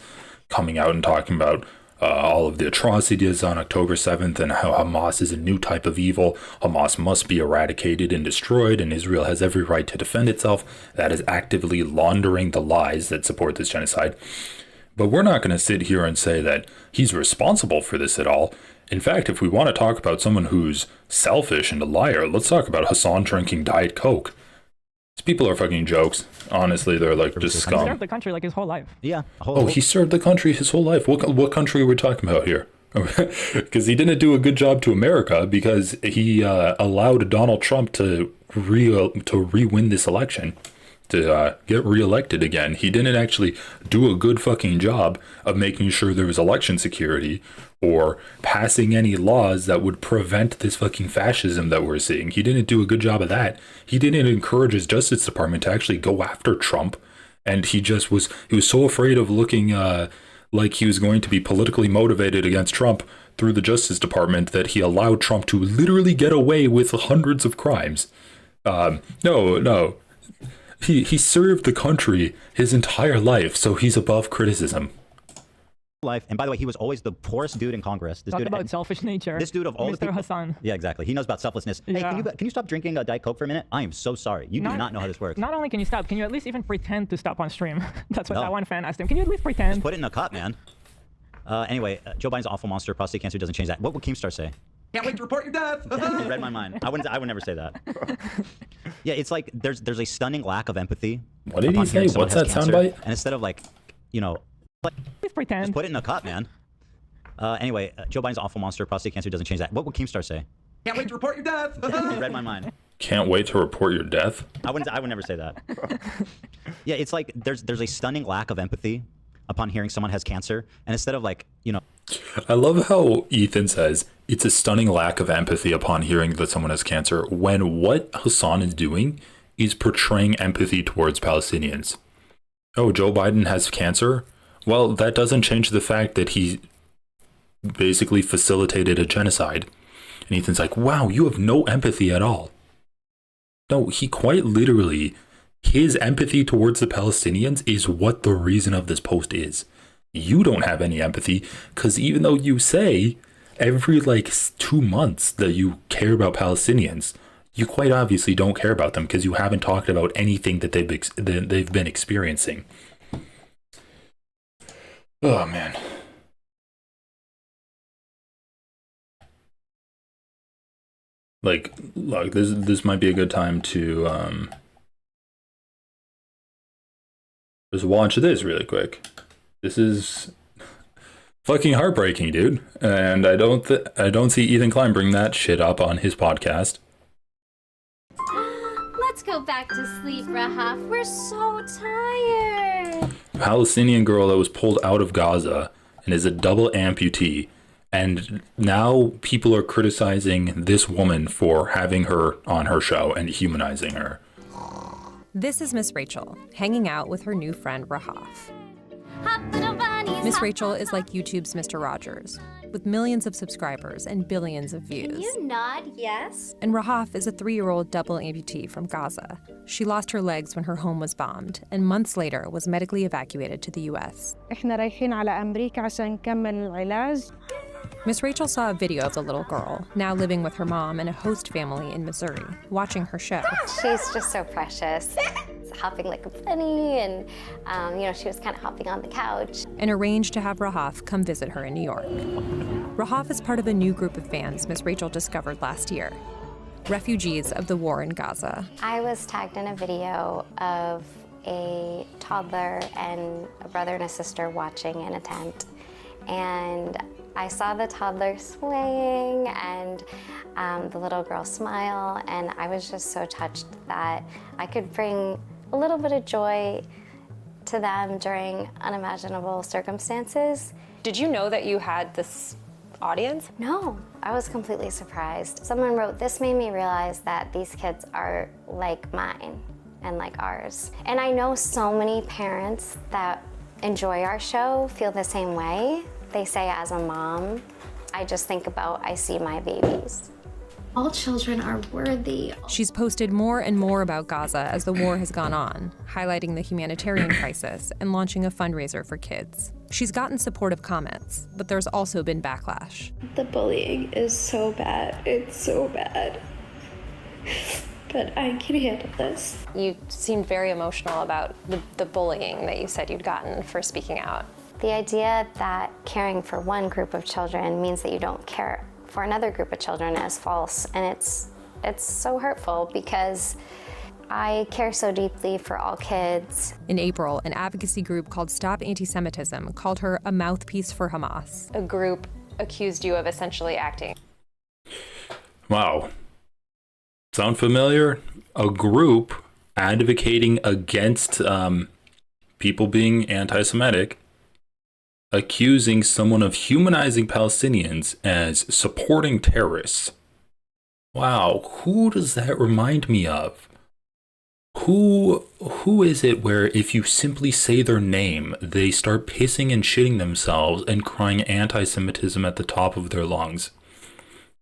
coming out and talking about all of the atrocities on October 7th and how Hamas is a new type of evil. Hamas must be eradicated and destroyed, and Israel has every right to defend itself. That is actively laundering the lies that support this genocide. But we're not going to sit here and say that he's responsible for this at all. In fact, if we want to talk about someone who's selfish and a liar, let's talk about Hasan drinking Diet Coke. These people are fucking jokes. Honestly, they're like just scum. He served the country like his whole life. Yeah. He served the country his whole life. What country are we talking about here? Because he didn't do a good job to America because he allowed Donald Trump to re-win this election, to get reelected again. He didn't actually do a good fucking job of making sure there was election security or passing any laws that would prevent this fucking fascism that we're seeing. He didn't do a good job of that. He didn't encourage his Justice Department to actually go after Trump. And he was so afraid of looking like he was going to be politically motivated against Trump through the Justice Department that he allowed Trump to literally get away with hundreds of crimes. No. He served the country his entire life, so he's above criticism. Life. And by the way, he was always the poorest dude in Congress. Talk about selfish nature. This dude of all the people. Mr. Hasan. Yeah, exactly. He knows about selflessness. Hey, Yeah. can you stop drinking Diet Coke for a minute? I am so sorry. You do not know how this works. Not only can you stop, can you at least even pretend to stop on stream? That's what that one fan asked him. Can you at least pretend? Just put it in a cup, man. Anyway, Joe Biden's an awful monster. Prostate cancer doesn't change that. What would Keemstar say? Can't wait to report your death. You read my mind. I would never say that. Yeah, it's like there's a stunning lack of empathy. What did he say? What's that soundbite? And instead of like, Please pretend. Just put it in a cup, man. Anyway, Joe Biden's an awful monster. Prostate cancer doesn't change that. What would Keemstar say? Can't wait to report your death. You read my mind. Can't wait to report your death? I would never say that. Yeah, it's like there's a stunning lack of empathy upon hearing someone has cancer, and instead of like, I love how Ethan says it's a stunning lack of empathy upon hearing that someone has cancer, when what Hasan is doing is portraying empathy towards Palestinians. Oh, Joe Biden has cancer? Well, that doesn't change the fact that he basically facilitated a genocide. And Ethan's like, wow, you have no empathy at all. No, he quite literally, his empathy towards the Palestinians is what the reason of this post is. You don't have any empathy, because even though you say every 2 months that you care about Palestinians, you quite obviously don't care about them because you haven't talked about anything that they've been experiencing. Oh, man. Look, this might be a good time to just watch this really quick. This is fucking heartbreaking, dude. And I don't see Ethan Klein bring that shit up on his podcast. Let's go back to sleep, Rahaf. We're so tired. Palestinian girl that was pulled out of Gaza and is a double amputee. And now people are criticizing this woman for having her on her show and humanizing her. This is Miss Rachel, hanging out with her new friend Rahaf. Miss Rachel is like YouTube's Mr. Rogers, with millions of subscribers and billions of views. Can you nod yes? And Rahaf is a 3-year-old double amputee from Gaza. She lost her legs when her home was bombed, and months later was medically evacuated to the U.S. إحنا رايحين على أمريكا عشان نكمل العلاج. Miss Rachel saw a video of the little girl, now living with her mom and a host family in Missouri, watching her show. She's just so precious, hopping like a bunny, and she was kind of hopping on the couch. And arranged to have Rahaf come visit her in New York. Rahaf is part of a new group of fans Miss Rachel discovered last year, refugees of the war in Gaza. I was tagged in a video of a toddler and a brother and a sister watching in a tent, and I saw the toddler swaying and the little girl smile, and I was just so touched that I could bring a little bit of joy to them during unimaginable circumstances. Did you know that you had this audience? No, I was completely surprised. Someone wrote, "This made me realize that these kids are like mine and like ours." And I know so many parents that enjoy our show feel the same way. They say, as a mom, I just think about, I see my babies. All children are worthy. She's posted more and more about Gaza as the war has gone on, highlighting the humanitarian crisis and launching a fundraiser for kids. She's gotten supportive comments, but there's also been backlash. The bullying is so bad. It's so bad. But I can handle this. You seemed very emotional about the bullying that you said you'd gotten for speaking out. The idea that caring for one group of children means that you don't care for another group of children is false, and it's so hurtful because I care so deeply for all kids. In April, an advocacy group called Stop Anti-Semitism called her a mouthpiece for Hamas. A group accused you of essentially acting. Wow. Sound familiar? A group advocating against people being anti-Semitic, accusing someone of humanizing Palestinians as supporting terrorists. Wow, who does that remind me of? Who is it where if you simply say their name, they start pissing and shitting themselves and crying anti-Semitism at the top of their lungs?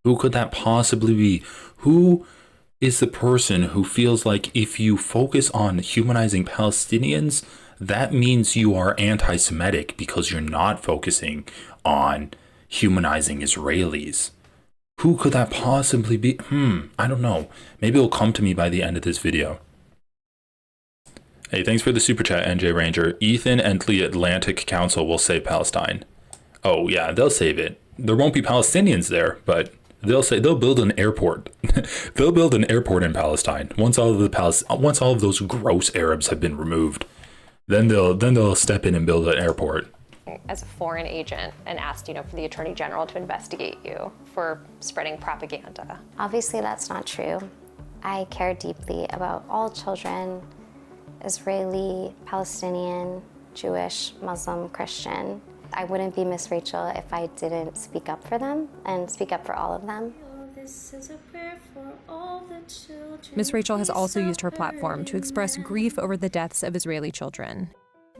Who could that possibly be? Who is the person who feels like if you focus on humanizing Palestinians, that means you are anti-Semitic because you're not focusing on humanizing Israelis? Who could that possibly be? I don't know. Maybe it'll come to me by the end of this video. Hey, thanks for the super chat, NJ Ranger. Ethan and the Atlantic Council will save Palestine. Oh yeah, they'll save it. There won't be Palestinians there, but they'll build an airport. They'll build an airport in Palestine once all of those gross Arabs have been removed. Then they'll step in and build an airport. As a foreign agent and asked, for the Attorney General to investigate you for spreading propaganda. Obviously, that's not true. I care deeply about all children, Israeli, Palestinian, Jewish, Muslim, Christian. I wouldn't be Miss Rachel if I didn't speak up for them and speak up for all of them. This is a prayer for all the children. Miss Rachel has also used her platform to express grief over the deaths of Israeli children.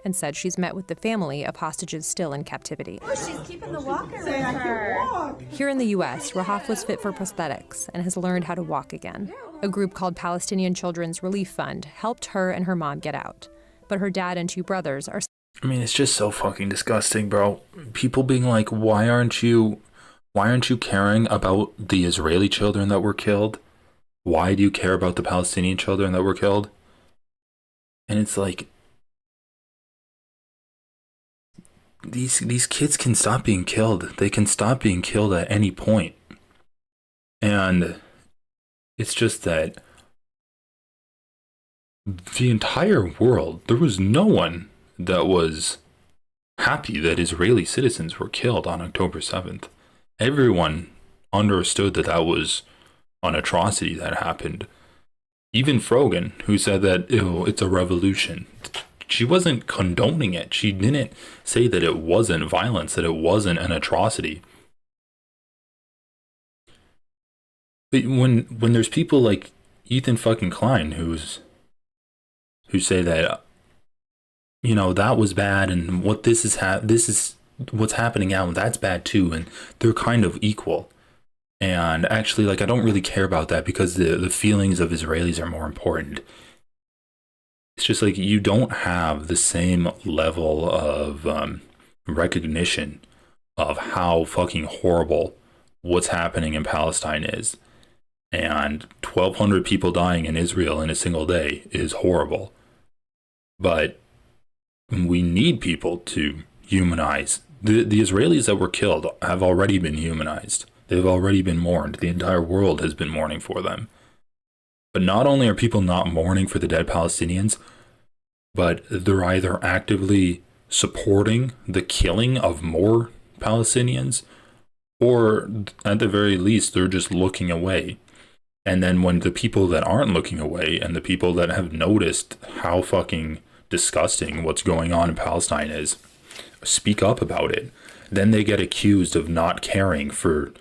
and said she's met with the family of hostages still in captivity. Oh, she's keeping the walker with her. Here in the U.S., Rahaf was fit for prosthetics and has learned how to walk again. A group called Palestinian Children's Relief Fund helped her and her mom get out. But her dad and 2 brothers are... I mean, it's just so fucking disgusting, bro. People being like, why aren't you caring about the Israeli children that were killed? Why do you care about the Palestinian children that were killed? And it's like, these kids can stop being killed. They can stop being killed at any point. And it's just that the entire world, there was no one that was happy that Israeli citizens were killed on October 7th. Everyone understood that that was an atrocity that happened. Even Frogan, who said that, ew, it's a revolution. She wasn't condoning it. She didn't say that it wasn't violence, that it wasn't an atrocity. But when there's people like Ethan fucking Klein who say that, you know, that was bad, and what this is what's happening now, that's bad too, and they're kind of equal. And actually, like, I don't really care about that because the feelings of Israelis are more important. It's just like you don't have the same level of recognition of how fucking horrible what's happening in Palestine is. And 1,200 people dying in Israel in a single day is horrible. But we need people to humanize. The Israelis that were killed have already been humanized. They've already been mourned. The entire world has been mourning for them. But not only are people not mourning for the dead Palestinians, but they're either actively supporting the killing of more Palestinians, or at the very least, they're just looking away. And then when the people that aren't looking away and the people that have noticed how fucking disgusting what's going on in Palestine is, speak up about it, then they get accused of not caring for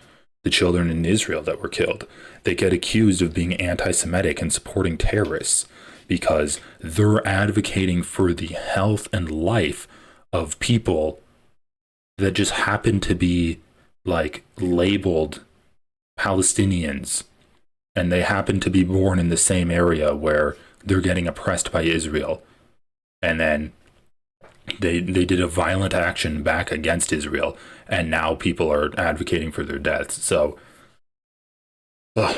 the children in Israel that were killed. They get accused of being anti-Semitic and supporting terrorists because they're advocating for the health and life of people that just happen to be like labeled Palestinians, and they happen to be born in the same area where they're getting oppressed by Israel. And then they did a violent action back against Israel, and now people are advocating for their deaths. So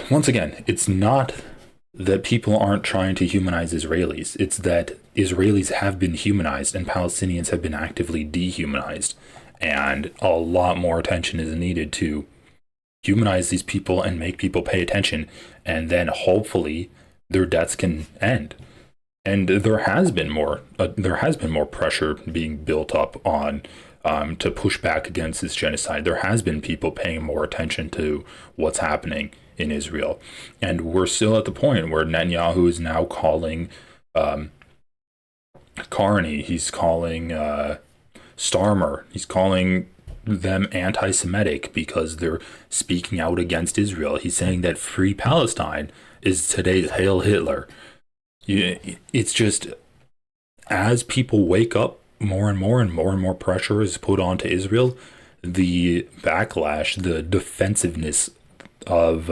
once again, it's not that people aren't trying to humanize Israelis. It's that Israelis have been humanized and Palestinians have been actively dehumanized. And a lot more attention is needed to humanize these people and make people pay attention. And then hopefully their deaths can end. And there has been more pressure being built up on to push back against this genocide. There has been people paying more attention to what's happening in Israel. And we're still at the point where Netanyahu is now calling Carney, he's calling Starmer, he's calling them anti-Semitic because they're speaking out against Israel. He's saying that Free Palestine is today's Hail Hitler. It's just, as people wake up more and more pressure is put onto Israel, the backlash, the defensiveness of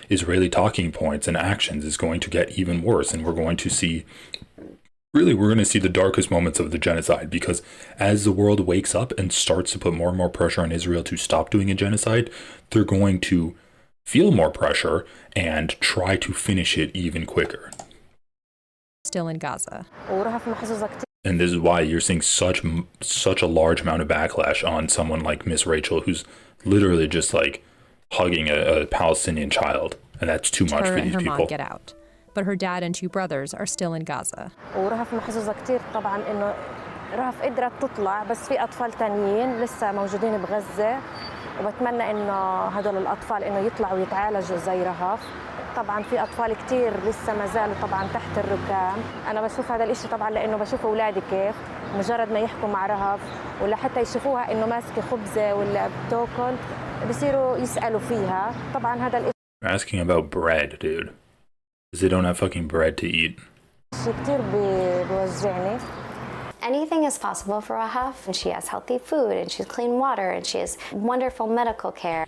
Israeli talking points and actions is going to get even worse. And we're going to see the darkest moments of the genocide, because as the world wakes up and starts to put more and more pressure on Israel to stop doing a genocide, they're going to feel more pressure and try to finish it even quicker. Still in Gaza. And this is why you're seeing such a large amount of backlash on someone like Miss Rachel, who's literally just like hugging a Palestinian child, and that's too much for these her people. Mom get out, but her dad and 2 brothers are still in Gaza. ورهف محظوظة كتير طبعا إنه رهف قدرت تطلع، بس في أطفال تانيين لسه موجودين بغزة، وبتمنى إنه هدول الأطفال إنه يطلعوا يتعالجوا زي رهف. طبعا في أطفال كتير لسه ما زالوا طبعا تحت الركام. أنا بشوف هذا الإشي طبعا لأنه بشوف أولادي كيف مجرد ما يحكوا مع رهف ولا حتى يشوفوها إنه ماسكة خبزة ولا بتاكل بصيروا يسألوا فيها. طبعا هذا الإشي. They're asking about bread, dude, because they don't have fucking bread to eat. كتير بيوجعني. Anything is possible for Rahaf, and she has healthy food, and she has clean water, and she has wonderful medical care.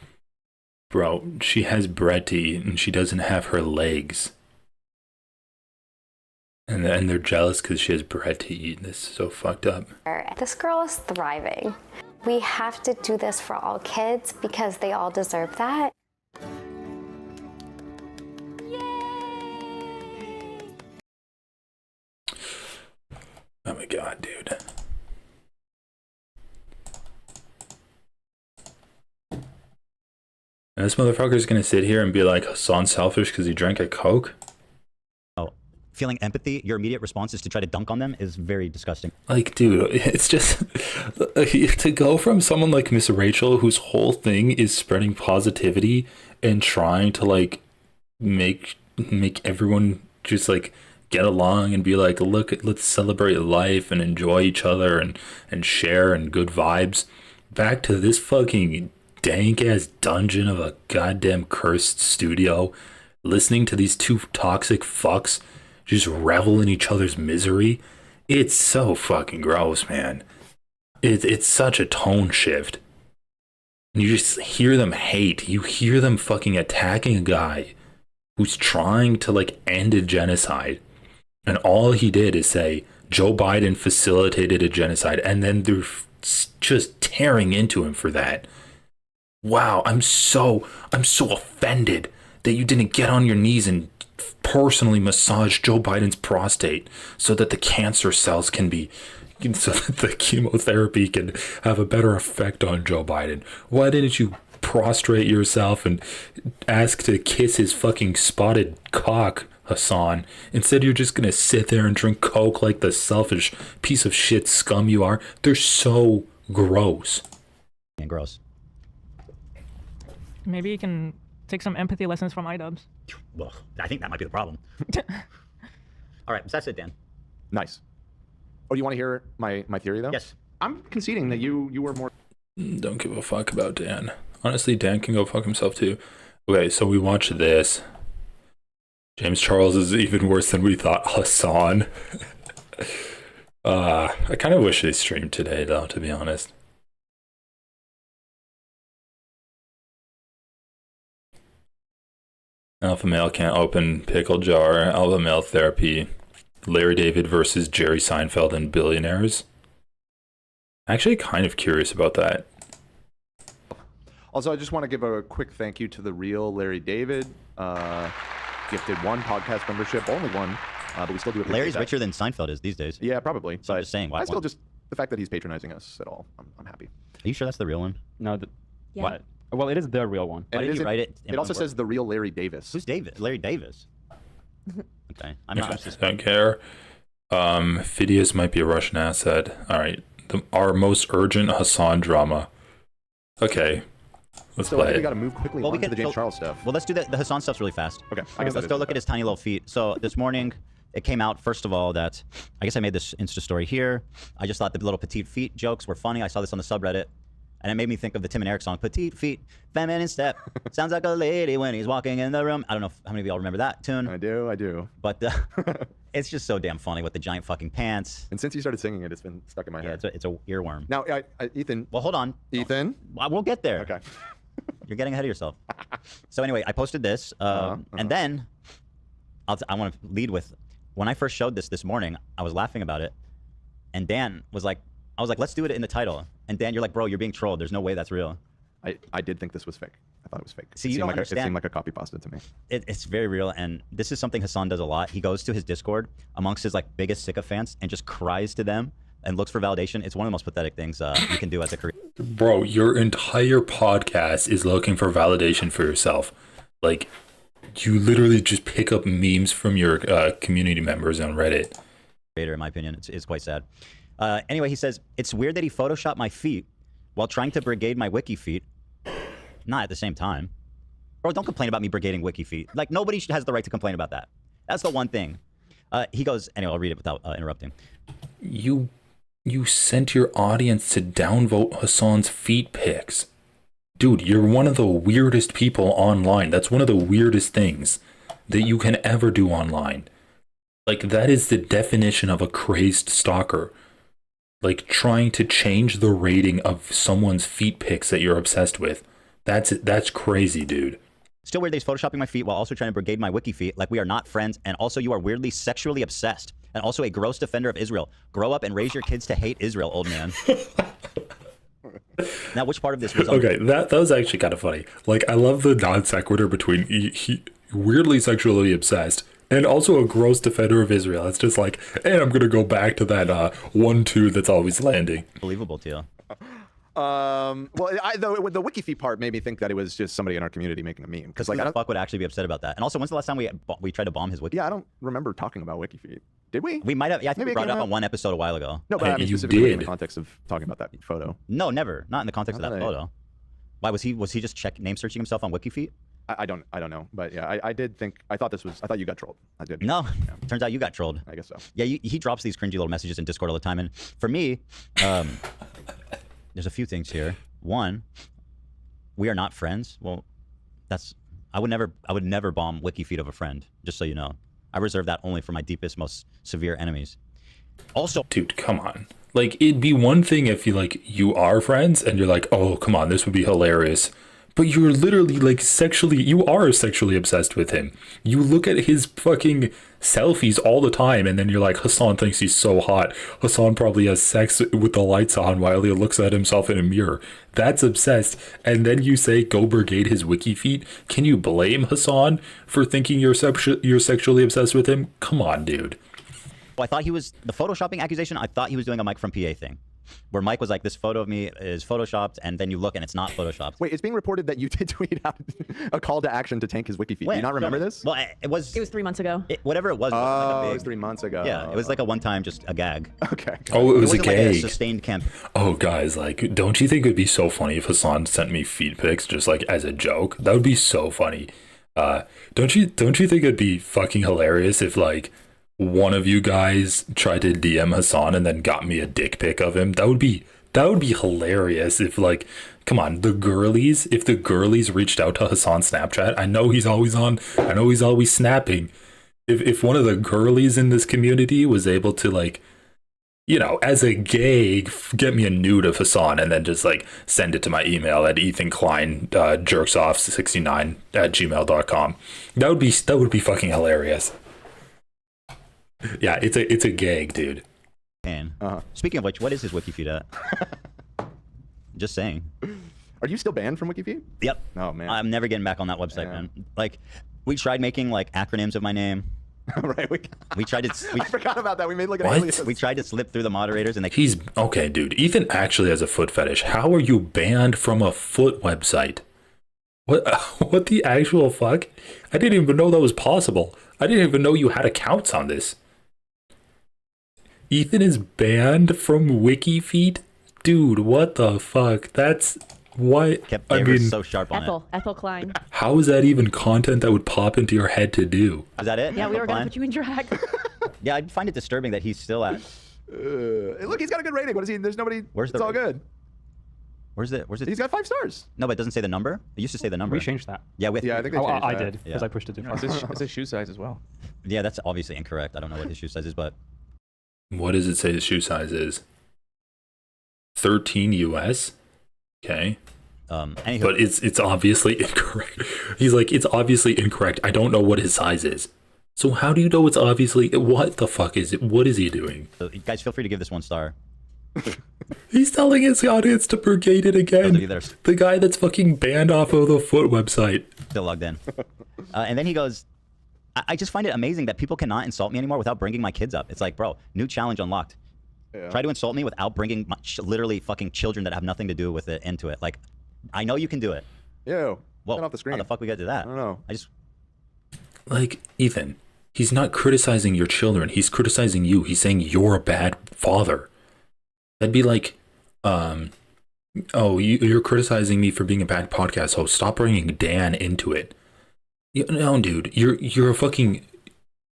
Bro, she has bread to eat and she doesn't have her legs. And they're jealous because she has bread to eat. This is so fucked up. This girl is thriving. We have to do this for all kids because they all deserve that. Oh my god, dude. And this motherfucker's gonna sit here and be like, Hasan's selfish because he drank a Coke? Oh, feeling empathy, your immediate response is to try to dunk on them is very disgusting. Like, dude, it's just to go from someone like Miss Rachel, whose whole thing is spreading positivity and trying to like make everyone just like get along and be like, look, let's celebrate life and enjoy each other and share and good vibes, back to this fucking dank ass dungeon of a goddamn cursed studio, listening to these two toxic fucks just revel in each other's misery. It's so fucking gross, man. It's such a tone shift. You just hear them hate. You hear them fucking attacking a guy who's trying to like end a genocide. And all he did is say Joe Biden facilitated a genocide, and then they're just tearing into him for that. Wow, I'm so offended that you didn't get on your knees and personally massage Joe Biden's prostate so that the cancer cells can be, so that the chemotherapy can have a better effect on Joe Biden. Why didn't you prostrate yourself and ask to kiss his fucking spotted cock, Hasan? Instead, you're just gonna sit there and drink Coke like the selfish piece of shit scum you are. They're so gross. And gross. Maybe you can take some empathy lessons from iDubbbz. Well, I think that might be the problem. All right, so that's it, Dan. Nice. Oh, you want to hear my theory, though? Yes. I'm conceding that you were more... Don't give a fuck about Dan. Honestly, Dan can go fuck himself, too. Okay, so we watched this. James Charles is even worse than we thought. Hasan. I kind of wish they streamed today, though, to be honest. Alpha male can't open pickle jar. Alpha male therapy. Larry David versus Jerry Seinfeld and billionaires. Actually, kind of curious about that. Also, I just want to give a quick thank you to the real Larry David. Gifted one podcast membership, only one, but we still do it. Larry's richer than Seinfeld is these days. Yeah, probably. So I'm just saying. I still just the fact that he's patronizing us at all. I'm happy. Are you sure that's the real one? No. Yeah. What? Well, it is the real one. Why did you write it? It also says the real Larry Davis. Who's David? Larry Davis. Okay, I'm not. I don't care. Phidias might be a Russian asset. All right, our most urgent Hasan drama. Okay, let's so play I think it. we got to move quickly on to the James Charles stuff. Well, let's do the Hasan stuff's really fast. Okay, Let's go look at his tiny little feet. So this morning, it came out first of all that I guess I made this Insta story here. I just thought the little petite feet jokes were funny. I saw this on the subreddit. And it made me think of the Tim and Eric song, Petite Feet, Feminine Step. Sounds like a lady when he's walking in the room. I don't know how many of y'all remember that tune. I do. But it's just so damn funny with the giant fucking pants. And since you started singing it, it's been stuck in my head. It's a earworm. Now, Ethan. Well, hold on. Ethan? We'll get there. Okay. You're getting ahead of yourself. So anyway, I posted this. And then I want to lead with, when I first showed this morning, I was laughing about it. And Dan was like, I was like, let's do it in the title. And Dan, you're like, bro, you're being trolled. There's no way that's real. I did think this was fake. I thought it was fake. See, you don't understand. It seemed like a copy pasta to me. It's very real, and this is something Hasan does a lot. He goes to his Discord amongst his like biggest sycophants and just cries to them and looks for validation. It's one of the most pathetic things you can do as a career. Bro, your entire podcast is looking for validation for yourself. Like, you literally just pick up memes from your community members on Reddit. In my opinion, it's quite sad. Anyway, he says, it's weird that he photoshopped my feet while trying to brigade my Wiki Feet. Not at the same time. Bro, don't complain about me brigading Wiki Feet. Like, nobody has the right to complain about that. That's the one thing. He goes, anyway, I'll read it without interrupting. You sent your audience to downvote Hasan's feet pics. Dude, you're one of the weirdest people online. That's one of the weirdest things that you can ever do online. Like, that is the definition of a crazed stalker. Like trying to change the rating of someone's feet pics that you're obsessed with. That's crazy, dude. Still weird that he's photoshopping my feet while also trying to brigade my Wiki Feet like we are not friends, and also you are weirdly sexually obsessed and also a gross defender of Israel. Grow up and raise your kids to hate Israel, old man. Now, which part of this was okay? That was actually kind of funny. Like, I love the non sequitur between he weirdly sexually obsessed and also a gross defender of Israel. It's just like, and I'm gonna go back to that 1-2 that's always landing. Believable, Teal. Well, the Wiki Feet part made me think that it was just somebody in our community making a meme. Because like, who the fuck would actually be upset about that? And also, when's the last time we tried to bomb his Wiki? Yeah, I don't remember talking about Wiki Feet. Did we? We might have. Yeah, I think we brought it up on one episode a while ago. No, but I mean specifically in the context of talking about that photo. No, never. Not in the context of that photo. Why was he just name searching himself on Wiki Feet? I don't know, but yeah, I thought you got trolled. I did. No, turns out you got trolled. I guess so. Yeah, he drops these cringy little messages in Discord all the time, and for me, there's a few things here. One, we are not friends. Well, I would never bomb Wiki Feet of a friend, just so you know. I reserve that only for my deepest, most severe enemies. Also, dude, come on. Like, it'd be one thing if you are friends and you're like, oh, come on, this would be hilarious. But you're literally you are sexually obsessed with him. You look at his fucking selfies all the time and then you're like, Hasan thinks he's so hot. Hasan probably has sex with the lights on while he looks at himself in a mirror. That's obsessed. And then you say, go brigade his Wiki Feet. Can you blame Hasan for thinking you're sexually obsessed with him? Come on, dude. I thought he was, the photoshopping accusation, I thought he was doing a Mike from PA thing. Where Mike was like, this photo of me is photoshopped, and then you look and it's not photoshopped. Wait, it's being reported that you did tweet out a call to action to tank his Wiki Feet. Do you not remember this? Well, it was 3 months ago. Whatever it was. It was 3 months ago. Yeah, it was like a one-time, just a gag. Okay. Oh, it was a gag. Like a sustained camp. Oh, guys, don't you think it'd be so funny if Hasan sent me feet pics just as a joke? That would be so funny. Don't you think it'd be fucking hilarious if one of you guys tried to DM Hasan and then got me a dick pic of him? That would be hilarious if come on, if the girlies reached out to Hasan's Snapchat. I know he's always on, I know he's always snapping. If one of the girlies in this community was able to as a gag, get me a nude of Hasan and then just send it to my email at Ethan Klein jerksoff69@gmail.com. That would be fucking hilarious. Yeah, it's a gag, dude. Man. Speaking of which, what is his Wiki Feet at? Just saying. Are you still banned from Wiki Feet? Yep. Oh man. I'm never getting back on that website, man. We tried making acronyms of my name. Right. We tried to. I forgot about that. We made an alias. We tried to slip through the moderators, and he's okay, dude. Ethan actually has a foot fetish. How are you banned from a foot website? What the actual fuck? I didn't even know that was possible. I didn't even know you had accounts on this. Ethan is banned from Wiki Feet? Dude, what the fuck? That's why. I mean, so sharp on Ethan Klein. How is that even content that would pop into your head to do? Is that it? Yeah, we were going to put you in drag. Yeah, I find it disturbing that he's still at. Look, he's got a good rating. What is he? There's nobody. It's all good. Where's it? He's got 5 stars. No, but it doesn't say the number. It used to say the number. We changed that. Yeah, I think they changed that. I did because I pushed it too far. It's a shoe size as well. Yeah, that's obviously incorrect. I don't know what his shoe size is, but. What does it say his shoe size is? 13 US? Okay. Anywho. But it's obviously incorrect. He's like, it's obviously incorrect. I don't know what his size is. So how do you know it's obviously, what the fuck is it? What is he doing? So you guys, feel free to give this 1 star. He's telling his audience to brigade it again. The guy that's fucking banned off of the foot website. Still logged in. And then he goes, I just find it amazing that people cannot insult me anymore without bringing my kids up. It's like, bro, new challenge unlocked. Yeah. Try to insult me without bringing literally fucking children that have nothing to do with it into it. Like, I know you can do it. Yo, well, off the screen. How the fuck we got to that? I don't know. Ethan, he's not criticizing your children. He's criticizing you. He's saying you're a bad father. That'd be like, you're criticizing me for being a bad podcast host. Stop bringing Dan into it. No, dude, you're a fucking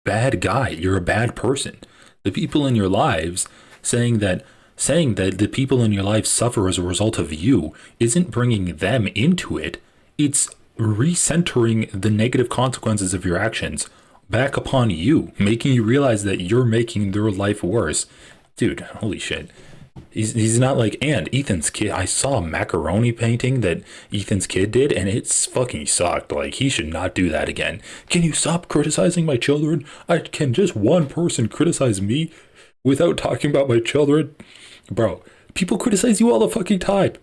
bad guy. You're a bad person. The people in your lives saying that the people in your life suffer as a result of you isn't bringing them into it. It's recentering the negative consequences of your actions back upon you, making you realize that you're making their life worse. Dude, holy shit. He's not like, and Ethan's kid, I saw a macaroni painting that Ethan's kid did, and it's fucking sucked. Like, he should not do that again. Can you stop criticizing my children? Can just one person criticize me without talking about my children? Bro, people criticize you all the fucking time.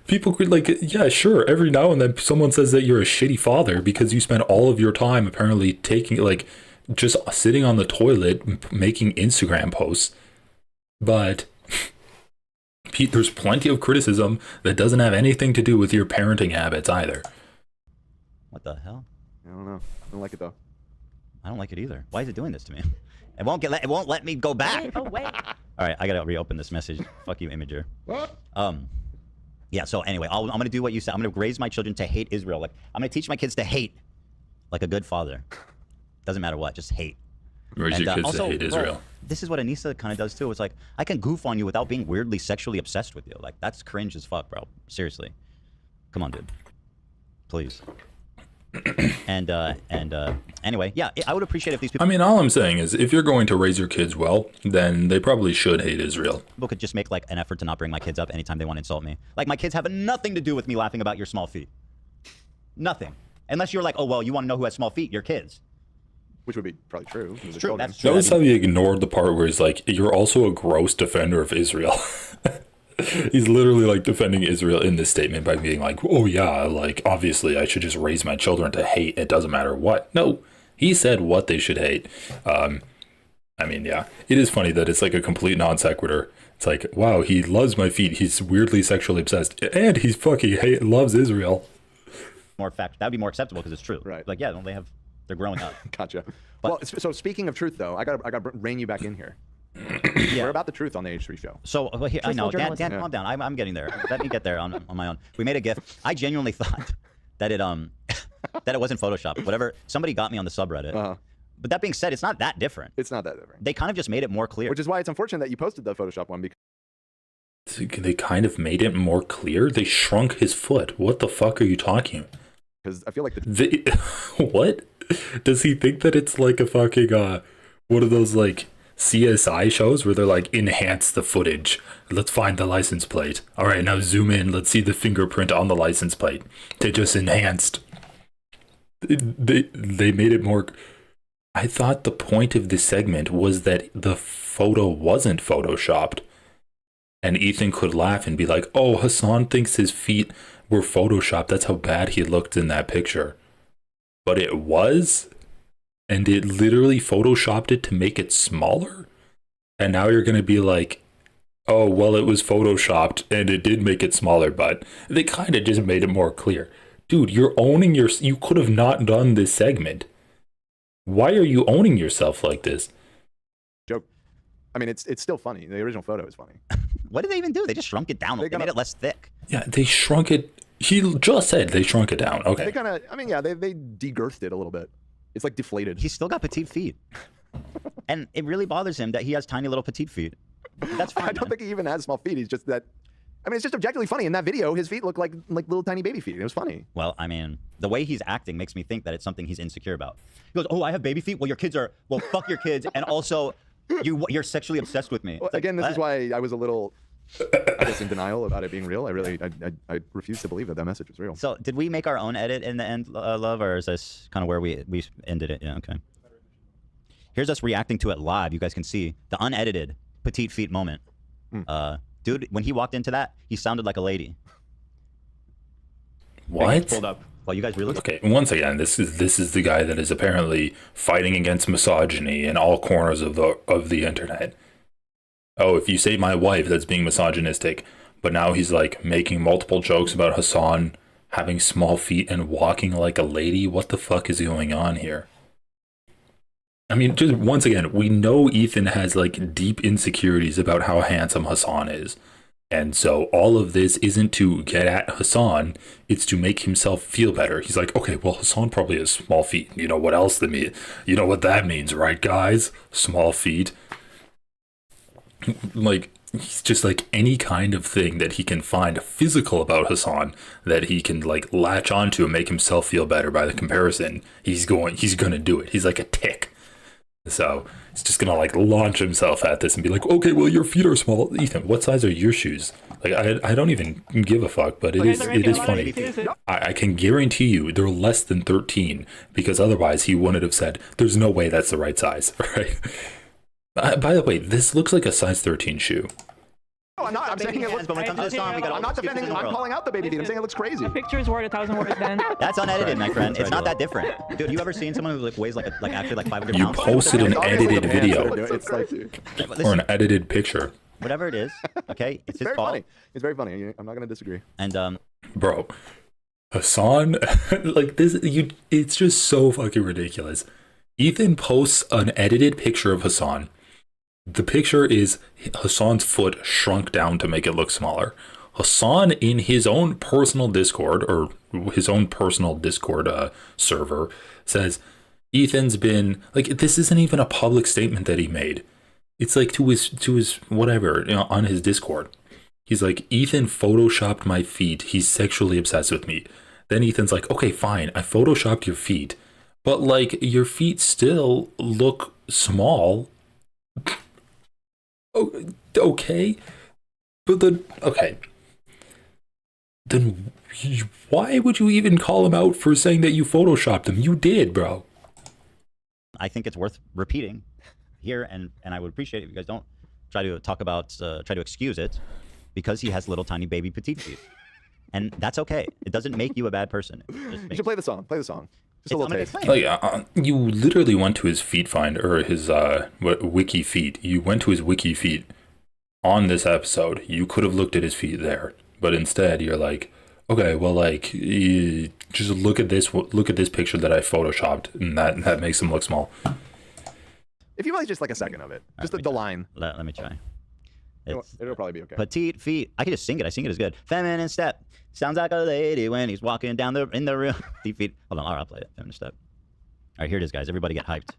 People could, like, yeah, sure, every now and then someone says that you're a shitty father because you spend all of your time apparently taking, like, just sitting on the toilet making Instagram posts. But there's plenty of criticism that doesn't have anything to do with your parenting habits either. What the hell? I don't know. I don't like it though. I don't like it either. Why is it doing this to me? It won't let me go back. Oh, wait. All right, I gotta reopen this message. Fuck you, Imager. Yeah. So anyway, I'm gonna do what you said. I'm gonna raise my children to hate Israel. Like, I'm gonna teach my kids to hate, like a good father. Doesn't matter what, just hate. Raise your kids to hate Israel. This is what Anissa kind of does too. It's like, I can goof on you without being weirdly sexually obsessed with you. Like, that's cringe as fuck, bro. Seriously. Come on, dude. Please. Anyway, yeah, I would appreciate if these people. I mean, all I'm saying is, if you're going to raise your kids well, then they probably should hate Israel. People could just make like an effort to not bring my kids up anytime they want to insult me. Like, my kids have nothing to do with me laughing about your small feet. Nothing. Unless you're like, oh, well, you want to know who has small feet? Your kids. Which would be probably true. It's true. That's true. Notice how he ignored the part where he's like, you're also a gross defender of Israel. He's literally like defending Israel in this statement by being like, oh yeah, like obviously I should just raise my children to hate. It doesn't matter what. No, he said what they should hate. I mean, yeah, it is funny that it's like a complete non sequitur. It's like, wow, he loves my feet. He's weirdly sexually obsessed, and he's fucking loves Israel. More fact, that would be more acceptable because it's true. Right. Like, yeah, they're growing up. Gotcha. Well, so speaking of truth, though, I got to rein you back in here. Yeah. We're about the truth on the H3 show. So here, I know, Dan, calm down. I'm getting there. Let me get there on my own. We made a GIF. I genuinely thought that it that it wasn't Photoshop. Whatever. Somebody got me on the subreddit. But that being said, it's not that different. It's not that different. They kind of just made it more clear. Which is why it's unfortunate that you posted the Photoshop one, because they kind of made it more clear. They shrunk his foot. What the fuck are you talking about? Because I feel like what? Does he think that it's like a fucking one of those like CSI shows where they're like, enhance the footage, let's find the license plate, all right, now zoom in, let's see the fingerprint on the license plate. They just enhanced, they made it more. I thought the point of this segment was that the photo wasn't photoshopped and Ethan could laugh and be like, oh, Hasan thinks his feet were photoshopped, that's how bad he looked in that picture. But it was, and it literally photoshopped it to make it smaller. And now you're going to be like, oh, well, it was photoshopped and it did make it smaller, but they kind of just made it more clear. Dude, you're owning you could have not done this segment. Why are you owning yourself like this? Joke. I mean, it's still funny. The original photo is funny. What did they even do? They just shrunk it down. They made it less thick. Yeah, they shrunk it. He just said they shrunk it down. Okay. They kind of, I mean, yeah, they de-girthed it a little bit. It's like deflated. He's still got petite feet. And it really bothers him that he has tiny little petite feet. That's fine. I don't think he even has small feet. He's just that. I mean, it's just objectively funny. In that video, his feet look like little tiny baby feet. It was funny. Well, I mean, the way he's acting makes me think that it's something he's insecure about. He goes, oh, I have baby feet? Well, your kids are, well, fuck your kids. And also, you're sexually obsessed with me. Well, again, this is why I was a little, I guess, in denial about it being real. I refuse to believe that message was real. So did we make our own edit in the end, Love, or is this kind of where we ended it? Yeah, okay. Here's us reacting to it live. You guys can see the unedited petite feet moment. Dude, when he walked into that, he sounded like a lady. What? Pulled up. Well, you guys really... Okay, once again, this is the guy that is apparently fighting against misogyny in all corners of the internet. Oh, if you say my wife, that's being misogynistic. But now he's like making multiple jokes about Hasan having small feet and walking like a lady. What the fuck is going on here? I mean, just once again, we know Ethan has like deep insecurities about how handsome Hasan is. And so all of this isn't to get at Hasan, it's to make himself feel better. He's like, okay, well, Hasan probably has small feet. You know what else you know what that means, right, guys? Small feet. Like, he's just like any kind of thing that he can find physical about Hasan that he can like latch onto and make himself feel better by the comparison. He's gonna do it. He's like a tick. So he's just gonna like launch himself at this and be like, okay, well your feet are small. Ethan, what size are your shoes? Like I don't even give a fuck, but it is funny. I can guarantee you they're less than 13 because otherwise he wouldn't have said there's no way that's the right size, right? By the way, this looks like a size 13 shoe. No, I'm not. I'm saying it looks. But when it comes to this song, we got I'm not defending. I'm calling out the baby feet. I'm saying it looks crazy. A picture is worth 1,000 words, then. That's unedited, my friend. It's not that different. Dude, you ever seen someone who like weighs like actually like 500 You pounds? posted an edited video It's like, or an edited picture. Whatever it is, okay? It's his very fault. funny. It's very funny. I'm not going to disagree. And bro, Hasan, like this, it's just so fucking ridiculous. Ethan posts an edited picture of Hasan. The picture is Hasan's foot shrunk down to make it look smaller. Hasan, in his own personal Discord or his own personal Discord server, says Ethan's been like, this isn't even a public statement that he made. It's like to his whatever, you know, on his Discord. He's like, Ethan photoshopped my feet. He's sexually obsessed with me. Then Ethan's like, okay, fine, I photoshopped your feet, but like your feet still look small. Oh, okay, but then okay, then why would you even call him out for saying that you photoshopped him? You did, bro. I think it's worth repeating here, and I would appreciate it if you guys don't try to talk about, try to excuse it, because he has little tiny baby petite feet, and that's okay. It doesn't make you a bad person. You should play the song. Play the song. Just a little taste. Like, you literally went to his feet finder, or his Wiki Feet. You went to his Wiki Feet on this episode. You could have looked at his feet there, but instead you're like, okay, well, like, just look at this picture that I photoshopped, and that makes him look small. If you play just like a second of it, just the line. Let me try. It'll probably be okay. Petite feet. I can just sing it. I sing it as good. Feminine step. Sounds like a lady when he's walking down in the room. Petite feet. Hold on. All right, I'll play it. Feminine step. All right, here it is, guys. Everybody get hyped.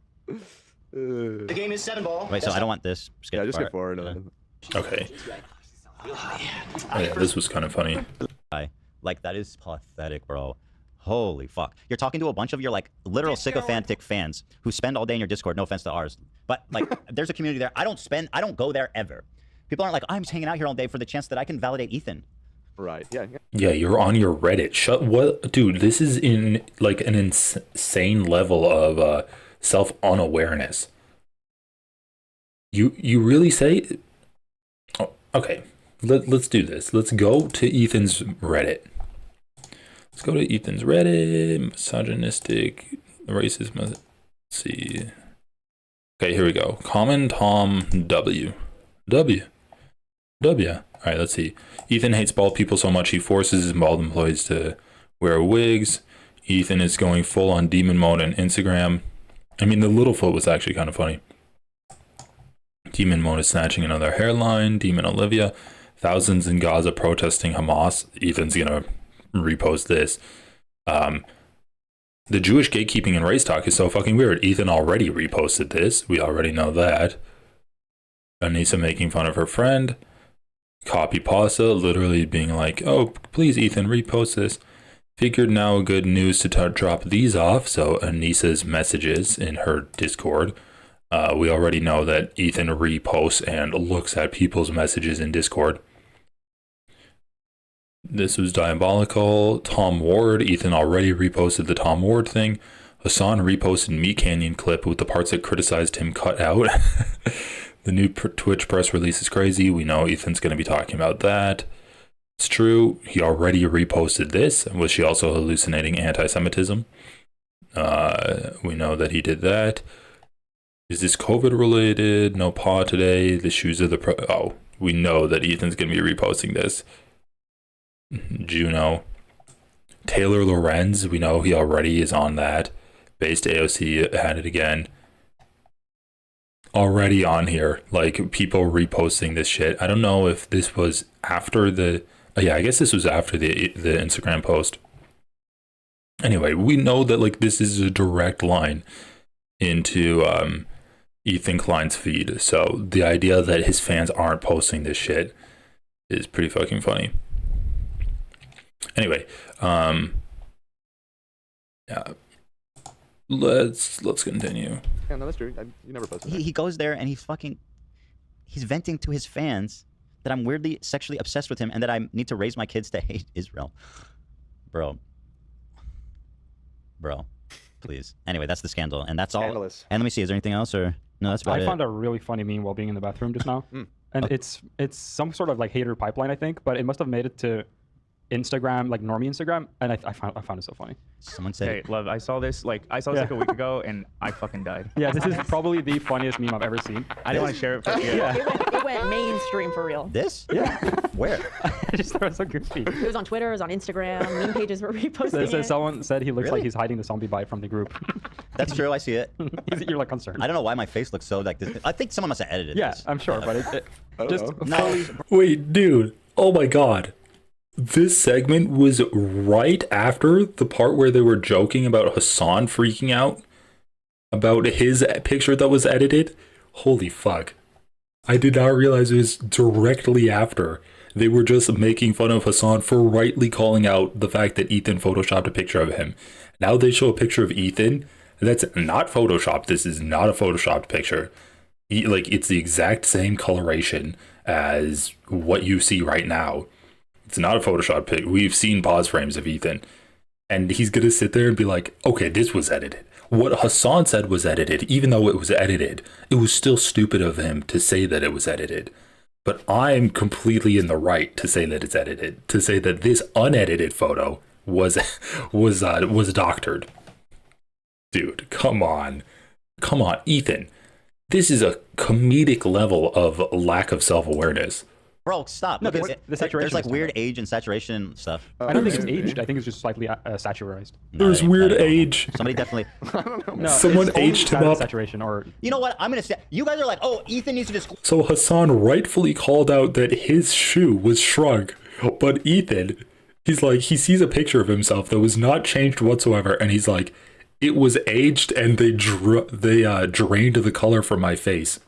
The game is 7 ball. Wait, so I don't want this. Yeah, just skip forward. Okay. Oh, yeah, this was kind of funny. Like, that is pathetic, bro. Holy fuck. You're talking to a bunch of your, like, literal sycophantic fans who spend all day in your Discord. No offense to ours. But, like, there's a community there. I don't go there ever. People aren't like, I'm just hanging out here all day for the chance that I can validate Ethan. Right. Yeah. Yeah, you're on your Reddit. What, dude? This is in like an insane level of self-unawareness. You really say? Oh, okay, let's do this. Let's go to Ethan's Reddit. Let's go to Ethan's Reddit. Misogynistic, racist. Let's see. Okay, here we go. Common Tom W. All right, let's see. Ethan hates bald people so much he forces his bald employees to wear wigs. Ethan is going full on demon mode on Instagram. I mean, the Littlefoot was actually kind of funny. Demon mode is snatching another hairline. Demon Olivia. Thousands in Gaza protesting Hamas. Ethan's gonna repost this. The Jewish gatekeeping and race talk is so fucking weird. Ethan already reposted this. We already know that. Anissa making fun of her friend. Copy pasta, literally being like, oh, please, Ethan, repost this. Figured now good news to drop these off. So Anissa's messages in her Discord. We already know that Ethan reposts and looks at people's messages in Discord. This was diabolical. Tom Ward. Ethan already reposted the Tom Ward thing. Hasan reposted Meat Canyon clip with the parts that criticized him cut out. The new Twitch press release is crazy. We know Ethan's going to be talking about that. It's true. He already reposted this. Was she also hallucinating anti-Semitism? We know that he did that. Is this COVID related? No paw today. The shoes of the oh, we know that Ethan's going to be reposting this. Juno. Taylor Lorenz. We know he already is on that. Based AOC had it again. Already on here, like people reposting this shit. I don't know if this was after the yeah, I guess this was after the Instagram post. Anyway, we know that like this is a direct line into Ethan Klein's feed. So the idea that his fans aren't posting this shit is pretty fucking funny. Anyway, yeah. Let's continue. Yeah, no, that's true. You never posted that. He goes there and he's venting to his fans that I'm weirdly sexually obsessed with him and that I need to raise my kids to hate Israel. Bro, please. Anyway, that's the scandal, and that's all. Scandalous. And let me see, is there anything else, or no? That's about it. I found a really funny meme while being in the bathroom just now, and it's some sort of like hater pipeline, I think, but it must have made it to Instagram, like normie Instagram, and I found it so funny. Someone said, "Hey, love, I saw this like a week ago, and I fucking died." Yeah, this is probably the funniest meme I've ever seen. I didn't want to share it. It went mainstream for real. This? Yeah. Where? I just thought it was so goofy. It was on Twitter, it was on Instagram, meme pages were reposting it. Someone said he looks Really? like he's hiding the zombie bite from the group. That's true. I see it. You're like concerned. I don't know why my face looks so like this. I think someone must have edited Yeah, this. I'm sure, but it just No. Wait, dude. Oh my god. This segment was right after the part where they were joking about Hasan freaking out about his picture that was edited. Holy fuck. I did not realize it was directly after. They were just making fun of Hasan for rightly calling out the fact that Ethan photoshopped a picture of him. Now they show a picture of Ethan that's not photoshopped. This is not a photoshopped picture. Like, it's the exact same coloration as what you see right now. It's not a Photoshop pic. We've seen pause frames of Ethan. And he's going to sit there and be like, okay, this was edited. What Hasan said was edited. Even though it was edited, it was still stupid of him to say that it was edited. But I'm completely in the right to say that it's edited. To say that this unedited photo was doctored. Dude, come on. Come on, Ethan. This is a comedic level of lack of self-awareness. Bro, stop. No, Look, the saturation there's like is weird age and saturation stuff. I don't think it's aged. I think it's just slightly saturized. There's weird age. Somebody definitely. No, Someone it's only aged him up. Saturation, or You know what? I'm gonna say. You guys are like, oh, Ethan needs to disclose. So Hasan rightfully called out that his shoe was shrunk, but Ethan, he's like, he sees a picture of himself that was not changed whatsoever, and he's like, it was aged and they drained the color from my face.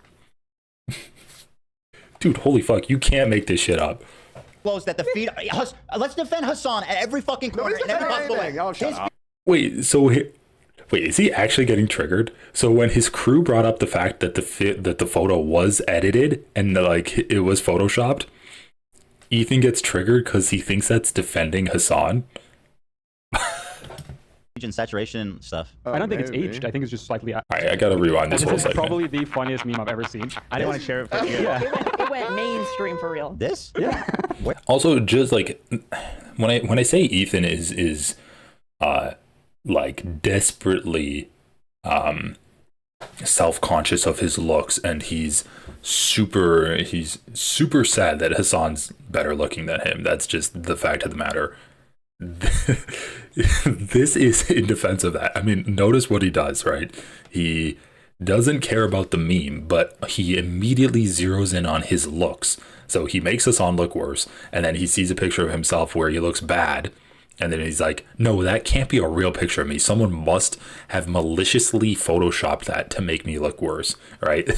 Dude, holy fuck, you can't make this shit up. That the feed. Let's defend Hasan at every fucking corner in every possible way. Oh, shut up. Wait, is he actually getting triggered? So when his crew brought up the fact that the photo was edited and like it was photoshopped, Ethan gets triggered because he thinks that's defending Hasan. Age and saturation stuff. I don't think it's aged. I think it's just slightly. Alright, I gotta rewind this whole is segment. probably the funniest meme I've ever seen. I didn't want to share it. Yeah. It went mainstream for real. This? Yeah. Also, just like when I say Ethan is like desperately self-conscious of his looks, and he's super sad that Hasan's better looking than him. That's just the fact of the matter. This is in defense of that. I mean, notice what he does, right? He doesn't care about the meme, but he immediately zeroes in on his looks. So he makes Hasan look worse, and then he sees a picture of himself where he looks bad, and then he's like, no, that can't be a real picture of me. Someone must have maliciously photoshopped that to make me look worse, right?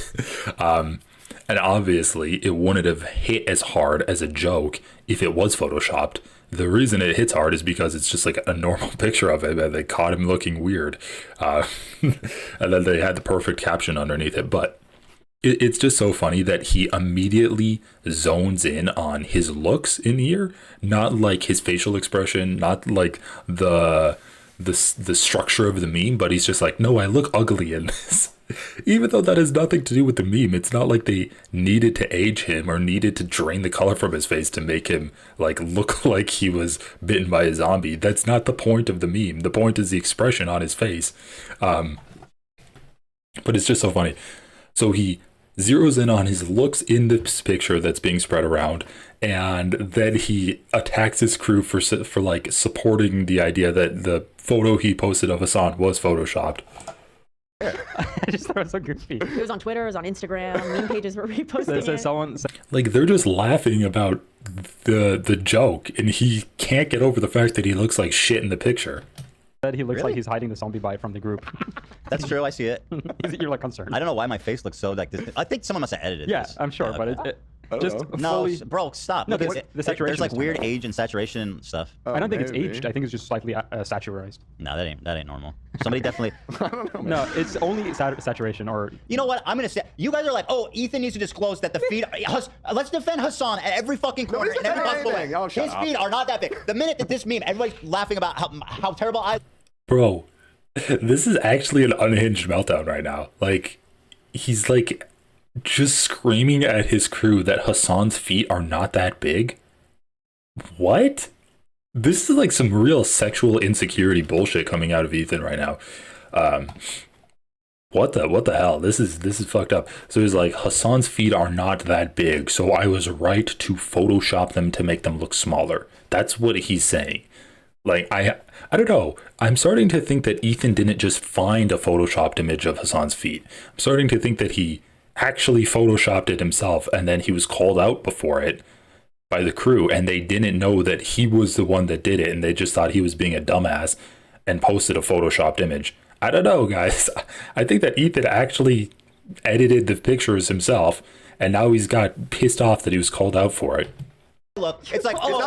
And obviously, it wouldn't have hit as hard as a joke if it was photoshopped. The reason it hits hard is because it's just like a normal picture of him, and they caught him looking weird. And then they had the perfect caption underneath it. But it's just so funny that he immediately zones in on his looks in here, not like his facial expression, not like the structure of the meme, but he's just like, no, I look ugly in this. Even though that has nothing to do with the meme. It's not like they needed to age him or needed to drain the color from his face to make him like look like he was bitten by a zombie. That's not the point of the meme. The point is the expression on his face. But it's just so funny. So he zeroes in on his looks in this picture that's being spread around, and then he attacks his crew for like supporting the idea that the photo he posted of Hasan was photoshopped. I just thought it was so goofy. It was on Twitter, it was on Instagram, meme pages were reposting it. Someone like, they're just laughing about the joke, and he can't get over the fact that he looks like shit in the picture. Said he looks like he's hiding the zombie bite from the group. That's true. I see it. You're like concerned. I don't know why my face looks so like this. I think someone must have edited Yeah, this. I'm sure, Yeah, but okay. No, bro, stop. No, Look, the saturation. there's like is weird fine. age and saturation stuff. I don't think it's aged. I think it's just slightly saturized. No, that ain't normal. Somebody definitely. No, it's only saturation or. You know what? I'm gonna say. You guys are like, oh, Ethan needs to disclose that the feet. Let's defend Hasan at every fucking corner in every possible way. His feet are not that big. The minute that this meme, everybody's laughing about how terrible I. Bro, this is actually an unhinged meltdown right now. Like, he's like just screaming at his crew that Hasan's feet are not that big. What? This is like some real sexual insecurity bullshit coming out of Ethan right now. What the hell? This is fucked up. So he's like, Hasan's feet are not that big, so I was right to Photoshop them to make them look smaller. That's what he's saying. Like, I don't know. I'm starting to think that Ethan didn't just find a photoshopped image of Hasan's feet. I'm starting to think that he actually photoshopped it himself, and then he was called out before it by the crew, and they didn't know that he was the one that did it, and they just thought he was being a dumbass and posted a photoshopped image. I don't know, guys. I think that Ethan actually edited the pictures himself, and now he's got pissed off that he was called out for it. Look, it's like, oh,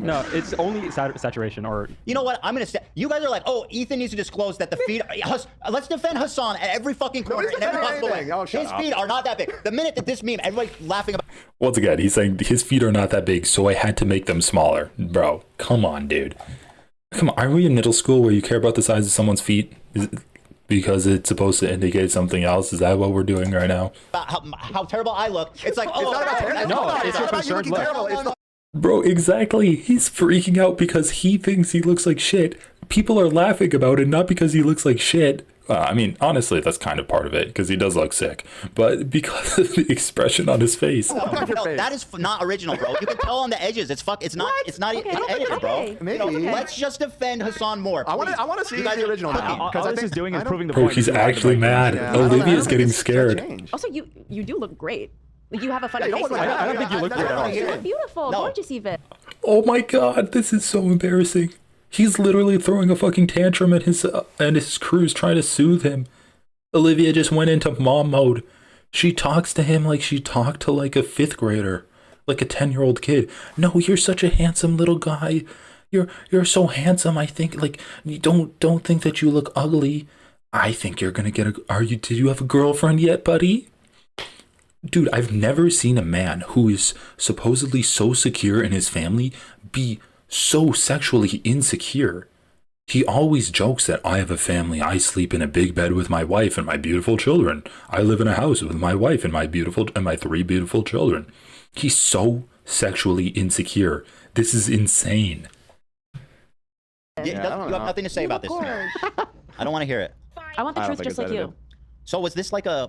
No, it's only saturation or. You know what? I'm gonna say. You guys are like, oh, Ethan needs to disclose that the feet. Let's defend Hasan at every fucking corner in every possible way. His feet are not that big. The minute that this meme, everybody's laughing about. Once again, he's saying his feet are not that big, so I had to make them smaller. Bro, come on, dude. Come on, are we in middle school where you care about the size of someone's feet? Because it's supposed to indicate something else? Is that what we're doing right now? How terrible I look. It's like, oh, it's your concerned look. Bro, exactly. He's freaking out because he thinks he looks like shit. People are laughing about it, not because he looks like shit. I mean, honestly, that's kind of part of it, because he does look sick. But because of the expression on his face. No, that is not original, bro. You can tell on the edges. It's edited, bro. Maybe. Let's just defend Hasan more. I want to see the original. All this is doing is proving the Bro, point. he's actually mad. Yeah. Olivia's getting scared. Also, you do look great. Like, you have a funny Yeah, face. I don't think you look great at all. You look beautiful, gorgeous even. Oh my god, this is so embarrassing. He's literally throwing a fucking tantrum at his crew's trying to soothe him. Olivia just went into mom mode. She talks to him like she talked to like a 5th grader, like a 10-year-old kid. No, you're such a handsome little guy. You're so handsome. I think like you don't think that you look ugly. I think you're gonna get did you have a girlfriend yet, buddy? Dude, I've never seen a man who is supposedly so secure in his family be so sexually insecure. He always jokes that I have a family. I sleep in a big bed with my wife and my beautiful children. I live in a house with my wife and my 3 beautiful children. He's so sexually insecure. This is insane. You have nothing to say about this. I don't want to hear it. I want the truth just like you. So is this like a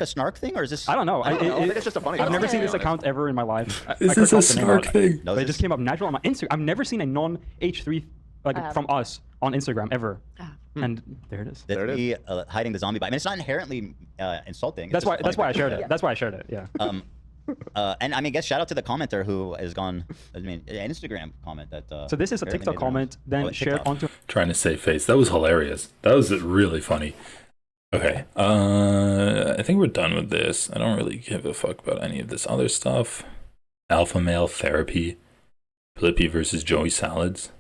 snark thing, or is this? I don't know. I think it's just a funny. I've never seen this account ever in my life. Is this a snark thing? No, it just came up natural on my Instagram. I've never seen a non-H3 from us on Instagram ever. And there it is. There it is. Hiding the zombie bite. I mean, it's not inherently insulting. That's why I shared it. That's why I shared it. Yeah. And I mean, I guess shout out to the commenter who has gone. I mean, an Instagram comment that. So this is a TikTok comment, then shared onto. Trying to save face. That was hilarious. That was really funny. Okay, I think we're done with this. I don't really give a fuck about any of this other stuff. Alpha male therapy, Blippi versus Joey Salads.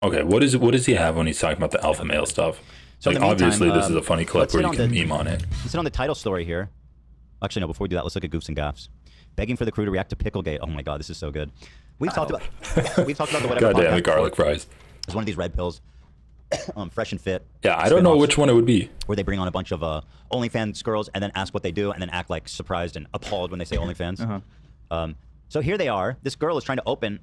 Okay, what does he have when he's talking about the alpha male stuff? So like, obviously, this is a funny clip where you can meme on it. Let's hit on the title story here. Actually, no, before we do that, let's look at Goofs and Gaffs. Begging for the crew to react to Picklegate. Oh my god, this is so good. We've talked about the whatever. Goddamn, the garlic fries. It's one of these red pills. Fresh and Fit. Yeah, I don't know which one it would be. Where they bring on a bunch of OnlyFans girls and then ask what they do and then act like surprised and appalled when they say OnlyFans. So here they are. This girl is trying to open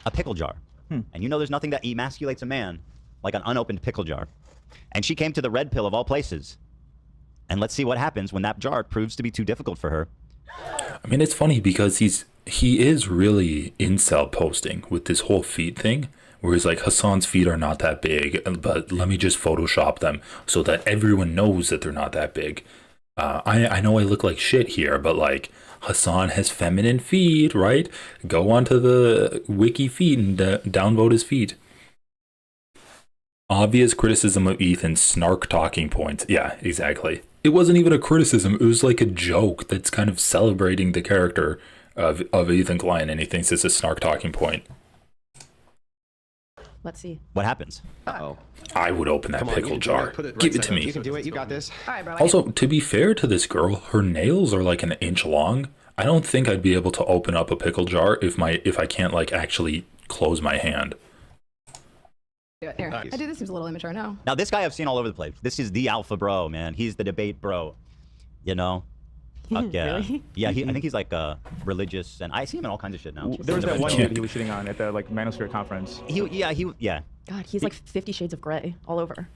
a pickle jar. And you know there's nothing that emasculates a man like an unopened pickle jar. And she came to the red pill of all places. And let's see what happens when that jar proves to be too difficult for her. I mean, it's funny because he is really incel posting with this whole feet thing. Where he's like, Hasan's feet are not that big, but let me just Photoshop them so that everyone knows that they're not that big. I know I look like shit here, but like, Hasan has feminine feet, right? Go onto the Wiki Feet and downvote his feet. Obvious criticism of Ethan's snark talking points. Yeah, exactly. It wasn't even a criticism. It was like a joke that's kind of celebrating the character of Ethan Klein, and he thinks it's a snark talking point. Let's see. What happens? Uh-oh. I would open that pickle jar. Give it to me. You can do it. You got this. All right, bro. Also, to be fair to this girl, her nails are like an inch long. I don't think I'd be able to open up a pickle jar if I can't like actually close my hand. Here, I do. This seems a little immature. No. Now, this guy I've seen all over the place. This is the alpha bro, man. He's the debate bro. You know? Fuck yeah. Really? Yeah, I think he's like religious, and I see him in all kinds of shit now. There was that one dude he was shitting on at the like Manosphere conference. Yeah. God, he's like 50 Shades of Grey all over.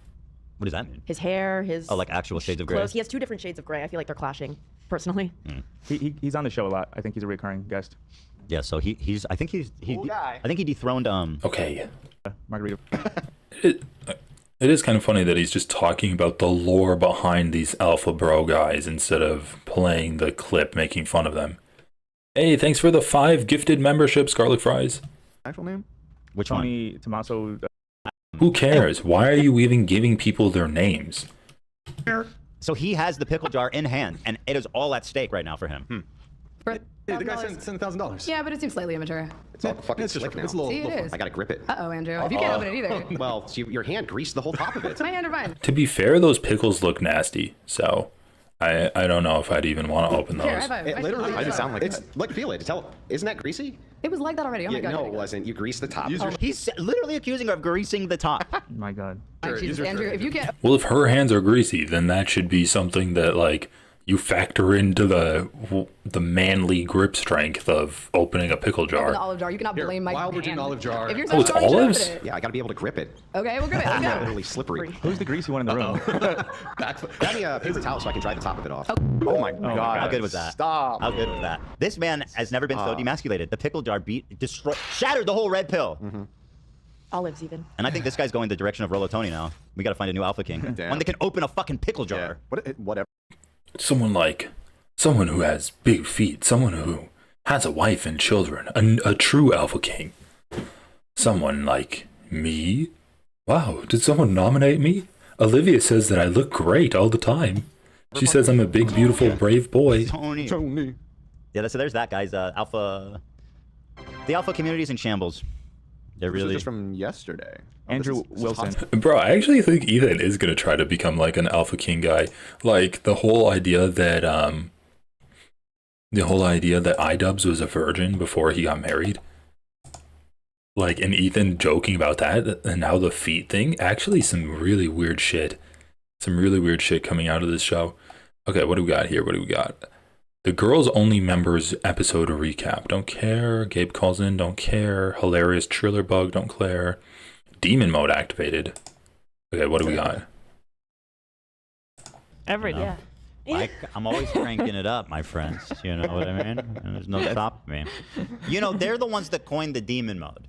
What does that mean? His hair, his like actual shades of gray. clothes. He has 2 different shades of gray. I feel like they're clashing, personally. He's on the show a lot. I think he's a recurring guest. Yeah, so he's I think he dethroned Okay. Margarita. It is kind of funny that he's just talking about the lore behind these alpha bro guys instead of playing the clip making fun of them. Hey, thanks for the 5 gifted memberships, Garlic Fries. Actual name? Which Tony Tommaso. Who cares? Why are you even giving people their names? So he has the pickle jar in hand, and it is all at stake right now for him. Yeah, the guy sent $1,000. Yeah, but it seems slightly immature. It's all fucking slick now. It's a little is. I gotta grip it. Uh-oh, Andrew. If you can't open it either. Well, your hand greased the whole top of it. My hand or mine? To be fair, those pickles look nasty, so I don't know if I'd even want to open those. Here, high five. It literally I does sound like that. Look, feel it. Isn't that greasy? It was like that already. Oh my god. No, it wasn't. You greased the top. He's literally accusing her of greasing the top. My god. Jesus, Andrew, if you can't. Well, if her hands are greasy, then that should be something that like you factor into the manly grip strength of opening a pickle Open jar. the olive jar. You cannot blame my while we're doing hand. olive jar. If you're Oh, it's sorry, you should olives? open it. Yeah, I gotta be able to grip it. Okay, we'll grip it. Let's Yeah, go. literally slippery. Who's the greasy one in the room? Grab me a paper towel so I can dry the top of it off. Oh my god. How good was that? Stop. How good was that? This man has never been so demasculated. The pickle jar shattered the whole red pill. Olives, even. And I think this guy's going the direction of Rolo Tony now. We gotta find a new alpha king. One that can open a fucking pickle jar. Whatever. Someone who has big feet, someone who has a wife and children, a true alpha king. Someone like me? Wow, did someone nominate me? Olivia says that I look great all the time. She says I'm a big, beautiful, brave boy. Tony. Yeah, so there's that guy's alpha. The alpha community's in shambles. They're This was really just from yesterday. Andrew Wilson. Bro, I actually think Ethan is gonna try to become like an alpha king guy. Like the whole idea that iDubbbz was a virgin before he got married. Like, and Ethan joking about that, and now the feet thing. Actually, some really weird shit. Some really weird shit coming out of this show. Okay, what do we got here? What do we got? The Girls Only Members episode recap. Don't care. Gabe calls in. Don't care. Hilarious Triller Bug. Don't care. Demon mode activated. Okay, what do we got? Every day. Yeah. I'm always cranking it up, my friends. You know what I mean? And there's no stopping me. You know, they're the ones that coined the demon mode.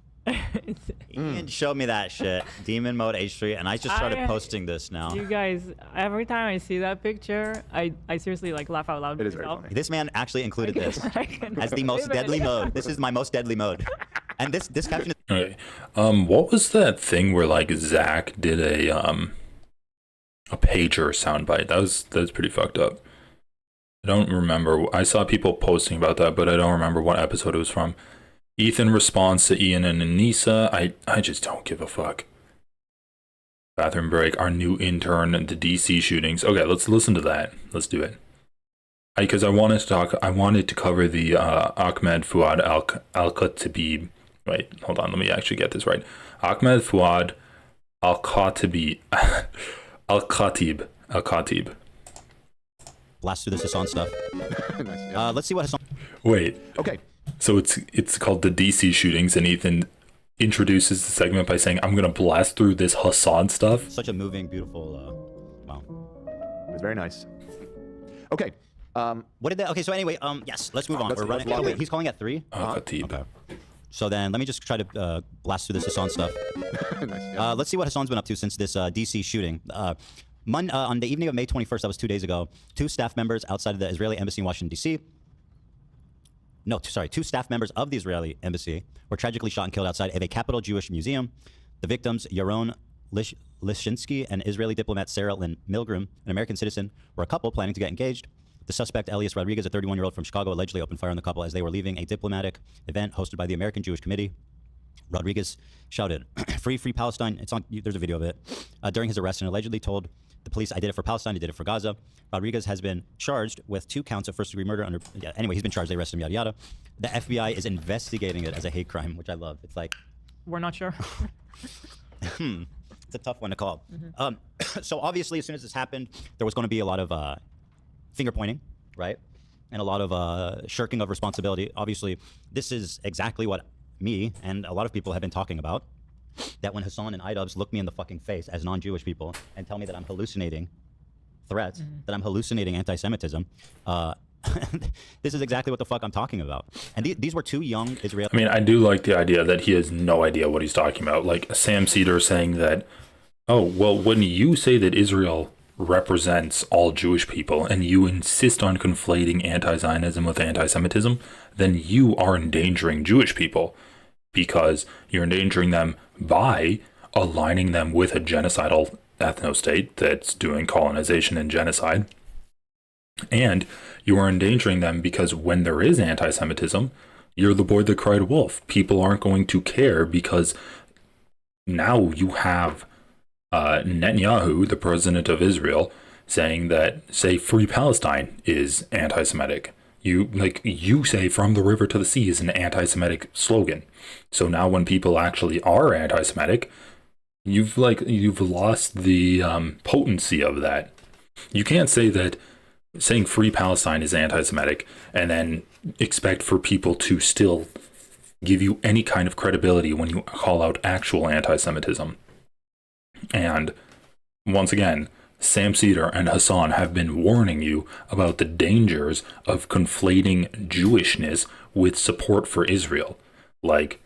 Ian showed me that shit. Demon mode H3, and I just started posting this now. You guys, every time I see that picture, I seriously like laugh out loud. It is very funny. This man actually included this as the most deadly mode. This is my most deadly mode. And this caption is... Okay. What was that thing where like Zach did a pager soundbite? That was pretty fucked up. I don't remember. I saw people posting about that, but I don't remember what episode it was from. Ethan responds to Ian and Anissa. I just don't give a fuck. Bathroom break. Our new intern. The DC shootings. Okay, let's listen to that. Let's do it. Because I wanted to cover the Ahmed Fouad Al-Khatib. Wait, hold on. Let me actually get this right. Ahmed Fouad Al-Khatib. Al-Khatib. Blast through this Hasan stuff. Nice, yeah. Let's see what Hasan... Wait. Okay. So it's called the DC shootings, and Ethan introduces the segment by saying, I'm going to blast through this Hasan stuff. Such a moving, beautiful... wow. It was very nice. Okay. What did that... Okay, so anyway, yes, let's move on. We're running... Oh, wait, he's calling at 3? Khatib. Okay. So then let me just try to blast through this Hasan stuff. Nice, yeah. Let's see what Hasan's been up to since this DC shooting. On the evening of May 21st, that was 2 days ago, 2 staff members outside of the Israeli embassy in Washington, D.C. No, sorry, 2 staff members of the Israeli embassy were tragically shot and killed outside of a Capital Jewish museum. The victims, Yaron Lishinsky and Israeli diplomat Sarah Lynn Milgram, an American citizen, were a couple planning to get engaged. The suspect, Elias Rodriguez, a 31-year-old from Chicago, allegedly opened fire on the couple as they were leaving a diplomatic event hosted by the American Jewish Committee. Rodriguez shouted, free Palestine. There's a video of it. During his arrest, and allegedly told the police, I did it for Palestine, I did it for Gaza. Rodriguez has been charged with 2 counts of first-degree murder anyway, he's been charged, they arrested him, yada, yada. The FBI is investigating it as a hate crime, which I love. It's like... We're not sure. It's a tough one to call. So obviously, as soon as this happened, there was going to be a lot of finger-pointing, right? And a lot of shirking of responsibility. Obviously, this is exactly what me and a lot of people have been talking about, that when Hasan and iDubbbz look me in the fucking face as non-Jewish people and tell me that I'm hallucinating threats, that I'm hallucinating anti-Semitism, this is exactly what the fuck I'm talking about. And these were 2 young Israeli... I mean, I do like the idea that he has no idea what he's talking about. Like Sam Seder saying that, oh, well, when you say that Israel represents all Jewish people and you insist on conflating anti-Zionism with anti-Semitism, then you are endangering Jewish people, because you're endangering them by aligning them with a genocidal ethno-state that's doing colonization and genocide. And you are endangering them because when there is anti-Semitism, you're the boy that cried wolf. People aren't going to care because now you have Netanyahu, the president of Israel, saying that, say, free Palestine is anti-Semitic. You say from the river to the sea is an anti-Semitic slogan. So now when people actually are anti-Semitic, you've lost the potency of that. You can't say that saying free Palestine is anti-Semitic and then expect for people to still give you any kind of credibility when you call out actual anti-Semitism. And once again, Sam Seder and Hasan have been warning you about the dangers of conflating Jewishness with support for Israel. Like,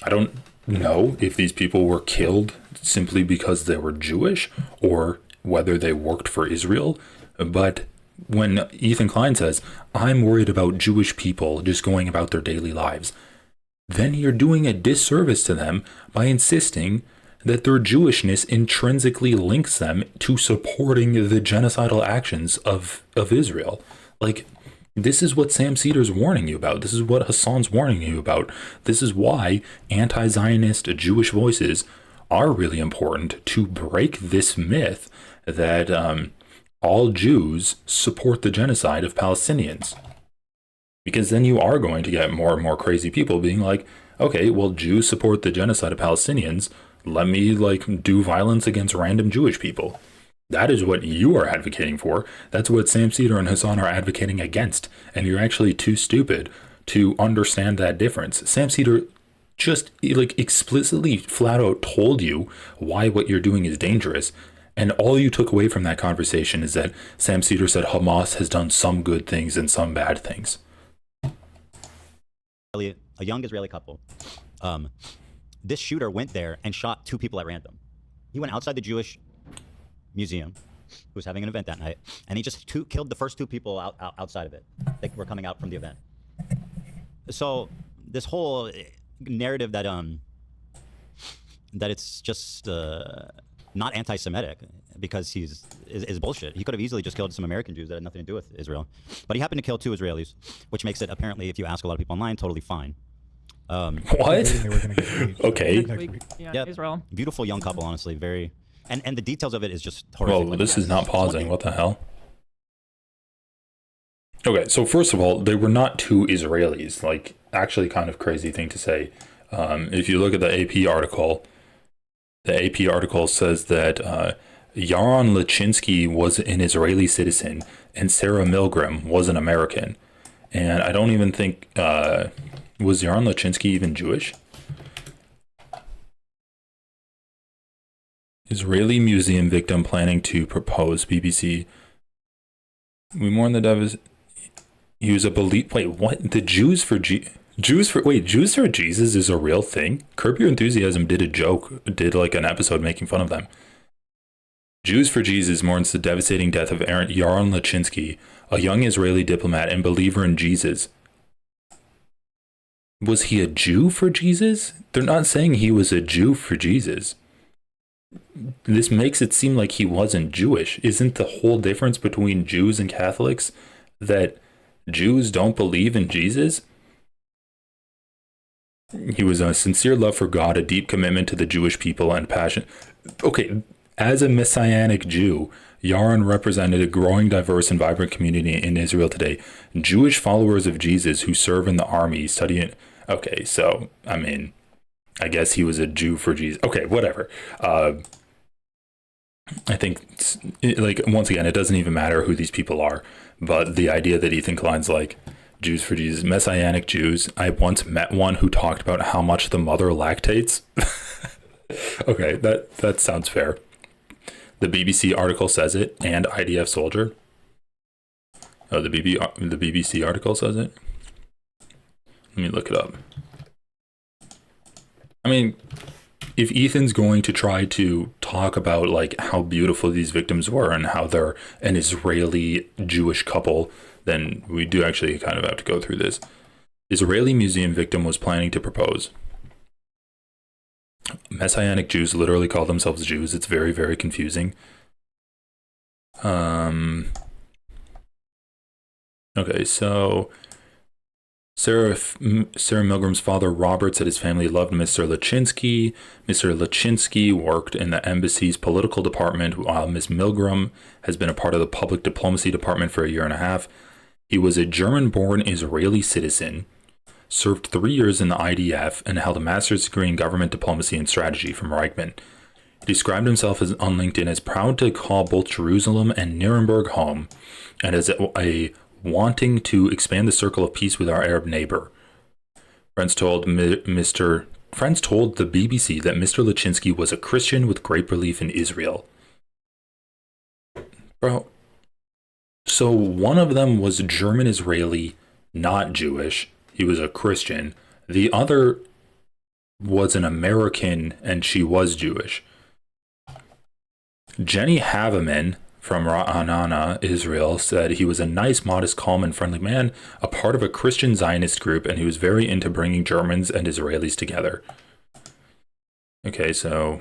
I don't know if these people were killed simply because they were Jewish or whether they worked for Israel, but when Ethan Klein says, I'm worried about Jewish people just going about their daily lives, then you're doing a disservice to them by insisting that their Jewishness intrinsically links them to supporting the genocidal actions of Israel. Like, this is what Sam Seder's warning you about. This is what Hasan's warning you about. This is why anti-Zionist Jewish voices are really important, to break this myth that all Jews support the genocide of Palestinians. Because then you are going to get more and more crazy people being like, okay, well, Jews support the genocide of Palestinians. Let me do violence against random Jewish people. That is what you are advocating for. That's what Sam Seder and Hasan are advocating against. And you're actually too stupid to understand that difference. Sam Seder just explicitly flat out told you why what you're doing is dangerous. And all you took away from that conversation is that Sam Seder said Hamas has done some good things and some bad things. A young Israeli couple. This shooter went there and shot 2 people at random. He went outside the Jewish museum, who was having an event that night, and he just killed the first 2 people outside of it. They were coming out from the event. So this whole narrative that it's just not anti-Semitic because is bullshit. He could have easily just killed some American Jews that had nothing to do with Israel, but he happened to kill 2 Israelis, which makes it apparently, if you ask a lot of people online, totally fine. What? Okay. Yeah, Israel. Beautiful young couple, honestly. Very, and the details of it is just horrific. Well, this is not pausing. What the hell? Okay, so first of all, they were not 2 Israelis. Actually, kind of crazy thing to say. If you look at the AP article says that Yaron Lachinsky was an Israeli citizen and Sarah Milgram was an American. And I don't even think was Yaron Lachinsky even Jewish? Israeli museum victim planning to propose. BBC. We mourn the death. He was a belief. Wait, what? The Jews for Jesus is a real thing? Curb Your Enthusiasm did an episode making fun of them. Jews for Jesus mourns the devastating death of Yaron Lachinsky, a young Israeli diplomat and believer in Jesus. Was he a Jew for Jesus? They're not saying he was a Jew for Jesus. this makes it seem like he wasn't Jewish. Isn't the whole difference between Jews and Catholics that Jews don't believe in Jesus? He was a sincere love for God, a deep commitment to the Jewish people, and passion. Okay, as a Messianic Jew, Yaron represented a growing, diverse, and vibrant community in Israel today. Jewish followers of Jesus who serve in the army, studying. Okay, so, I mean, I guess he was a Jew for Jesus. Okay, whatever. I think, like, once again, it doesn't even matter who these people are. But the idea that Ethan Klein's like, Jews for Jesus, Messianic Jews. I once met one who talked about how much the mother lactates. Okay, that sounds fair. The BBC article says it, and IDF soldier. Oh, the BBC article says it. Let me look it up. I mean, if Ethan's going to try to talk about like how beautiful these victims were and how they're an Israeli Jewish couple, then we do actually kind of have to go through this. Israeli museum victim was planning to propose. Messianic Jews literally call themselves Jews. It's very, very confusing. Okay, so Sarah Milgram's father, Robert, said his family loved Mr. Lachinsky. Mr. Lachinsky worked in the embassy's political department, while Ms. Milgram has been a part of the public diplomacy department for a year and a half. He was a German-born Israeli citizen, served 3 years in the IDF, and held a master's degree in government diplomacy and strategy from Reichman. He described himself on LinkedIn as proud to call both Jerusalem and Nuremberg home, and as a wanting to expand the circle of peace with our Arab neighbor. Friends told the BBC that Mr. Lachinsky was a Christian with great belief in Israel. Bro, so one of them was German Israeli, not Jewish. He was a Christian. The other was an American, and she was Jewish. Jenny Haveman from Ra'anana, Israel, said he was a nice, modest, calm, and friendly man, a part of a Christian Zionist group, and he was very into bringing Germans and Israelis together. Okay, so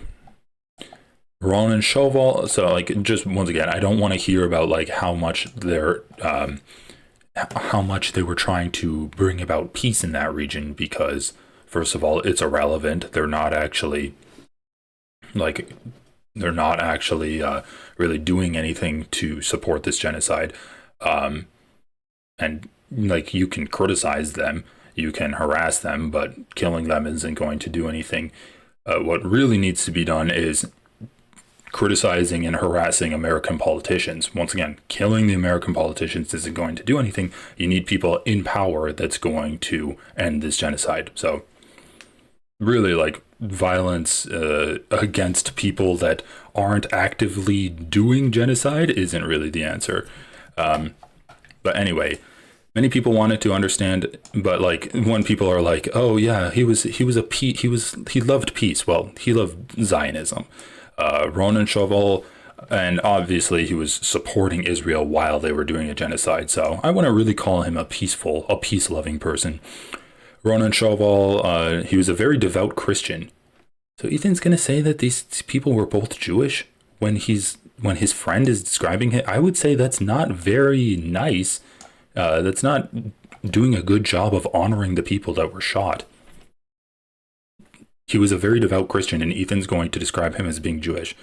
Ronan Chauvel. So, like, just once again, I don't want to hear about like how much they were trying to bring about peace in that region, because first of all, it's irrelevant. They're not actually really doing anything to support this genocide. And like, you can criticize them, you can harass them, but killing them isn't going to do anything. What really needs to be done is criticizing and harassing American politicians. Once again, killing the American politicians isn't going to do anything. You need people in power that's going to end this genocide. So really, like, violence against people that aren't actively doing genocide isn't really the answer. But anyway, many people wanted to understand, but like, when people are like, oh yeah, he loved peace. Well, he loved Zionism. Ronan Chauvel, and obviously he was supporting Israel while they were doing a genocide. So I wouldn't really call him a peace-loving person. Ronan Chauvel, he was a very devout Christian. So Ethan's going to say that these people were both Jewish when his friend is describing it? I would say that's not very nice. That's not doing a good job of honoring the people that were shot. He was a very devout Christian, and Ethan's going to describe him as being Jewish.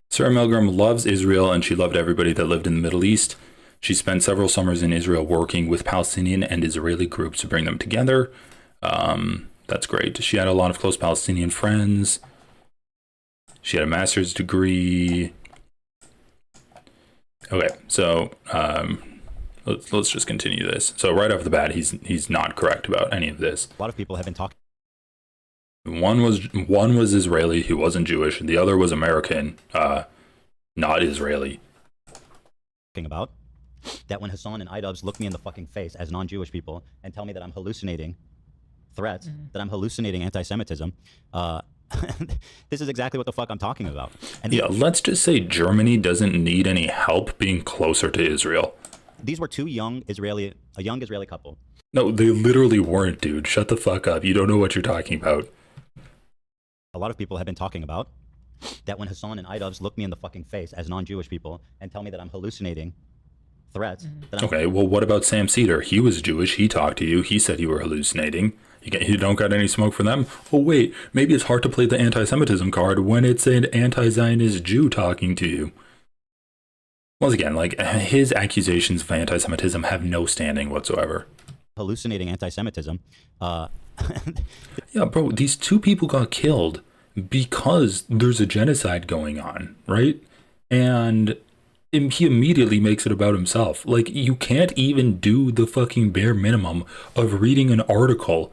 Sarah Milgram loves Israel, and she loved everybody that lived in the Middle East. She spent several summers in Israel working with Palestinian and Israeli groups to bring them together. That's great. She had a lot of close Palestinian friends. She had a master's degree. Okay, so let's just continue this. So right off the bat, he's not correct about any of this. A lot of people have been talking. One was Israeli, he wasn't Jewish, and the other was American, not Israeli. Talking about that when Hasan and iDubbbz look me in the fucking face as non-Jewish people and tell me that I'm hallucinating threats, that I'm hallucinating anti-Semitism, this is exactly what the fuck I'm talking about. And yeah, let's just say Germany doesn't need any help being closer to Israel. These were a young Israeli couple. No, they literally weren't, dude. Shut the fuck up. You don't know what you're talking about. A lot of people have been talking about that when Hasan and iDubbbz look me in the fucking face as non-Jewish people and tell me that I'm hallucinating threats. Okay, well, what about Sam Cedar? He was Jewish. He talked to you. He said you were hallucinating. You don't got any smoke for them? Oh, wait, maybe it's hard to play the anti-Semitism card when it's an anti-Zionist Jew talking to you. Once again, like, his accusations of anti-Semitism have no standing whatsoever. Hallucinating anti-Semitism. Yeah, bro, these two people got killed because there's a genocide going on, right? And he immediately makes it about himself. Like, you can't even do the fucking bare minimum of reading an article.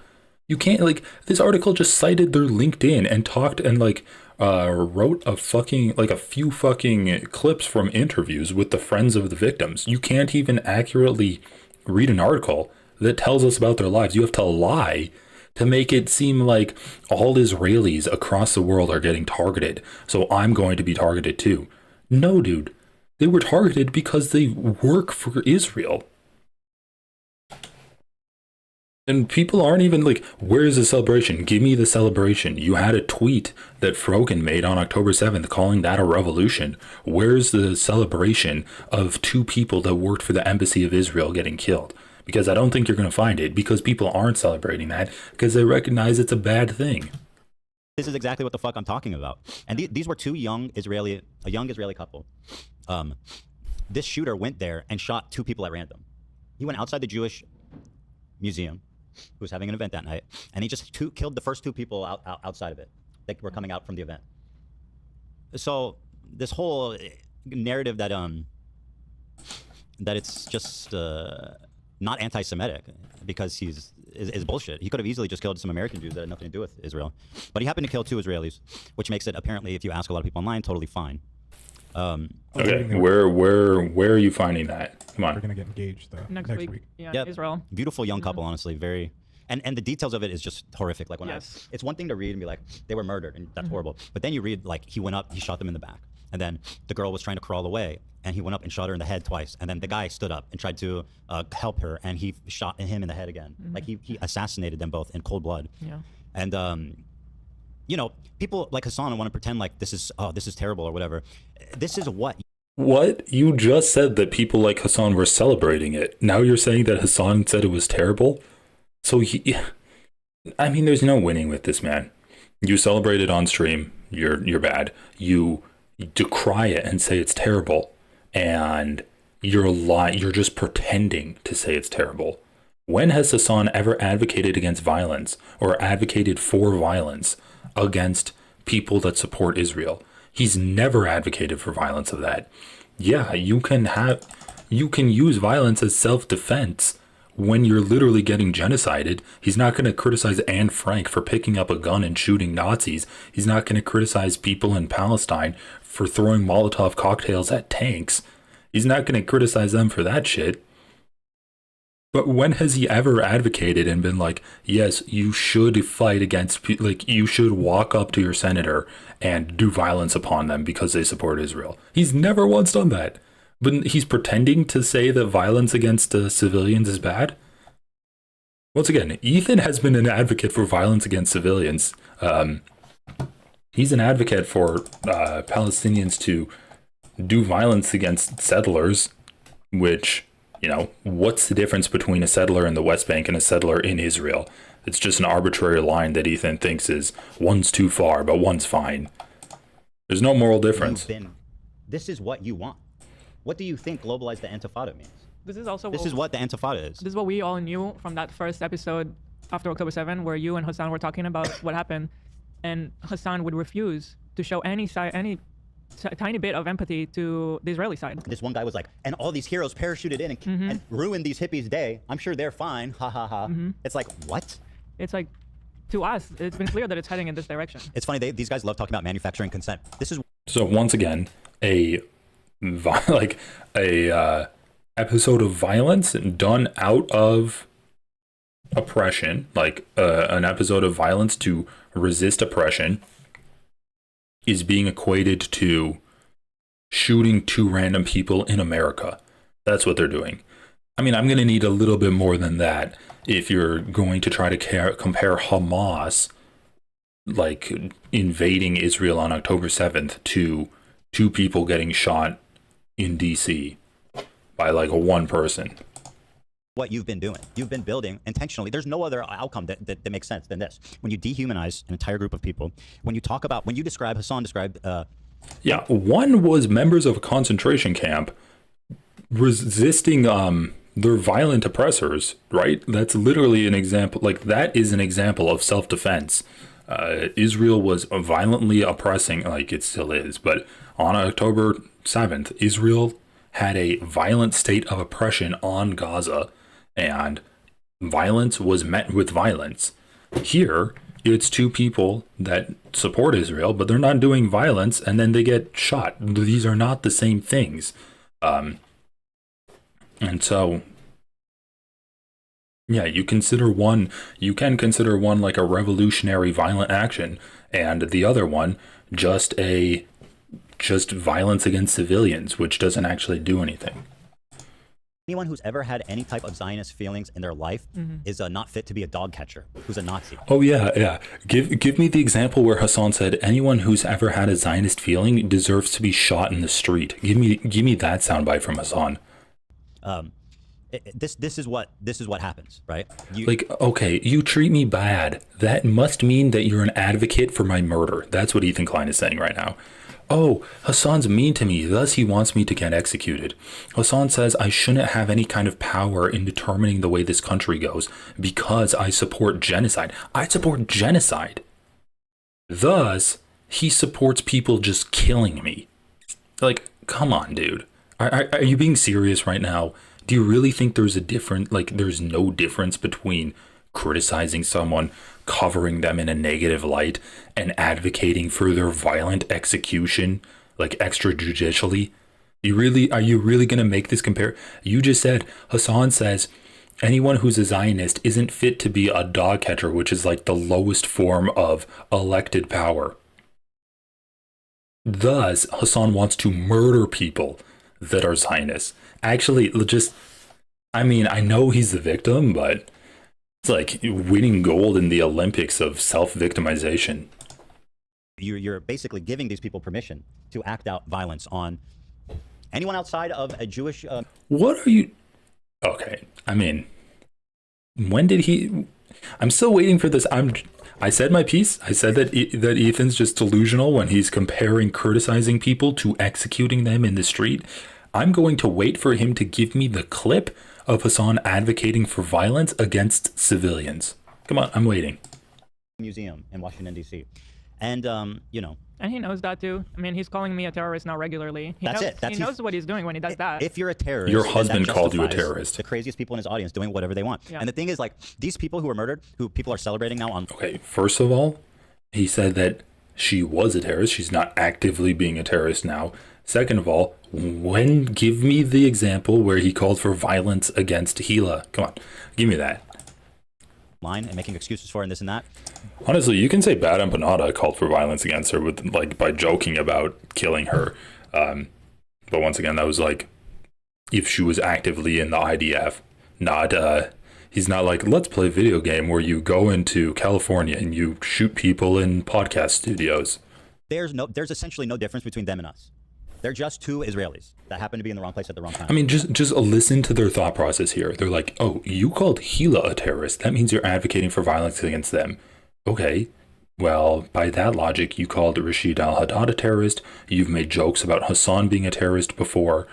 You can't, like, this article just cited their LinkedIn and talked and, like, wrote a few fucking clips from interviews with the friends of the victims. You can't even accurately read an article that tells us about their lives. You have to lie to make it seem like all Israelis across the world are getting targeted, so I'm going to be targeted too. No, dude. They were targeted because they work for Israel. And people aren't even like, where's the celebration? Give me the celebration. You had a tweet that Frogan made on October 7th calling that a revolution. Where's the celebration of two people that worked for the embassy of Israel getting killed? Because I don't think you're going to find it, because people aren't celebrating that because they recognize it's a bad thing. This is exactly what the fuck I'm talking about. And these were a young Israeli couple. This shooter went there and shot two people at random. He went outside the Jewish museum, who was having an event that night, and he just killed the first two people outside of it that were coming out from the event. So this whole narrative that it's just not anti-Semitic because is bullshit. He could have easily just killed some American Jews that had nothing to do with Israel, but he happened to kill two Israelis, which makes it apparently, if you ask a lot of people online, totally fine. Okay, where are you finding that? Come on. We're gonna get engaged next week. Yeah, yep. Israel. Beautiful young couple, honestly, very. And the details of it is just horrific. Like when it's one thing to read and be like, they were murdered and that's horrible. But then you read like he went up, he shot them in the back, and then the girl was trying to crawl away, and he went up and shot her in the head twice, and then the guy stood up and tried to help her, and he shot him in the head again. Like he assassinated them both in cold blood. Yeah. And you know, people like Hasan want to pretend like this is terrible or whatever. This is what. What? You just said that people like Hasan were celebrating it. Now you're saying that Hasan said it was terrible? So I mean, there's no winning with this man. You celebrate it on stream, you're bad. You decry it and say it's terrible, and you're lying. You're just pretending to say it's terrible. When has Hasan ever advocated against violence or advocated for violence against people that support Israel? He's never advocated for violence of that. Yeah, you can use violence as self-defense when you're literally getting genocided. He's not going to criticize Anne Frank for picking up a gun and shooting Nazis. He's not going to criticize people in Palestine for throwing Molotov cocktails at tanks. He's not going to criticize them for that shit. But when has he ever advocated and been like, yes, you should fight against, like, you should walk up to your senator and do violence upon them because they support Israel? He's never once done that. But he's pretending to say that violence against civilians is bad? Once again, Ethan has been an advocate for violence against civilians. He's an advocate for Palestinians to do violence against settlers, which, you know, what's the difference between a settler in the West Bank and a settler in Israel? It's just an arbitrary line that Ethan thinks is one's too far, but one's fine. There's no moral difference. This is what you want. What do you think globalized the Intifada means? This is also what the Intifada is. This is what we all knew from that first episode after October 7, where you and Hasan were talking about what happened, and Hasan would refuse to show any tiny bit of empathy to the Israeli side. This one guy was like, and all these heroes parachuted in and ruined these hippies' day. I'm sure they're fine. Ha ha ha. It's like, what? It's like, to us, it's been clear that it's heading in this direction. It's funny, these guys love talking about manufacturing consent. This is so once again episode of violence done out of oppression, like an episode of violence to resist oppression, is being equated to shooting two random people in America. That's what they're doing. I mean, I'm going to need a little bit more than that if you're going to try to compare Hamas like invading Israel on October 7th to 2 people getting shot in DC by like one person. What you've been doing. You've been building intentionally. There's no other outcome that makes sense than this. When you dehumanize an entire group of people, when you talk about, when you describe, Hasan described... yeah, one was members of a concentration camp resisting their violent oppressors, right? That's literally an example. Like, that is an example of self-defense. Israel was violently oppressing, like it still is, but on October 7th, Israel had a violent state of oppression on Gaza, and violence was met with violence. Here, it's 2 people that support Israel, but they're not doing violence, and then they get shot. These are not the same things. And so, yeah, you can consider one like a revolutionary violent action, and the other one just violence against civilians, which doesn't actually do anything. Anyone who's ever had any type of Zionist feelings in their life is not fit to be a dog catcher who's a Nazi. Oh yeah. Give me the example where Hasan said anyone who's ever had a Zionist feeling deserves to be shot in the street. Give me that soundbite from Hasan. This is what happens, right? Okay, you treat me bad. That must mean that you're an advocate for my murder. That's what Ethan Klein is saying right now. Oh, Hasan's mean to me, thus he wants me to get executed. Hasan says I shouldn't have any kind of power in determining the way this country goes because I support genocide. I support genocide. Thus, he supports people just killing me. Like, come on, dude. Are you being serious right now? Do you really think there's there's no difference between criticizing someone, covering them in a negative light, and advocating for their violent execution, like extrajudicially? Are you really going to make this compare? You just said, Hasan says, anyone who's a Zionist isn't fit to be a dog catcher, which is like the lowest form of elected power. Thus, Hasan wants to murder people that are Zionists. Actually, I know he's the victim, but it's like winning gold in the Olympics of self-victimization. You're basically giving these people permission to act out violence on anyone outside of a Jewish... What are you... Okay, when did he... I'm still waiting for this. I said my piece. I said that Ethan's just delusional when he's comparing criticizing people to executing them in the street. I'm going to wait for him to give me the clip of Hasan advocating for violence against civilians. Come on, I'm waiting. Museum in Washington, D.C. And, And he knows that too. He's calling me a terrorist now regularly. He knows what he's doing when he does that. If you're a terrorist... Your husband called you a terrorist. The craziest people in his audience doing whatever they want. Yeah. And the thing is, these people who were murdered, who people are celebrating now on... Okay, first of all, he said that she was a terrorist. She's not actively being a terrorist now. Second of all, give me the example where he called for violence against Hila. Come on, give me that. Line and making excuses for and this and that. Honestly, you can say Bad Empanada called for violence against her by joking about killing her. But once again, that was if she was actively in the IDF, not he's not like, let's play a video game where you go into California and you shoot people in podcast studios. There's essentially no difference between them and us. They're just 2 Israelis that happen to be in the wrong place at the wrong time. Just listen to their thought process here. They're like, oh, you called Hila a terrorist. That means you're advocating for violence against them. Okay, well, by that logic, you called Rashid al-Haddad a terrorist. You've made jokes about Hasan being a terrorist before.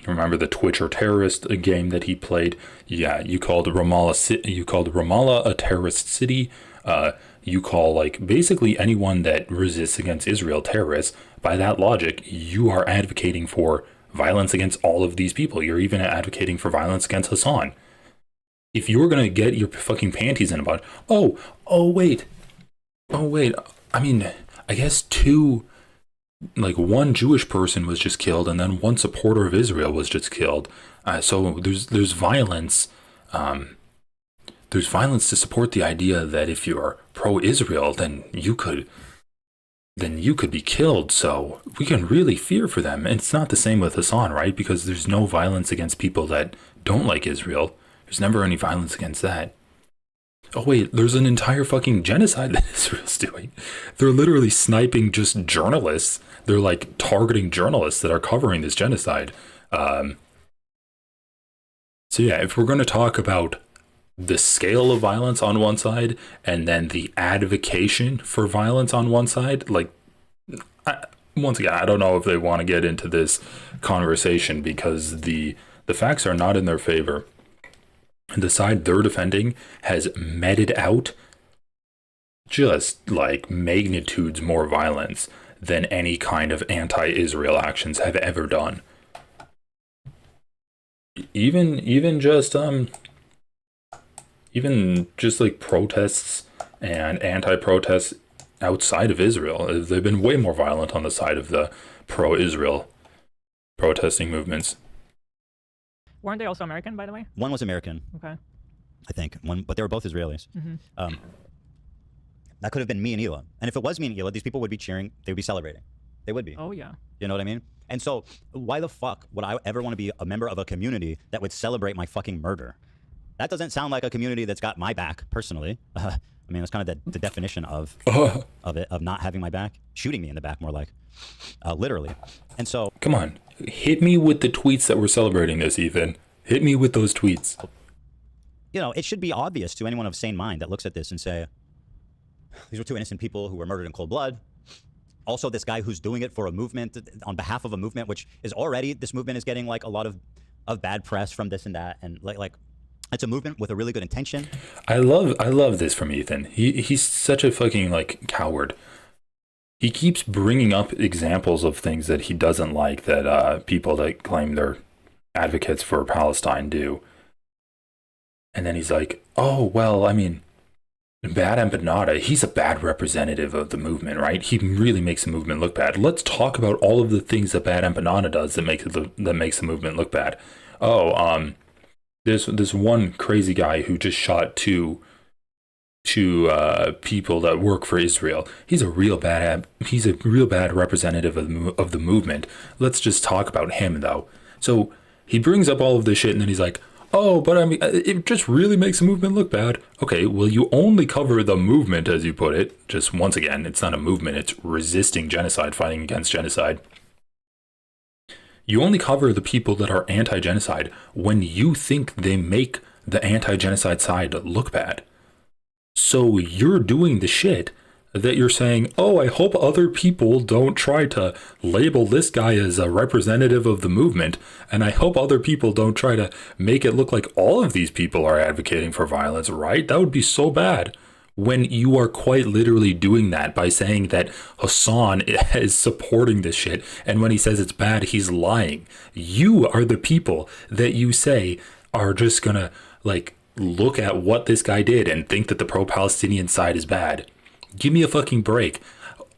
Remember the Twitcher terrorist game that he played? Yeah, you called Ramallah a terrorist city. You call basically anyone that resists against Israel terrorists. By that logic, you are advocating for violence against all of these people. You're even advocating for violence against Hasan. If you were going to get your fucking panties in a bunch, oh wait. I guess 2, one Jewish person was just killed, and then 1 supporter of Israel was just killed. So there's violence. There's violence to support the idea that if you're pro-Israel, then you could be killed. So we can really fear for them. And it's not the same with Hasan, right? Because there's no violence against people that don't like Israel. There's never any violence against that. Oh wait, there's an entire fucking genocide that Israel's doing. They're literally sniping just journalists. They're like targeting journalists that are covering this genocide. So yeah, if we're going to talk about the scale of violence on one side and then the advocacy for violence on one side, like, once again, I don't know if they want to get into this conversation because the facts are not in their favor. The side they're defending has meted out just like magnitudes more violence than any kind of anti-Israel actions have ever done. Even just like protests and anti-protests outside of Israel, they've been way more violent on the side of the pro-Israel protesting movements. Weren't they also American, by the way? One was American. Okay. I think. But they were both Israelis. Mm-hmm. That could have been me and Hila. And if it was me and Hila, these people would be cheering. They would be celebrating. They would be. Oh, yeah. You know what I mean? And so why the fuck would I ever want to be a member of a community that would celebrate my fucking murder? That doesn't sound like a community that's got my back, personally. I mean, that's kind of the definition of it, of not having my back. Shooting me in the back, more like. Literally. And so... Come on. Hit me with the tweets that were celebrating this, Ethan. Hit me with those tweets. You know, it should be obvious to anyone of sane mind that looks at this and say, these were two innocent people who were murdered in cold blood. Also, this guy who's doing it for a movement, on behalf of a movement, which is already, this movement is getting like a lot of bad press from this and that. And like it's a movement with a really good intention. I love this from Ethan. He's such a fucking like coward. He keeps bringing up examples of things that he doesn't like that people that claim they're advocates for Palestine do. And then he's like, oh, well, I mean, Bad Empanada, he's a bad representative of the movement, right? He really makes the movement look bad. Let's talk about all of the things that Bad Empanada does that makes the movement look bad. Oh, there's this one crazy guy who just shot two people that work for Israel. He's a real bad representative of the movement. Let's just talk about him, though. So he brings up all of this shit, and then he's like, oh, but I mean, it just really makes the movement look bad. Okay, well, you only cover the movement, as you put it. Just once again, it's not a movement. It's resisting genocide, fighting against genocide. You only cover the people that are anti-genocide when you think they make the anti-genocide side look bad. So you're doing the shit that you're saying, oh, I hope other people don't try to label this guy as a representative of the movement, and I hope other people don't try to make it look like all of these people are advocating for violence, right? That would be so bad. When you are quite literally doing that by saying that Hasan is supporting this shit, and when he says it's bad, he's lying. You are the people that you say are just gonna, like, look at what this guy did and think that the pro-Palestinian side is bad. Give me a fucking break.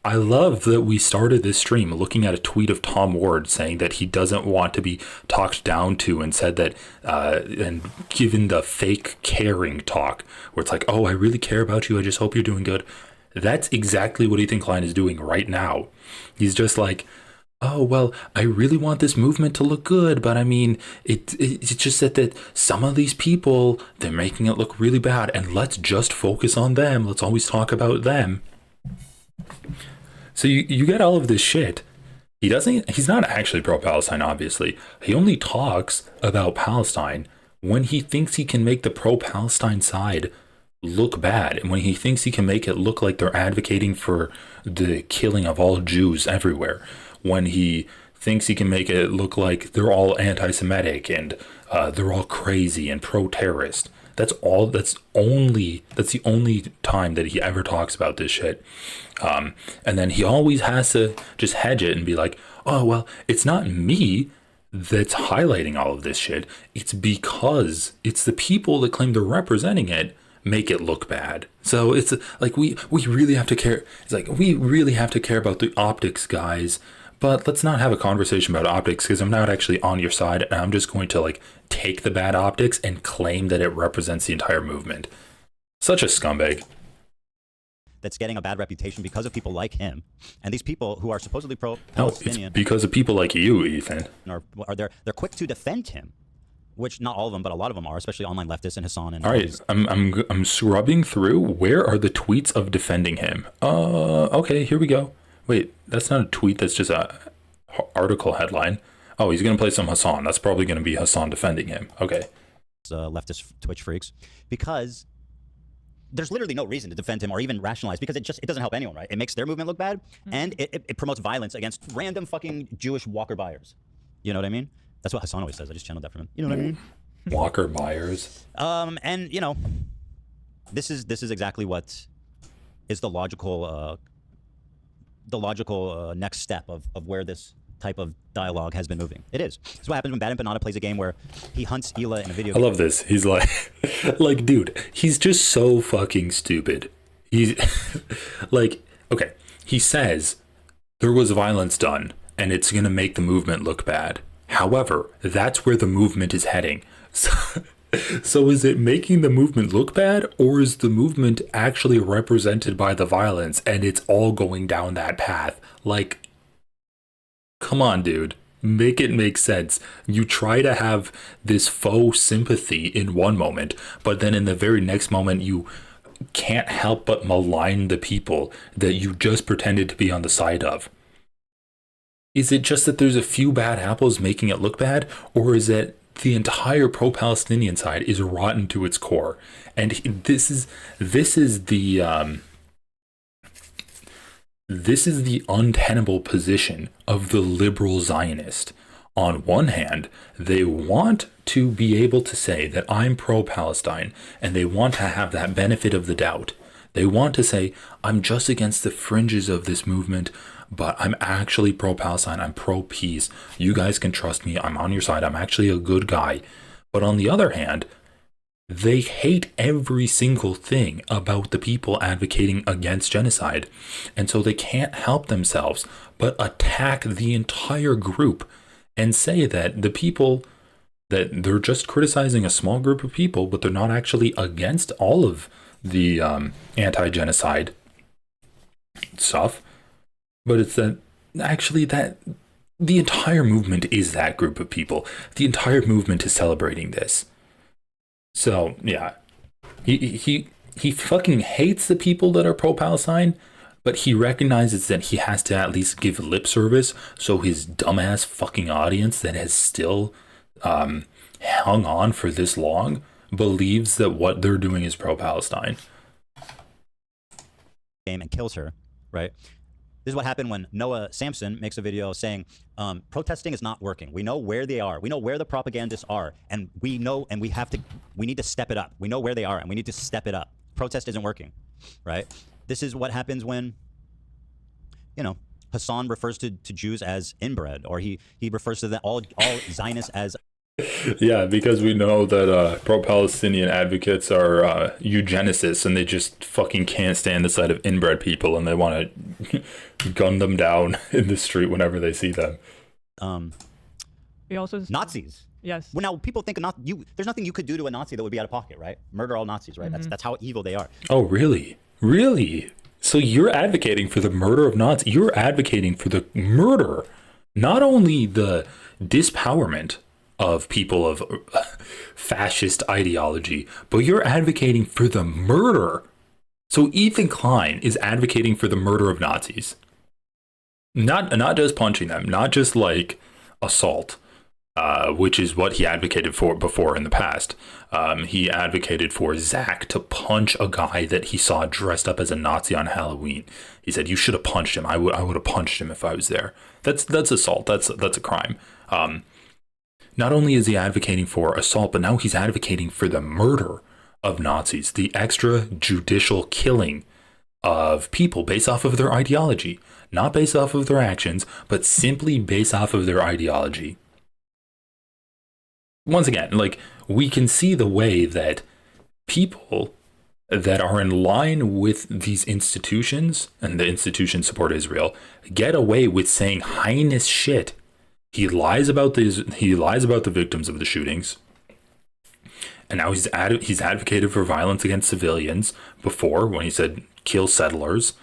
I love that we started this stream looking at a tweet of Tom Ward saying that he doesn't want to be talked down to, and said that, and given the fake caring talk where it's like, oh, I really care about you. I just hope you're doing good. That's exactly what Ethan Klein is doing right now. He's just like, oh, well, I really want this movement to look good, but I mean, it's just that some of these people, they're making it look really bad, and let's just focus on them. Let's always talk about them. So you get all of this shit. He's not actually pro-Palestine, obviously. He only talks about Palestine when he thinks he can make the pro-Palestine side look bad, and when he thinks he can make it look like they're advocating for the killing of all Jews everywhere. When he thinks he can make it look like they're all anti-Semitic and they're all crazy and pro-terrorist. That's the only time that he ever talks about this shit. And then he always has to just hedge it and be like, oh, well, it's not me that's highlighting all of this shit. It's because it's the people that claim they're representing it make it look bad. So it's like we really have to care. It's like we really have to care about the optics, guys. But let's not have a conversation about optics, because I'm not actually on your side, and I'm just going to like take the bad optics and claim that it represents the entire movement. Such a scumbag. That's getting a bad reputation because of people like him, and these people who are supposedly pro-Palestinian. No, it's because of people like you, Ethan. They're quick to defend him which not all of them, but a lot of them are, especially online leftists and Hasan and. All right, I'm scrubbing through. Where are the tweets of defending him? Okay, here we go. Wait, that's not a tweet. That's just a article headline. Oh, he's gonna play some Hasan. That's probably gonna be Hasan defending him. Okay. Leftist Twitch freaks, because there's literally no reason to defend him or even rationalize, because it doesn't help anyone, right? It makes their movement look bad, and it promotes violence against random fucking Jewish Walker buyers. You know what I mean? That's what Hasan always says. I just channeled that from him. You know what I mean? Walker buyers. And you know, this is exactly what is the logical next step of where this type of dialogue has been moving. It is. This is what happens when Bad Empanada plays a game where he hunts Hila in a video I game. love this. He's like, like, dude, he's just so fucking stupid. He's like, okay, he says there was violence done and it's going to make the movement look bad. However, that's where the movement is heading. So is it making the movement look bad, or is the movement actually represented by the violence and it's all going down that path? Like, come on, dude. Make it make sense. You try to have this faux sympathy in one moment, but then in the very next moment you can't help but malign the people that you just pretended to be on the side of. Is it just that there's a few bad apples making it look bad, or is it the entire pro-Palestinian side is rotten to its core? And this is the untenable position of the liberal Zionist. On one hand, they want to be able to say that I'm pro-Palestine, and they want to have that benefit of the doubt. They want to say, I'm just against the fringes of this movement, but I'm actually pro-Palestine, I'm pro-peace. You guys can trust me, I'm on your side, I'm actually a good guy. But on the other hand, they hate every single thing about the people advocating against genocide. And so they can't help themselves but attack the entire group and say that the people, that they're just criticizing a small group of people, but they're not actually against all of the anti-genocide stuff. But it's that actually that the entire movement is that group of people. The entire movement is celebrating this. So yeah, he fucking hates the people that are pro-Palestine, but he recognizes that he has to at least give lip service, so his dumbass fucking audience that has still hung on for this long believes that what they're doing is pro-Palestine. And kills her, right? This is what happened when Noah Samson makes a video saying, protesting is not working. We know where they are. We know where the propagandists are. And we know, and we need to step it up. We know where they are, and we need to step it up. Protest isn't working, right? This is what happens when, you know, Hasan refers to Jews as inbred, or he refers to all Zionists as... Yeah, because we know that pro-Palestinian advocates are eugenicists, and they just fucking can't stand the sight of inbred people, and they want to gun them down in the street whenever they see them. We also Nazis. Yes. Well, now people think there's nothing you could do to a Nazi that would be out of pocket, right? Murder all Nazis, right? Mm-hmm. That's how evil they are. Oh, really? Really? So you're advocating for the murder of Nazis? You're advocating for the murder, not only the dispowerment of people of fascist ideology, but you're advocating for the murder. So Ethan Klein is advocating for the murder of Nazis. Not just punching them, not just like assault, which is what he advocated for before in the past. He advocated for Zach to punch a guy that he saw dressed up as a Nazi on Halloween. He said, you should have punched him. I would have punched him if I was there. That's assault. That's a crime. Not only is he advocating for assault, but now he's advocating for the murder of Nazis, the extrajudicial killing of people based off of their ideology, not based off of their actions, but simply based off of their ideology. Once again, like, we can see the way that people that are in line with these institutions, and the institutions support Israel, get away with saying heinous shit. He lies about the victims of the shootings, and now he's advocated for violence against civilians before, when he said kill settlers.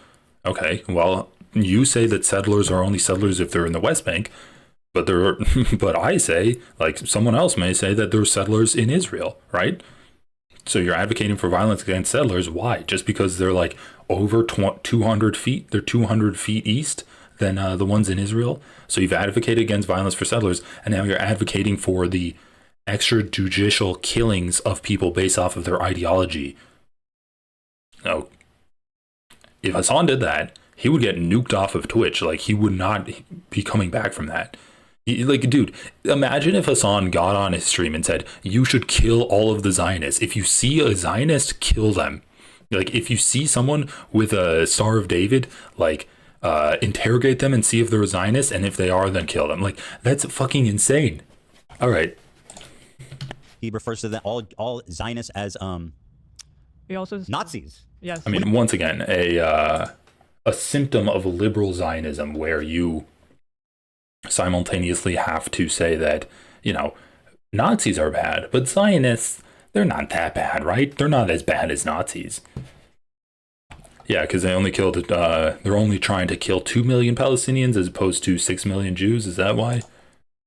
Okay, well, you say that settlers are only settlers if they're in the West Bank. But but I say, like someone else may say, that there are settlers in Israel, right? So you're advocating for violence against settlers. Why? Just because they're like over 200 feet, they're 200 feet east than the ones in Israel. So you've advocated against violence for settlers, and now you're advocating for the extrajudicial killings of people based off of their ideology. No. If Hasan did that, he would get nuked off of Twitch. Like, he would not be coming back from that. Like, dude, imagine if Hasan got on his stream and said, you should kill all of the Zionists. If you see a Zionist, kill them. Like, if you see someone with a Star of David, like, interrogate them and see if they're a Zionist, and if they are, then kill them. Like, that's fucking insane. All right. He refers to all Zionists as he also Nazis. Yes. I mean, once again, a symptom of liberal Zionism, where you simultaneously have to say that, you know, Nazis are bad, but Zionists, they're not that bad, right? They're not as bad as Nazis. Yeah, because they only killed, they're only trying to kill 2 million Palestinians as opposed to 6 million Jews. Is that why?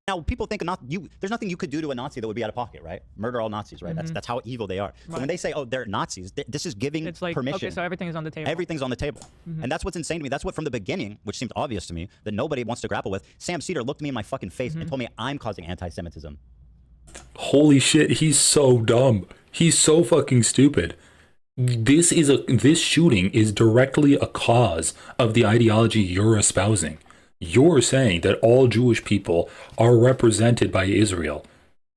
Now, people think there's nothing you could do to a Nazi that would be out of pocket, right? Murder all Nazis, right? Mm-hmm. That's how evil they are. So when they say, oh, they're Nazis, this is giving It's like, permission. okay, so everything is on the table. Everything's on the table. Mhm. And that's what's insane to me. That's what, from the beginning, which seemed obvious to me, that nobody wants to grapple with, Sam Cedar looked me in my fucking face and told me I'm causing anti-Semitism. Holy shit, he's so dumb. He's so fucking stupid. This shooting is directly a cause of the ideology you're espousing. You're saying that all Jewish people are represented by Israel.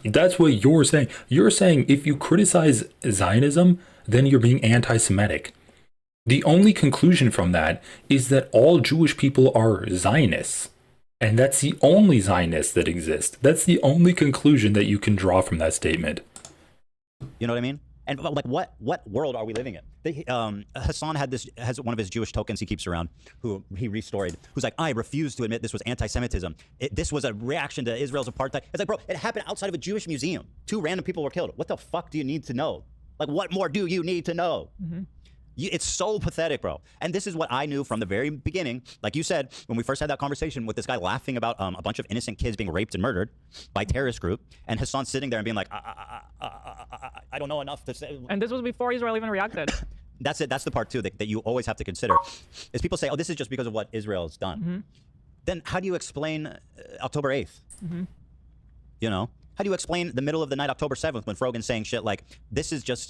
That's what you're saying. You're saying if you criticize Zionism, then you're being anti-Semitic. The only conclusion from that is that all Jewish people are Zionists. And that's the only Zionists that exist. That's the only conclusion that you can draw from that statement. You know what I mean? And like, what world are we living in? Hasan has one of his Jewish tokens he keeps around, who he restored, who's like, I refuse to admit this was anti-Semitism. This was a reaction to Israel's apartheid. It's like, bro, it happened outside of a Jewish museum. 2 random people were killed. What the fuck do you need to know? Like, what more do you need to know? Mm-hmm. It's so pathetic, bro. And this is what I knew from the very beginning. Like you said, when we first had that conversation with this guy laughing about a bunch of innocent kids being raped and murdered by a terrorist group, and Hasan sitting there and being like, I don't know enough to say. And this was before Israel even reacted. That's it. That's the part, too, that you always have to consider. Is people say, oh, this is just because of what Israel's done. Mm-hmm. Then how do you explain October 8th? Mm-hmm. You know? How do you explain the middle of the night, October 7th, when Frogan's saying shit like, this is just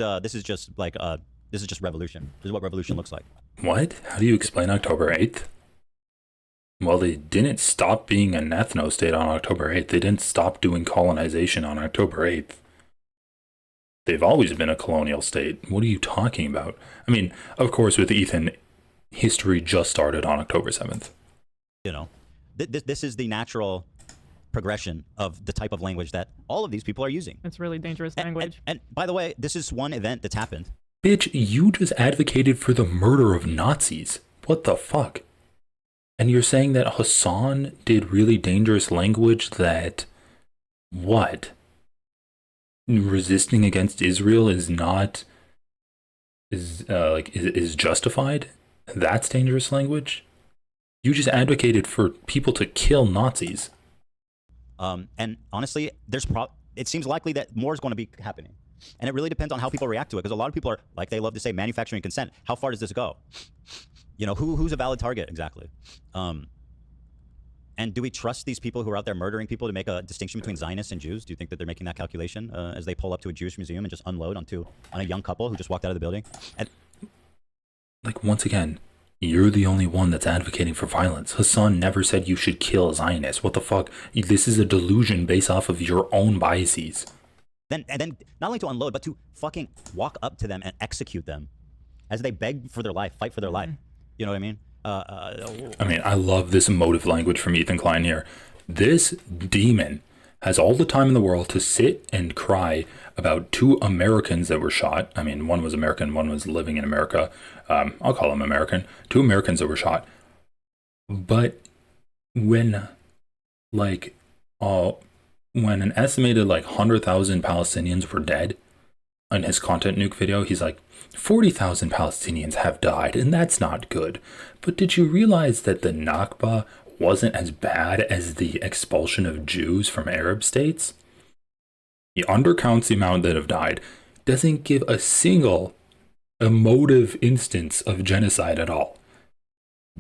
revolution. This is what revolution looks like. What? How do you explain October 8th? Well, they didn't stop being an ethno-state on October 8th. They didn't stop doing colonization on October 8th. They've always been a colonial state. What are you talking about? I mean, of course, with Ethan, history just started on October 7th. You know, this is the natural progression of the type of language that all of these people are using. It's really dangerous language. And by the way, this is one event that's happened. Bitch, you just advocated for the murder of Nazis. What the fuck? And you're saying that Hasan did really dangerous language that... What? Resisting against Israel is not... is justified? That's dangerous language? You just advocated for people to kill Nazis. And honestly, it seems likely that more is going to be happening. And it really depends on how people react to it, because a lot of people are, like they love to say, manufacturing consent. How far does this go? You know, who's a valid target exactly? And do we trust these people who are out there murdering people to make a distinction between Zionists and Jews? Do you think that they're making that calculation as they pull up to a Jewish museum and just unload on a young couple who just walked out of the building? And like, once again, you're the only one that's advocating for violence. Hasan never said you should kill Zionists. What the fuck? This is a delusion based off of your own biases. then not only to unload, but to fucking walk up to them and execute them as they beg for their life, fight for their life. You know what I mean? I mean, I love this emotive language from Ethan Klein here. This demon has all the time in the world to sit and cry about 2 Americans that were shot. I mean, one was American, one was living in America. I'll call him American. 2 Americans that were shot. But when an estimated 100,000 Palestinians were dead in his content nuke video, he's like, 40,000 Palestinians have died, and that's not good. But did you realize that the Nakba wasn't as bad as the expulsion of Jews from Arab states, he undercounts the amount that have died, doesn't give a single emotive instance of genocide at all.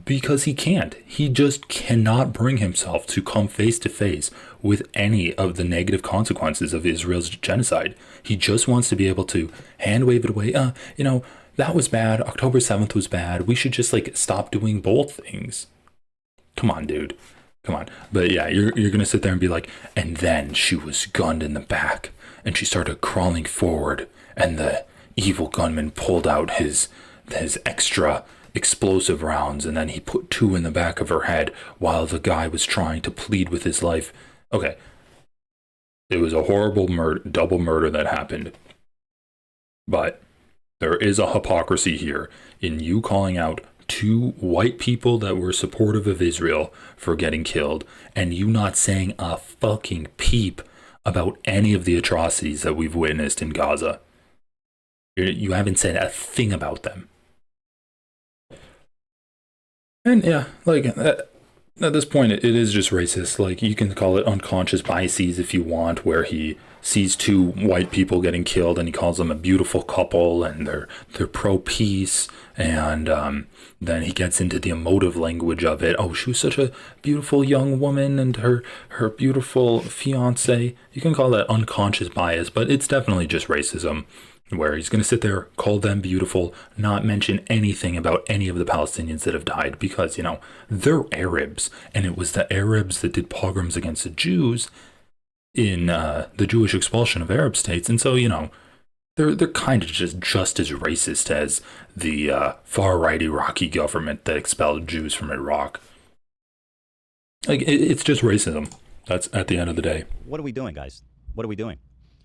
Because he can't. He just cannot bring himself to come face to face with any of the negative consequences of Israel's genocide. He just wants to be able to hand wave it away. That was bad. October 7th was bad. We should just stop doing both things. Come on, dude. Come on. But yeah, you're going to sit there and be like, and then she was gunned in the back and she started crawling forward and the evil gunman pulled out his extra explosive rounds and then he put 2 in the back of her head while the guy was trying to plead with his life. Okay. It was a horrible double murder that happened. But there is a hypocrisy here in you calling out 2 white people that were supportive of Israel for getting killed and you not saying a fucking peep about any of the atrocities that we've witnessed in Gaza. You haven't said a thing about them. And yeah, at this point, it is just racist. You can call it unconscious biases if you want, where he sees 2 white people getting killed and he calls them a beautiful couple and they're pro-peace. And then he gets into the emotive language of it. Oh, she was such a beautiful young woman and her beautiful fiance. You can call that unconscious bias, but it's definitely just racism. Where he's going to sit there, call them beautiful, not mention anything about any of the Palestinians that have died because, they're Arabs. And it was the Arabs that did pogroms against the Jews in the Jewish expulsion of Arab states. And so, they're kind of just as racist as the far-right Iraqi government that expelled Jews from Iraq. It's just racism. That's at the end of the day. What are we doing, guys? What are we doing?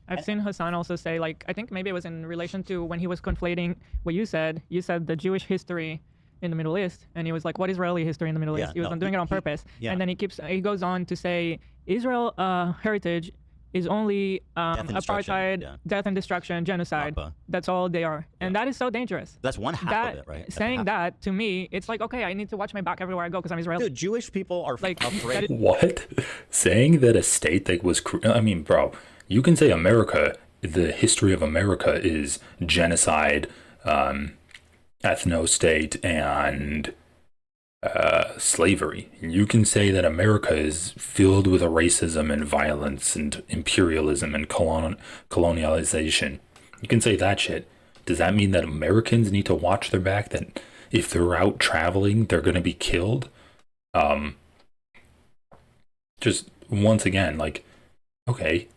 I've seen Hasan also say, I think maybe it was in relation to when he was conflating what you said. You said the Jewish history in the Middle East, and he was like, what Israeli history in the Middle East? He was doing it on purpose. And then he goes on to say, Israel heritage is only apartheid, death and destruction, genocide. That's all they are. And that is so dangerous. That's one half of it, right? Saying that, to me, it's like, okay, I need to watch my back everywhere I go because I'm Israeli. Dude, Jewish people are afraid. What? Saying that a state that was... bro... You can say America, the history of America is genocide, ethno-state, and slavery. You can say that America is filled with racism and violence and imperialism and colonialization. You can say that shit. Does that mean that Americans need to watch their back? That if they're out traveling, they're going to be killed? Just once again, okay.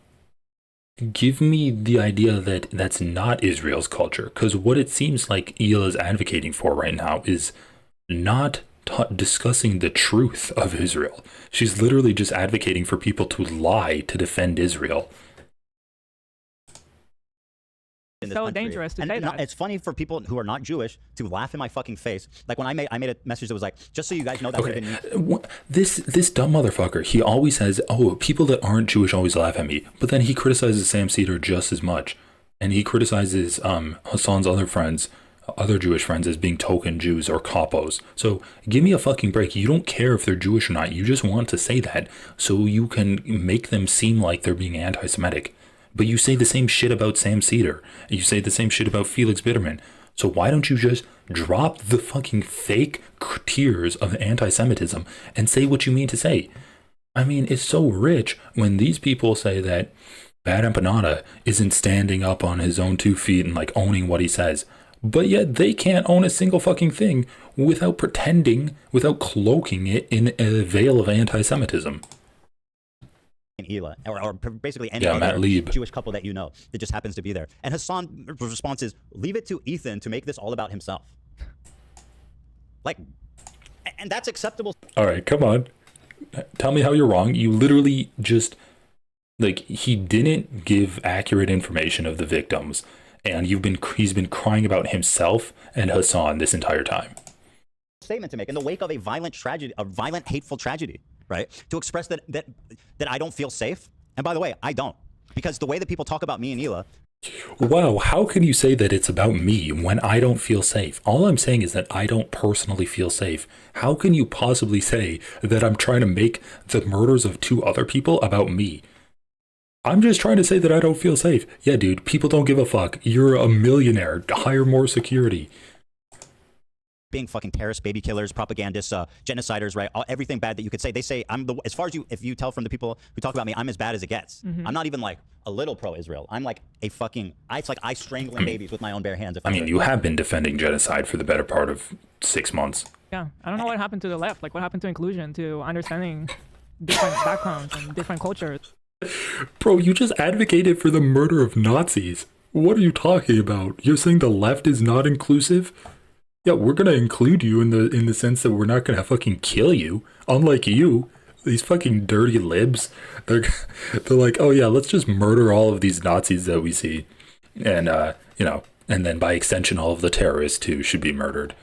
Give me the idea that that's not Israel's culture, because what it seems like Hila is advocating for right now is not discussing the truth of Israel. She's literally just advocating for people to lie to defend Israel. In this so country. Dangerous to and say that. It's funny for people who are not Jewish to laugh in my fucking face. Like when I made a message that was like, just so you guys know that would have been this dumb motherfucker, he always says, oh, people that aren't Jewish always laugh at me. But then he criticizes Sam Cedar just as much. And he criticizes Hasan's other Jewish friends as being token Jews or kapos. So give me a fucking break. You don't care if they're Jewish or not. You just want to say that so you can make them seem like they're being anti-Semitic. But you say the same shit about Sam Cedar. You say the same shit about Felix Bitterman. So why don't you just drop the fucking fake tears of anti-Semitism and say what you mean to say? I mean, it's so rich when these people say that Bad Empanada isn't standing up on his own 2 feet and owning what he says. But yet they can't own a single fucking thing without pretending, without cloaking it in a veil of anti-Semitism. Hila, or basically any other Jewish couple that you know that just happens to be there. And Hasan's response is, leave it to Ethan to make this all about himself. And that's acceptable. All right, come on. Tell me how you're wrong. You literally just, he didn't give accurate information of the victims. And he's been crying about himself and Hasan this entire time. Statement to make in the wake of a violent tragedy, a violent, hateful tragedy. Right? To express that I don't feel safe. And by the way, I don't. Because the way that people talk about me and Hila Wow, how can you say that it's about me when I don't feel safe? All I'm saying is that I don't personally feel safe. How can you possibly say that I'm trying to make the murders of 2 other people about me? I'm just trying to say that I don't feel safe. Yeah, dude, people don't give a fuck. You're a millionaire. Hire more security. Being fucking terrorists, baby killers, propagandists, genociders, right? Everything bad that you could say. They say I'm the, as far as if you tell from the people who talk about me, I'm as bad as it gets. I'm not even like a little pro-Israel. I'm like a fucking, it's like I strangling babies with my own bare hands. I mean, you have been defending genocide for the better part of 6 months. Yeah, I don't know what happened to the left. Like, what happened to inclusion, to understanding different backgrounds and different cultures? Bro, you just advocated for the murder of Nazis. What are you talking about? You're saying the left is not inclusive? Yeah, we're gonna include you in the sense that we're not gonna fucking kill you. Unlike you, these fucking dirty libs, they're like, oh yeah, let's just murder all of these Nazis that we see, and and then by extension, all of the terrorists too should be murdered.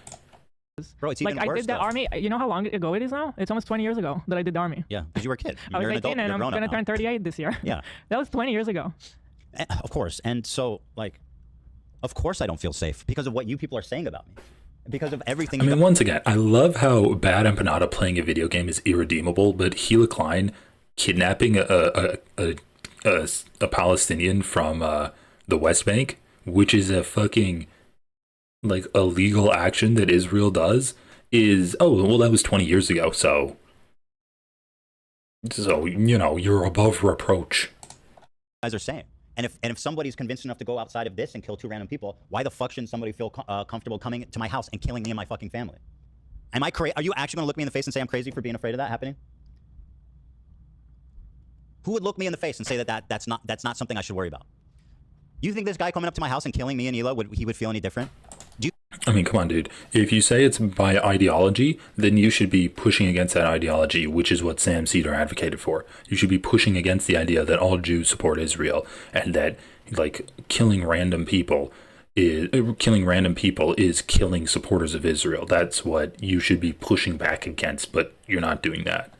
Bro, it's even like, worse, I did the army. You know how long ago it is now? It's almost 20 years ago that I did the army. Yeah, because you were a kid. I was 18 and I'm gonna turn 38 this year. Yeah, that was 20 years ago. Of course, and so like, of course I don't feel safe because of what you people are saying about me. Because of everything. I mean, once again, I love how Bad Empanada playing a video game is irredeemable, but Ethan Klein kidnapping a Palestinian from the West Bank, which is a fucking like illegal action that Israel does, is that was 20 years ago. So you're above reproach. Guys are saying. And if somebody's convinced enough to go outside of this and kill 2 random people, why the fuck shouldn't somebody feel comfortable coming to my house and killing me and my fucking family? Am I crazy? Are you actually going to look me in the face and say I'm crazy for being afraid of that happening? Who would look me in the face and say that's not something I should worry about? You think this guy coming up to my house and killing me and Hila would feel any different? I mean, come on, dude. If you say it's by ideology, then you should be pushing against that ideology, which is what Sam Cedar advocated for. You should be pushing against the idea that all Jews support Israel and that, like, killing random people is killing supporters of Israel. That's what you should be pushing back against, but you're not doing that.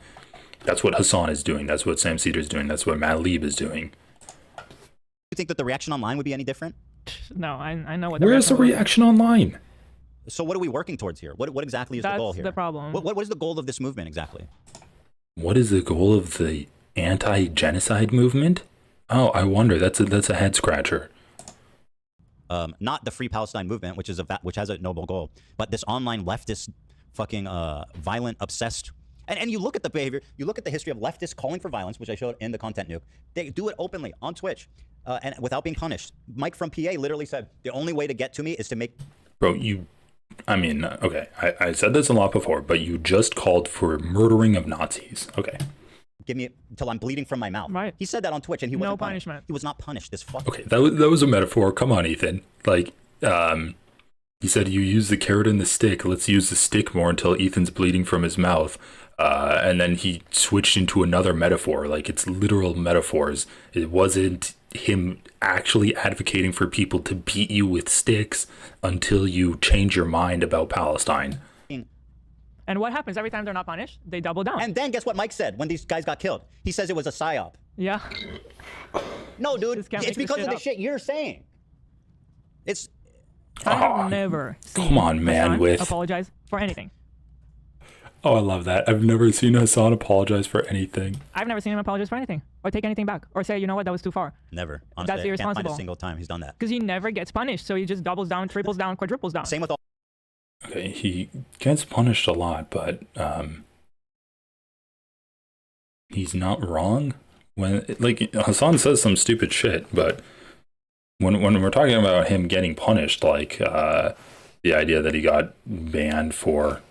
That's what Hasan is doing. That's what Sam Cedar is doing. That's what Matt Lieb is doing. You think that the reaction online would be any different? No, I know what. Where's the reaction online? So what are we working towards here? What exactly is the goal here? That's the problem. What is the goal of this movement exactly? What is the goal of the anti-genocide movement? Oh, I wonder. That's a head scratcher. Not the Free Palestine movement, which has a noble goal, but this online leftist, fucking violent, obsessed. And you look at the behavior. You look at the history of leftists calling for violence, which I showed in the content nuke. They do it openly on Twitch, and without being punished. Mike from PA literally said the only way to get to me is to make. Bro, okay, I said this a lot before, but you just called for murdering of Nazis. Okay. Give me until I'm bleeding from my mouth. Right. He said that on Twitch, and he wasn't punishment. Punished. He was not punished. This fuck. Okay, that was a metaphor. Come on, Ethan. Like, he said you use the carrot and the stick. Let's use the stick more until Ethan's bleeding from his mouth. And then he switched into another metaphor. Like, it's literal metaphors. It wasn't him actually advocating for people to beat you with sticks until you change your mind about Palestine. And what happens every time they're not punished? They double down. And then guess what Mike said when these guys got killed? He says it was a psyop. Yeah. No, dude, it's because of the shit you're saying. It's. I've never seen come on, man, Hasan apologize for anything. Oh, I love that. I've never seen Hasan apologize for anything. I've never seen him apologize for anything or take anything back or say, you know what, that was too far. Never. Honestly, that's irresponsible. I can't find a single time he's done that. Because he never gets punished, so he just doubles down, triples down, quadruples down. Same with all. Okay, he gets punished a lot, but he's not wrong. When like Hasan says some stupid shit, but when we're talking about him getting punished, like the idea that he got banned for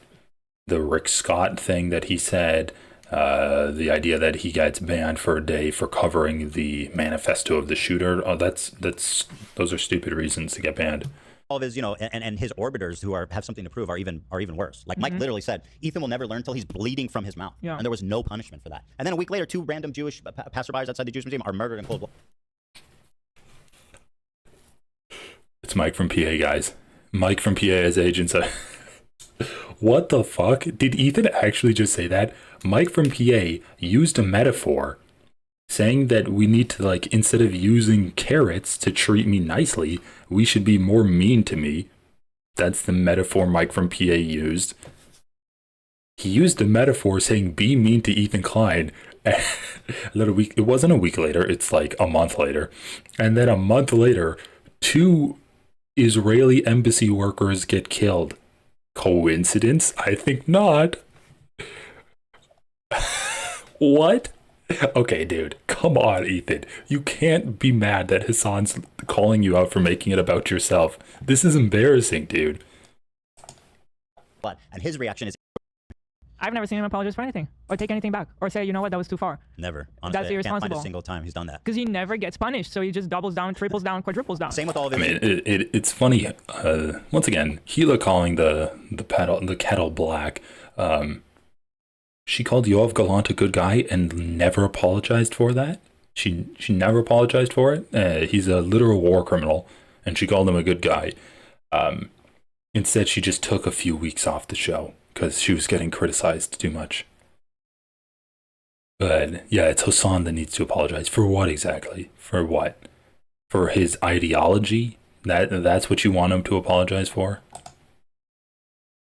the Rick Scott thing that he said, the idea that he gets banned for a day for covering the manifesto of the shooter. Oh, those are stupid reasons to get banned. All of his, and his orbiters who have something to prove are even worse. Like Mike literally said, Ethan will never learn until he's bleeding from his mouth. Yeah. And there was no punishment for that. And then a week later, 2 random Jewish passerbys outside the Jewish museum are murdered in cold blood. It's Mike from PA, guys. Mike from PA as agent. What the fuck? Did Ethan actually just say that? Mike from PA used a metaphor saying that we need to, like, instead of using carrots to treat me nicely, we should be more mean to me. That's the metaphor Mike from PA used. He used the metaphor saying be mean to Ethan Klein. It wasn't a week later, it's like a month later. And then a month later, 2 Israeli embassy workers get killed. Coincidence? I think not. What? Okay, dude, come on, Ethan. You can't be mad that Hasan's calling you out for making it about yourself. This is embarrassing, dude. And his reaction is, I've never seen him apologize for anything or take anything back or say, you know what, that was too far. never. Honestly, That's I can't find irresponsible. a single time he's done that. Because he never gets punished, so he just doubles down, triples down, quadruples down. Same with all of I his. mean, it's funny. Once again, Gila calling the kettle black. She called Yoav Galant a good guy and never apologized for that. She never apologized for it. He's a literal war criminal, and she called him a good guy. Instead, she just took a few weeks off the show because she was getting criticized too much. But yeah, it's Hasan that needs to apologize. For what exactly? For what? For his ideology? That's what you want him to apologize for?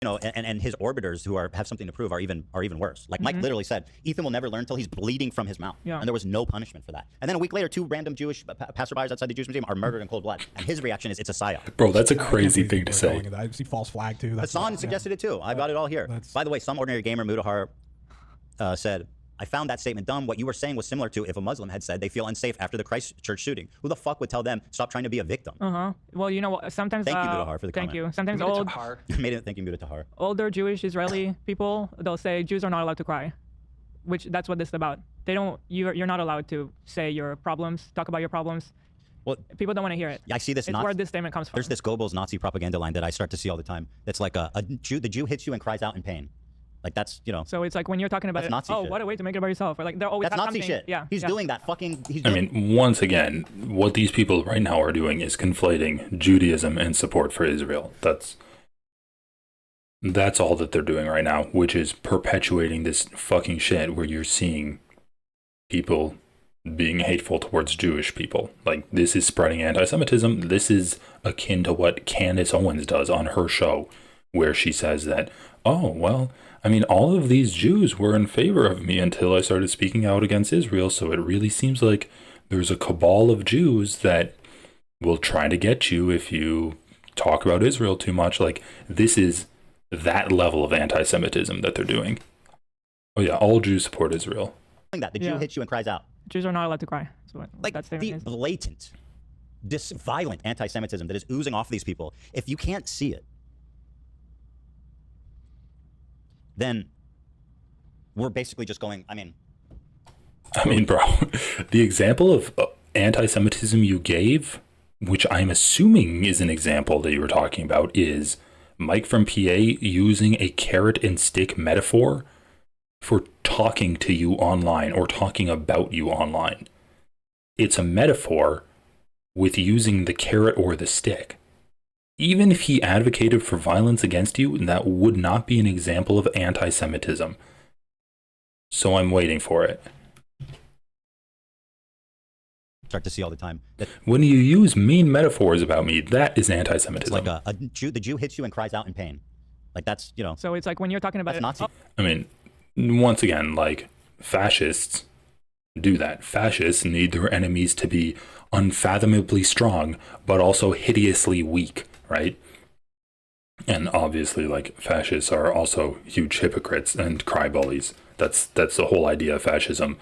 You know, and his orbiters who have something to prove are even worse. Like Mike literally said, Ethan will never learn until he's bleeding from his mouth. Yeah. And there was no punishment for that. And then a week later, 2 random Jewish passerbys outside the Jewish museum are murdered in cold blood. And his reaction is, it's a psyop. Bro, that's a crazy thing to say. I see false flag too. Hasan suggested it too. I've got it all here. By the way, some ordinary gamer, Mudahar, said, I found that statement dumb. What you were saying was similar to if a Muslim had said they feel unsafe after the Christchurch shooting. Who the fuck would tell them, stop trying to be a victim? Well, you know what? Sometimes. Thank you, Mudahar, for the Thank comment. you. Sometimes Thank you, Mudahar. older Jewish Israeli people, they'll say Jews are not allowed to cry, which that's what this is about. They don't. You're not allowed to say your problems, talk about your problems. Well, people don't want to hear it. I see this. It's where this statement comes from. There's this Goebbels Nazi propaganda line that I start to see all the time. That's like the Jew hits you and cries out in pain. Like that's, you know. So it's like when you're talking about that's it, Nazi shit. What a way to make it about yourself. Or like they're always that's have Nazi something. shit. Yeah. He's doing that fucking. I mean, once again, what these people right now are doing is conflating Judaism and support for Israel. That's all that they're doing right now, which is perpetuating this fucking shit where you're seeing people being hateful towards Jewish people. Like, this is spreading anti-Semitism. This is akin to what Candace Owens does on her show, where she says that, oh, well, I mean, all of these Jews were in favor of me until I started speaking out against Israel, so it really seems like there's a cabal of Jews that will try to get you if you talk about Israel too much. Like, this is that level of anti-Semitism that they're doing. Oh yeah, all Jews support Israel. That the Jew hits you and cries out. Jews are not allowed to cry. So like the blatant, violent anti-Semitism that is oozing off these people. If you can't see it, then we're basically just going, I mean, bro, the example of anti-Semitism you gave, which I'm assuming is an example that you were talking about, is Mike from PA using a carrot and stick metaphor for talking to you online or talking about you online. It's a metaphor with using the carrot or the stick. Even if he advocated for violence against you, that would not be an example of anti-Semitism. So I'm waiting for it. Start to see all the time. When you use mean metaphors about me, that is anti-Semitism. It's like the Jew hits you and cries out in pain. Like that's, you know. So it's like when you're talking about Nazi. I mean, once again, like, fascists do that. Fascists need their enemies to be unfathomably strong, but also hideously weak, right? And obviously, like, fascists are also huge hypocrites and cry bullies. That's the whole idea of fascism.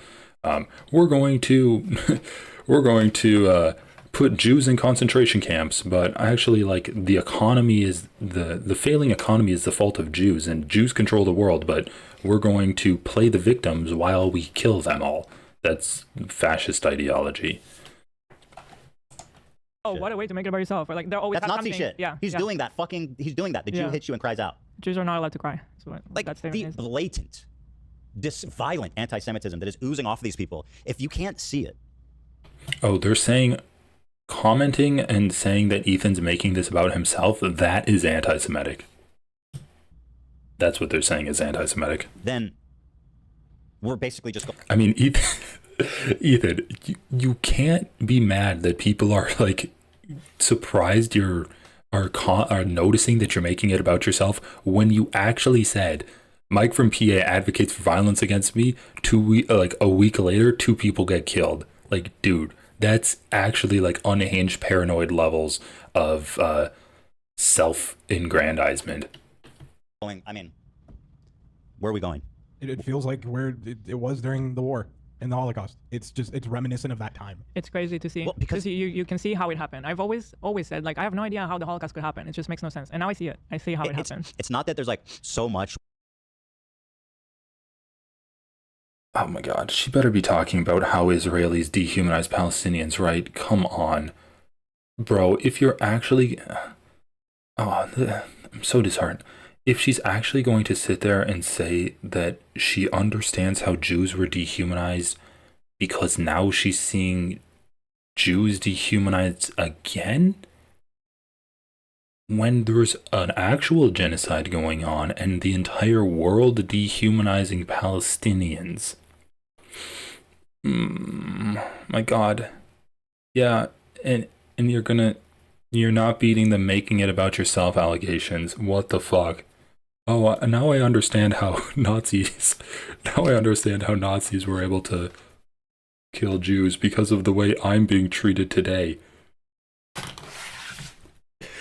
We're going to put Jews in concentration camps, but actually, like, the economy is the failing economy is the fault of Jews, and Jews control the world, but we're going to play the victims while we kill them all. That's fascist ideology. Oh, what a way to make it about yourself. Or like they're always that's have Nazi something. shit. Yeah. He's doing that. He's doing that. The Jew hits you and cries out. Jews are not allowed to cry. So like that's the blatant, violent anti-Semitism that is oozing off these people. If you can't see it. Oh, they're saying, commenting and saying that Ethan's making this about himself, that is anti-Semitic. That's what they're saying is anti-Semitic. Then we're basically just. I mean, Ethan, you can't be mad that people are like surprised are noticing that you're making it about yourself when you actually said Mike from PA advocates for violence against me. A week later, 2 people get killed. Like, dude, that's actually like unhinged paranoid levels of self-aggrandizement. I mean, where are we going? It feels like where it was during the war and the Holocaust. It's reminiscent of that time. It's crazy to see because you can see how it happened. I've always said, like, I have no idea how the Holocaust could happen. It just makes no sense. And now I see it. I see how it happened. It's not that there's like so much. Oh my God, she better be talking about how Israelis dehumanize Palestinians, right? Come on. Bro, if you're actually... I'm so disheartened. If she's actually going to sit there and say that she understands how Jews were dehumanized because now she's seeing Jews dehumanized again? When there's an actual genocide going on and the entire world dehumanizing Palestinians. My God. Yeah, and you're not beating the making it about yourself allegations. What the fuck? Oh, now I understand how Nazis were able to kill Jews because of the way I'm being treated today.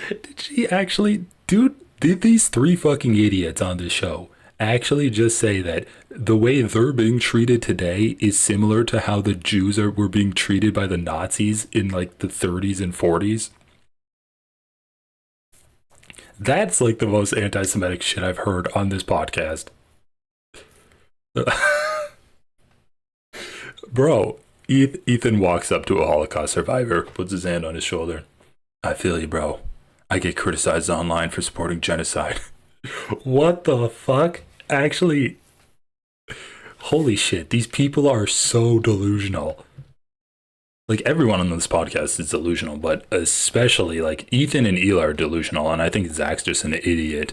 Did she actually, dude, did these 3 fucking idiots on this show actually just say that the way they're being treated today is similar to how the Jews were being treated by the Nazis in like the 30s and 40s? That's like the most anti-Semitic shit I've heard on this podcast. Bro, Ethan walks up to a Holocaust survivor, puts his hand on his shoulder. I feel you, bro. I get criticized online for supporting genocide. What the fuck? Actually, holy shit, these people are so delusional. Like, everyone on this podcast is delusional, but especially, like, Ethan and Ela are delusional, and I think Zach's just an idiot.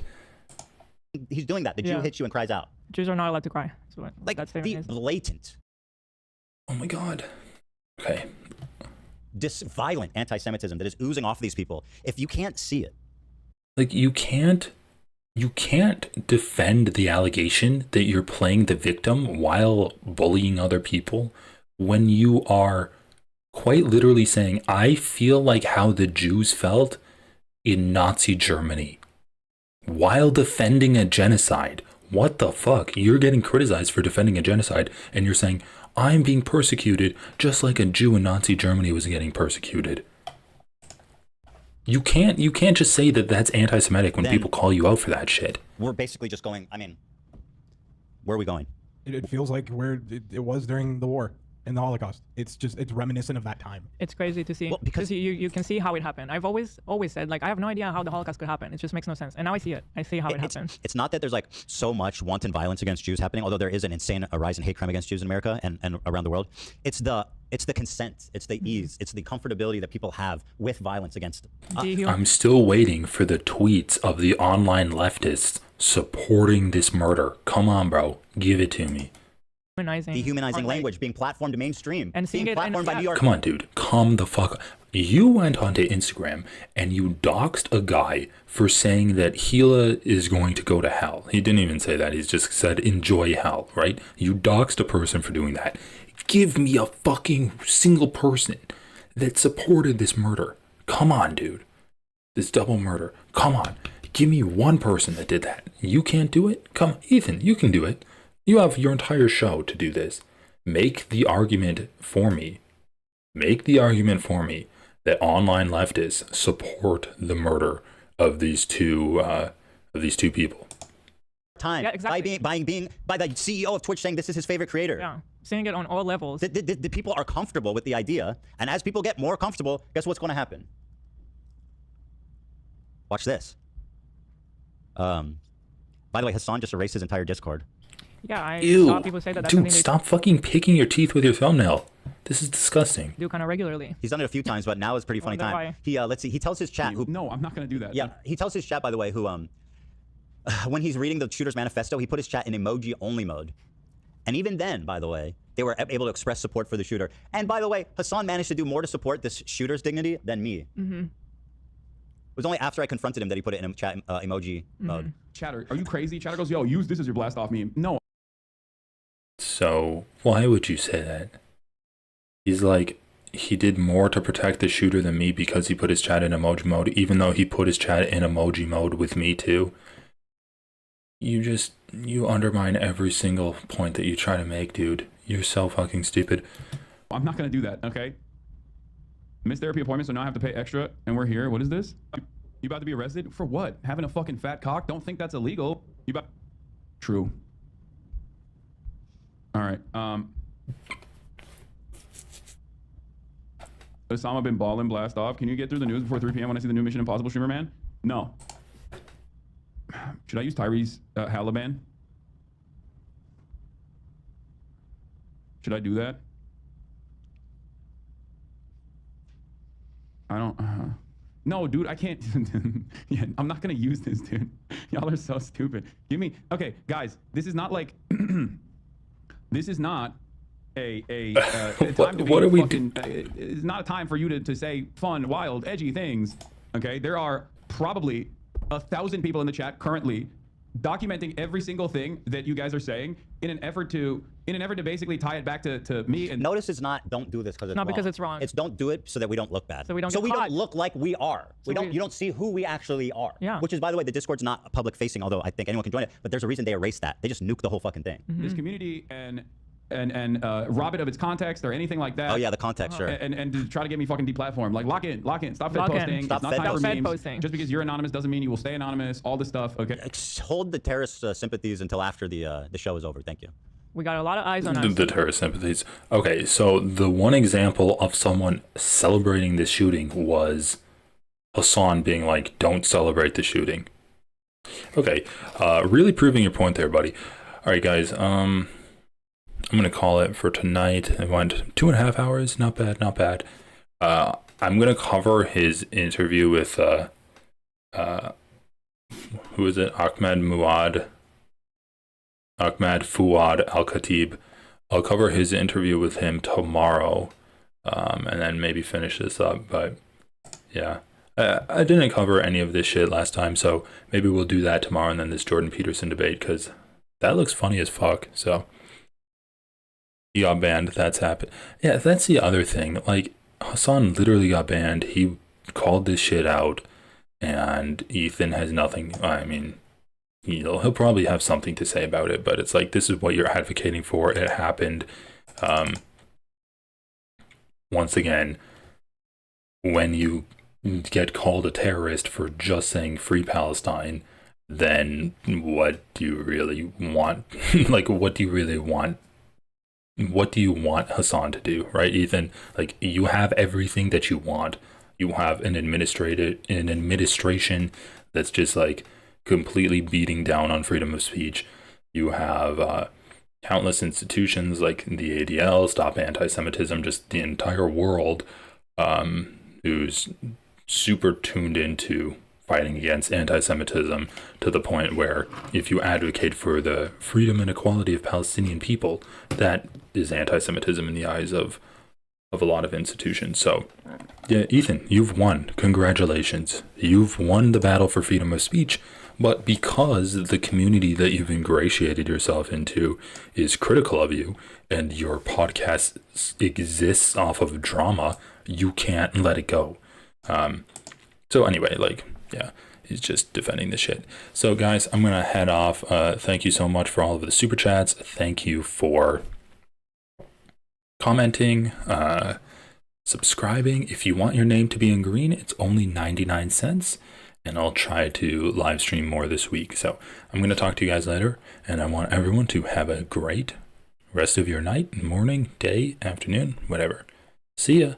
He's doing that. The Jew hits you and cries out. Jews are not allowed to cry. So like, the blatant. Oh my God. Okay. This violent anti-Semitism that is oozing off these people. If you can't see it. Like, you can't defend the allegation that you're playing the victim while bullying other people when you are quite literally saying, I feel like how the Jews felt in Nazi Germany while defending a genocide. What the fuck? You're getting criticized for defending a genocide and you're saying, I'm being persecuted just like a Jew in Nazi Germany was getting persecuted. You can't just say that that's anti-Semitic when people call you out for that shit. We're basically just going, I mean, where are we going? It feels like where it was during the war and the Holocaust. It's reminiscent of that time. It's crazy to see because you can see how it happened. I've always said, like, I have no idea how the Holocaust could happen. It just makes no sense. And now I see it. I see how it happened. It's not that there's like so much wanton violence against Jews happening, although there is an insane rise in hate crime against Jews in America and around the world. It's the consent, it's the ease, it's the comfortability that people have with violence against them. I'm still waiting for the tweets of the online leftists supporting this murder. Come on, bro. Give it to me. Dehumanizing language being platformed to mainstream and being platformed by New York. Come on, dude. Calm the fuck up. You went onto Instagram and you doxed a guy for saying that Gila is going to go to hell. He didn't even say that. He's just said enjoy hell, right? You doxed a person for doing that. Give me a fucking single person that supported this murder. Come on, dude. This double murder. Come on. Give me one person that did that. You can't do it? Come, Ethan, you can do it. You have your entire show to do this. Make the argument for me. Make the argument for me that online leftists support the murder of these two people. Time exactly. by the CEO of Twitch saying this is his favorite creator. Yeah, saying it on all levels. The people are comfortable with the idea, and as people get more comfortable, guess what's going to happen? Watch this. By the way, Hasan just erased his entire Discord. Yeah, I Ew. saw people say that. Dude, stop fucking picking your teeth with your thumbnail. This is disgusting. Do kind of regularly. He's done it a few times, but now is a pretty funny time. Why? He let's see. He tells his chat. No, I'm not going to do that. Yeah, he tells his chat, by the way, who when he's reading the Shooter's Manifesto, he put his chat in emoji only mode, and even then, by the way, They were able to express support for the shooter. And by the way, Hasan managed to do more to support this shooter's dignity than me. It was only after I confronted him that he put it in chat emoji mode. Chatter, are you crazy? Chatter goes, yo, use this as your blast off meme. No. So why would you say that? He's like, he did more to protect the shooter than me because he put his chat in emoji mode, even though he put his chat in emoji mode with me too. You undermine every single point that you try to make, dude. You're so fucking stupid. I'm not gonna do that, okay? Missed therapy appointment, so now I have to pay extra, and we're here. What is this? You about to be arrested? For what? Having a fucking fat cock? Don't think that's illegal. You about... True. All right, Osama bin Laden blast off. Can you get through the news before 3 p.m. when I see the new Mission Impossible streamer, man? No. Should I use Tyrese Halliban? Should I do that? I don't... No, dude, I can't... Yeah, I'm not gonna use this, dude. Y'all are so stupid. Give me... Okay, guys, this is not like... This is not a time to be fucking... It's not a time for you to say fun, wild, edgy things, okay? There are probably 1,000 people in the chat currently documenting every single thing that you guys are saying in an effort to basically tie it back to me. And notice it's not don't do this because it's not wrong. because it's wrong. It's don't do it so that we don't look bad. So we don't look like we are. You don't see who we actually are. Yeah. Which is, by the way, the Discord's not public facing, although I think anyone can join it. But there's a reason they erased that. They just nuked the whole fucking thing. This community and rob it of its context or anything like that. Oh yeah, the context, sure. And to try to get me fucking deplatformed. Like lock in, stop fed posting. Stop it's not fed time for posting. memes. Just because you're anonymous doesn't mean you will stay anonymous. All this stuff. Okay. Hold the terrorist sympathies until after the show is over. Thank you. We got a lot of eyes on us. The terrorist sympathies. Okay, so the one example of someone celebrating this shooting was Hasan being like, "Don't celebrate the shooting." Okay, really proving your point there, buddy. All right, guys. I'm gonna call it for tonight. It went 2.5 hours. Not bad, not bad. I'm gonna cover his interview with who is it? Ahmed Fouad Al-Khatib. I'll cover his interview with him tomorrow, and then maybe finish this up. But yeah, I didn't cover any of this shit last time, so maybe we'll do that tomorrow, and then this Jordan Peterson debate, because that looks funny as fuck. So he got banned. That's happened. Yeah, that's the other thing. Like, Hasan literally got banned. He called this shit out, and Ethan has nothing. I mean, he'll probably have something to say about it, but it's like, this is what you're advocating for. It happened. Once again, when you get called a terrorist for just saying free Palestine, then what do you really want? Like, what do you really want? What do you want Hasan to do, right, Ethan? Like, you have everything that you want. You have an administration that's just like completely beating down on freedom of speech. You have countless institutions like the ADL, Stop Anti-Semitism, just the entire world who's super tuned into fighting against anti-Semitism, to the point where if you advocate for the freedom and equality of Palestinian people, that is anti-Semitism in the eyes of a lot of institutions. So yeah, Ethan, you've won. Congratulations. You've won the battle for freedom of speech. But because the community that you've ingratiated yourself into is critical of you, and your podcast exists off of drama, you can't let it go. So anyway, like, yeah, he's just defending the shit. So guys, I'm gonna head off. Thank you so much for all of the super chats. Thank you for commenting, subscribing. If you want your name to be in green, it's only 99 cents. And I'll try to live stream more this week. So I'm going to talk to you guys later. And I want everyone to have a great rest of your night, morning, day, afternoon, whatever. See ya.